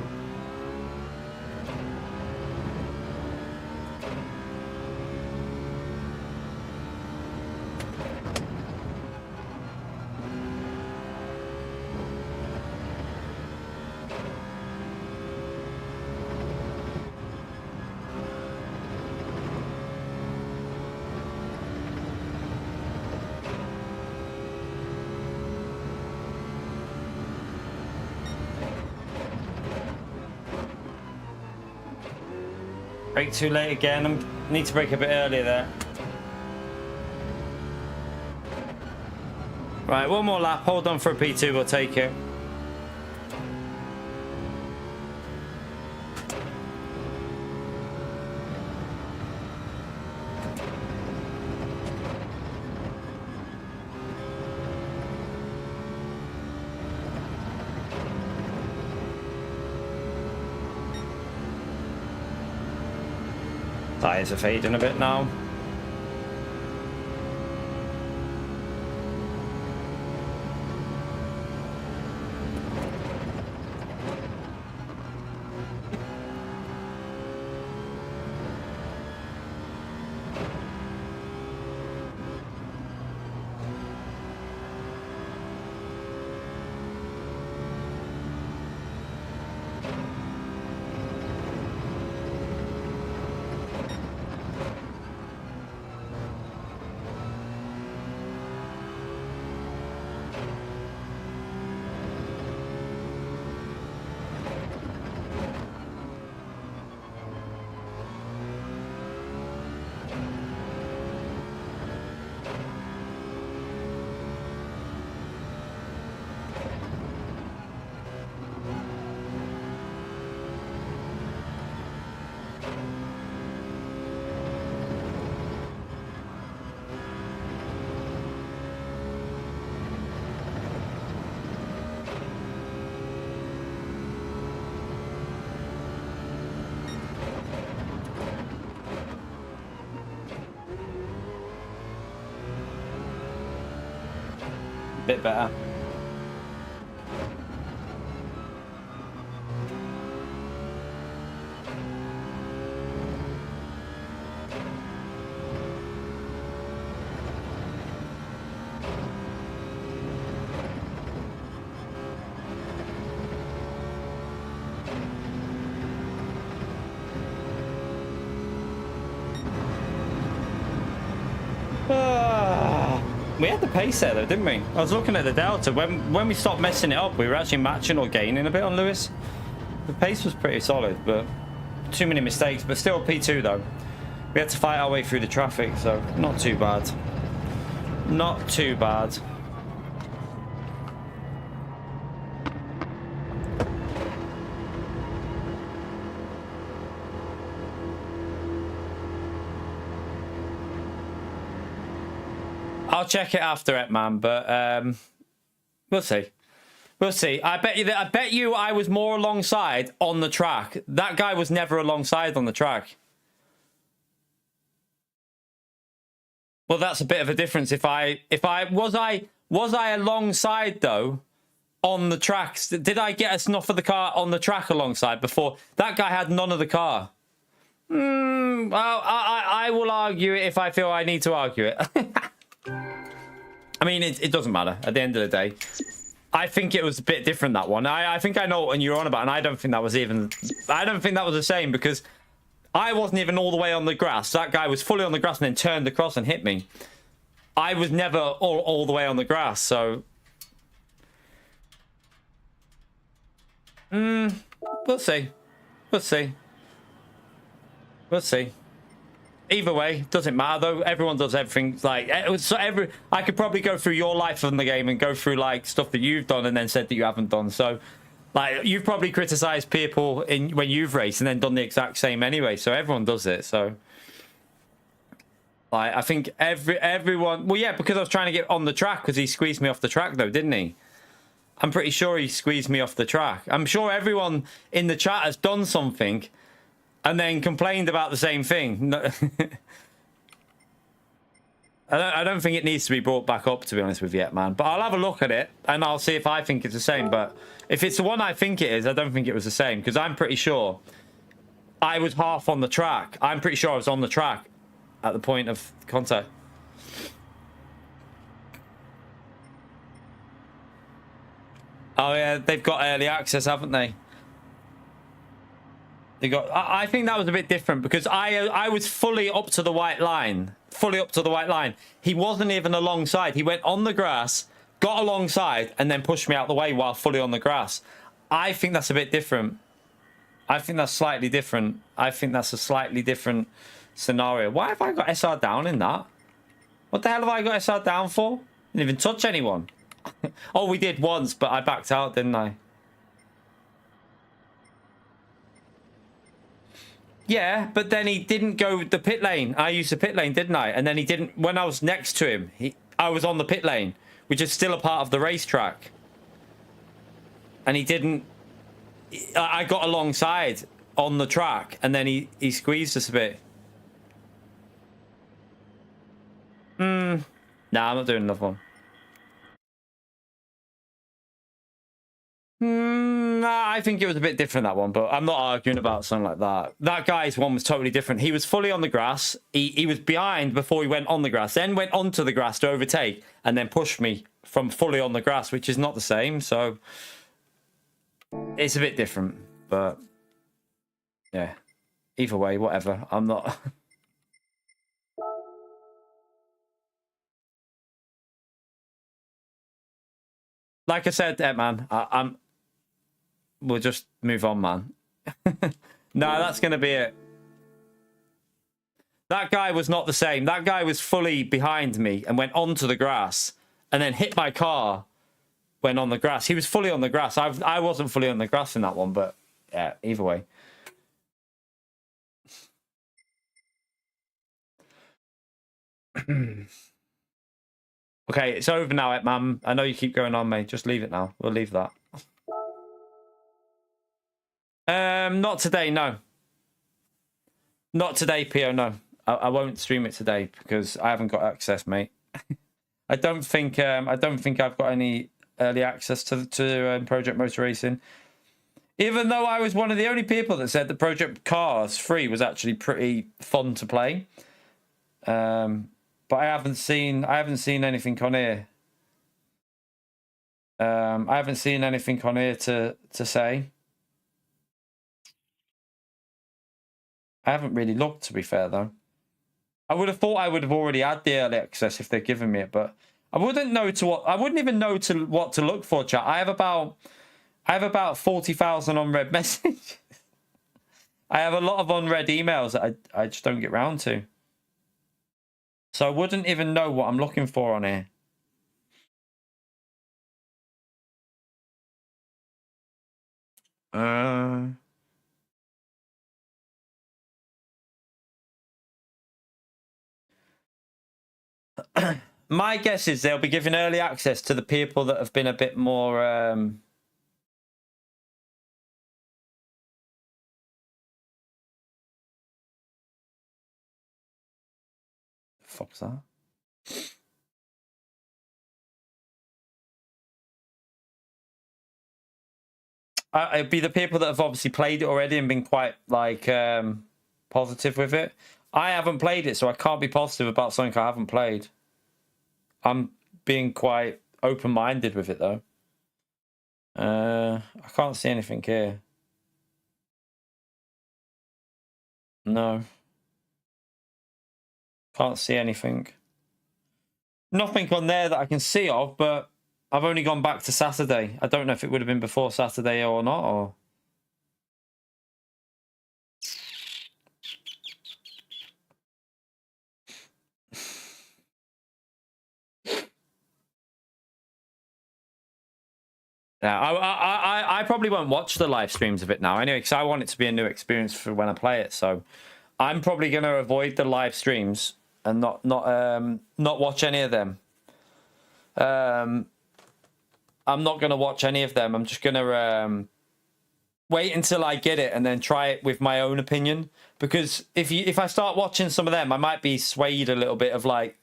Brake too late again. I need to brake a bit earlier there. Right, one more lap. Hold on for a P2. We'll take it. Tyres are fading a bit now. Bit better. We had the pace there though, didn't we? I was looking at the Delta. When we stopped messing it up, we were actually matching or gaining a bit on Lewis. The pace was pretty solid, but too many mistakes. But still P2 though. We had to fight our way through the traffic, so not too bad. Not too bad. I'll check it after it, man, but we'll see. We'll see. I bet you I was more alongside on the track. That guy was never alongside on the track. Well, that's a bit of a difference. Was I alongside though on the tracks? Did I get a snuff of the car on the track alongside before? That guy had none of the car. Well, I will argue it if I feel I need to argue it. I mean, it doesn't matter at the end of the day. I think it was a bit different, that one. I think I know what you're on about, and I don't think that was the same, because I wasn't even all the way on the grass. That guy was fully on the grass and then turned across and hit me. I was never all the way on the grass, so... we'll see. We'll see. We'll see. Either way, doesn't matter though. Everyone does everything. Like, I could probably go through your life on the game and go through like stuff that you've done and then said that you haven't done. So, like, you've probably criticized people when you've raced and then done the exact same anyway. So everyone does it. So, like, I think everyone. Well, yeah, because I was trying to get on the track because he squeezed me off the track though, didn't he? I'm pretty sure he squeezed me off the track. I'm sure everyone in the chat has done something and then complained about the same thing. I don't think it needs to be brought back up, to be honest with you, man. But I'll have a look at it, and I'll see if I think it's the same. But if it's the one I think it is, I don't think it was the same, because I'm pretty sure I was half on the track. I'm pretty sure I was on the track at the point of contact. Oh, yeah, they've got early access, haven't they? I think that was a bit different because I was fully up to the white line. Fully up to the white line. He wasn't even alongside. He went on the grass, got alongside, and then pushed me out the way while fully on the grass. I think that's a bit different. I think that's slightly different. I think that's a slightly different scenario. Why have I got SR down in that? What the hell have I got SR down for? Didn't even touch anyone. Oh, we did once, but I backed out, didn't I? Yeah, but then he didn't go the pit lane. I used the pit lane, didn't I? And then he didn't. When I was next to him, I was on the pit lane, which is still a part of the racetrack. And he didn't. I got alongside on the track, and then he squeezed us a bit. Nah, I'm not doing another one. Nah, I think it was a bit different, that one, but I'm not arguing about something like that. That guy's one was totally different. He was fully on the grass. He was behind before he went on the grass, then went onto the grass to overtake, and then pushed me from fully on the grass, which is not the same. So it's a bit different, but yeah. Either way, whatever. I'm not... Like I said, man, we'll just move on, man. No, that's going to be it. That guy was not the same. That guy was fully behind me and went onto the grass and then hit my car when on the grass. He was fully on the grass. I wasn't fully on the grass in that one, but yeah, either way. Okay, it's over now, man. I know you keep going on, mate. Just leave it now. We'll leave that. Not today, no. Not today, Pio, no. I won't stream it today because I haven't got access, mate. I don't think I've got any early access to Project Motor Racing. Even though I was one of the only people that said that Project Cars 3 was actually pretty fun to play. But I haven't seen anything on here. I haven't seen anything on here to say. I haven't really looked, to be fair, though. I would have thought I would have already had the early access if they're giving me it, but I wouldn't know to what. I wouldn't even know to what to look for, chat. I have about 40,000 unread messages. I have a lot of unread emails that I just don't get round to. So I wouldn't even know what I'm looking for on here. My guess is they'll be giving early access to the people that have been a bit more... fuck's that? It'd be the people that have obviously played it already and been quite, like, positive with it. I haven't played it, so I can't be positive about something I haven't played. I'm being quite open-minded with it, though. I can't see anything here. No. Can't see anything. Nothing on there that I can see of, but I've only gone back to Saturday. I don't know if it would have been before Saturday or not, or... Yeah, I probably won't watch the live streams of it now anyway, because I want it to be a new experience for when I play it. So I'm probably going to avoid the live streams and not watch any of them. I'm not going to watch any of them. I'm just going to wait until I get it and then try it with my own opinion. Because if I start watching some of them, I might be swayed a little bit of like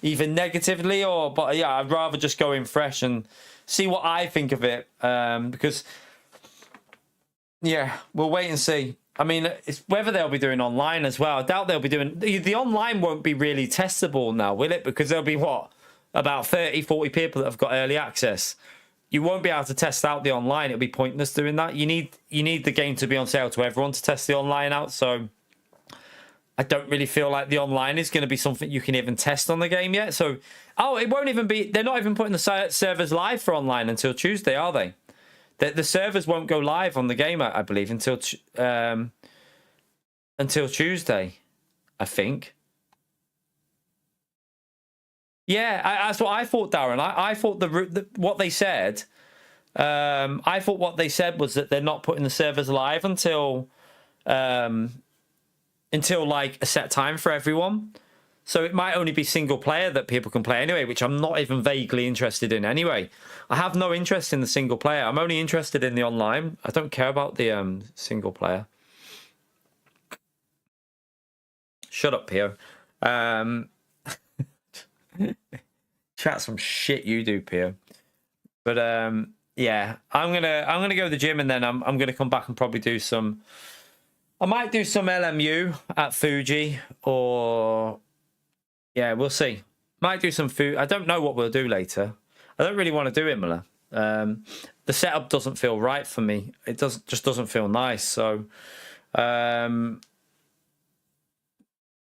either negatively or, but yeah, I'd rather just go in fresh and see what I think of it. Because yeah, we'll wait and see. I mean, it's whether they'll be doing online as well. I doubt they'll be doing the online won't be really testable now, will it? Because there'll be what, about 30, 40 people that have got early access. You won't be able to test out the online. It'll be pointless doing that. You need the game to be on sale to everyone to test the online out. So I don't really feel like the online is going to be something you can even test on the game yet. So, it won't even be... They're not even putting the servers live for online until Tuesday, are they? The servers won't go live on the game, I believe, until Tuesday, I think. Yeah, that's what I thought, Darren. I thought what they said... I thought what they said was that they're not putting the servers live until like a set time for everyone. So it might only be single player that people can play anyway, which I'm not even vaguely interested in anyway. I have no interest in the single player. I'm only interested in the online. I don't care about the single player. Shut up, Pio. Chat some shit you do, Pio. But yeah, I'm gonna go to the gym and then I'm gonna come back and probably do some... I might do some LMU at Fuji, or yeah, we'll see. Might do some food. I don't know what we'll do later. I don't really want to do Imola. The setup doesn't feel right for me. It just doesn't feel nice. So there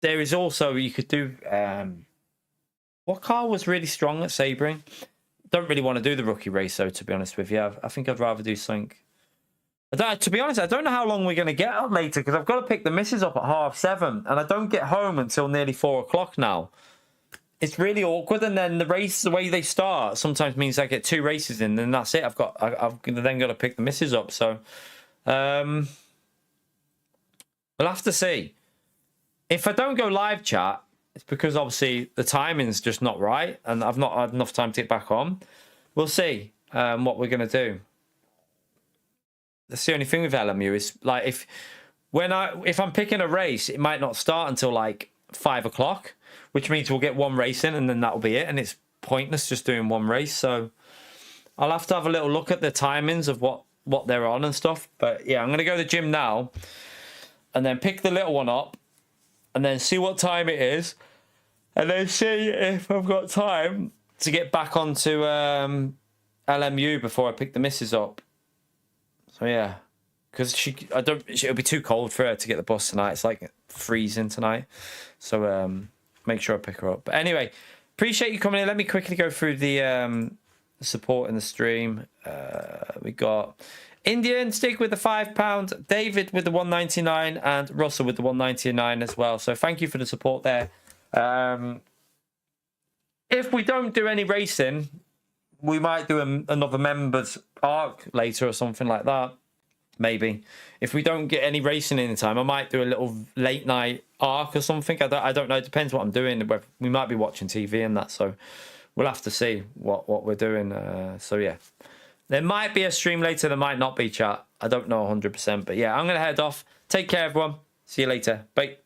is also, you could do what car was really strong at Sebring? Don't really want to do the rookie race though, to be honest with you. I think I'd rather do something. To be honest, I don't know how long we're going to get up later because I've got to pick the missus up at 7:30 and I don't get home until nearly 4 o'clock now. It's really awkward, and then the race, the way they start, sometimes means I get 2 races in, and that's it. I've then got to pick the missus up. So we'll have to see. If I don't go live, chat, it's because obviously the timing's just not right, and I've not had enough time to get back on. We'll see what we're going to do. That's the only thing with LMU is like if I'm picking a race, it might not start until like 5 o'clock, which means we'll get 1 race in and then that'll be it. And it's pointless just doing 1 race. So I'll have to have a little look at the timings of what they're on and stuff. But yeah, I'm going to go to the gym now and then pick the little one up and then see what time it is and then see if I've got time to get back onto LMU before I pick the missus up. So yeah, because it'll be too cold for her to get the bus tonight. It's like freezing tonight, so make sure I pick her up. But anyway, appreciate you coming in. Let me quickly go through the support in the stream. We got Indian Stick with the £5, David with the 199, and Russell with the 199 as well. So thank you for the support there. If we don't do any racing, we might do another members arc later or something like that. Maybe. If we don't get any racing in time, I might do a little late night arc or something. I don't know. It depends what I'm doing. We might be watching TV and that. So we'll have to see what we're doing. So yeah. There might be a stream later. There might not be, chat. I don't know 100%. But yeah, I'm going to head off. Take care, everyone. See you later. Bye.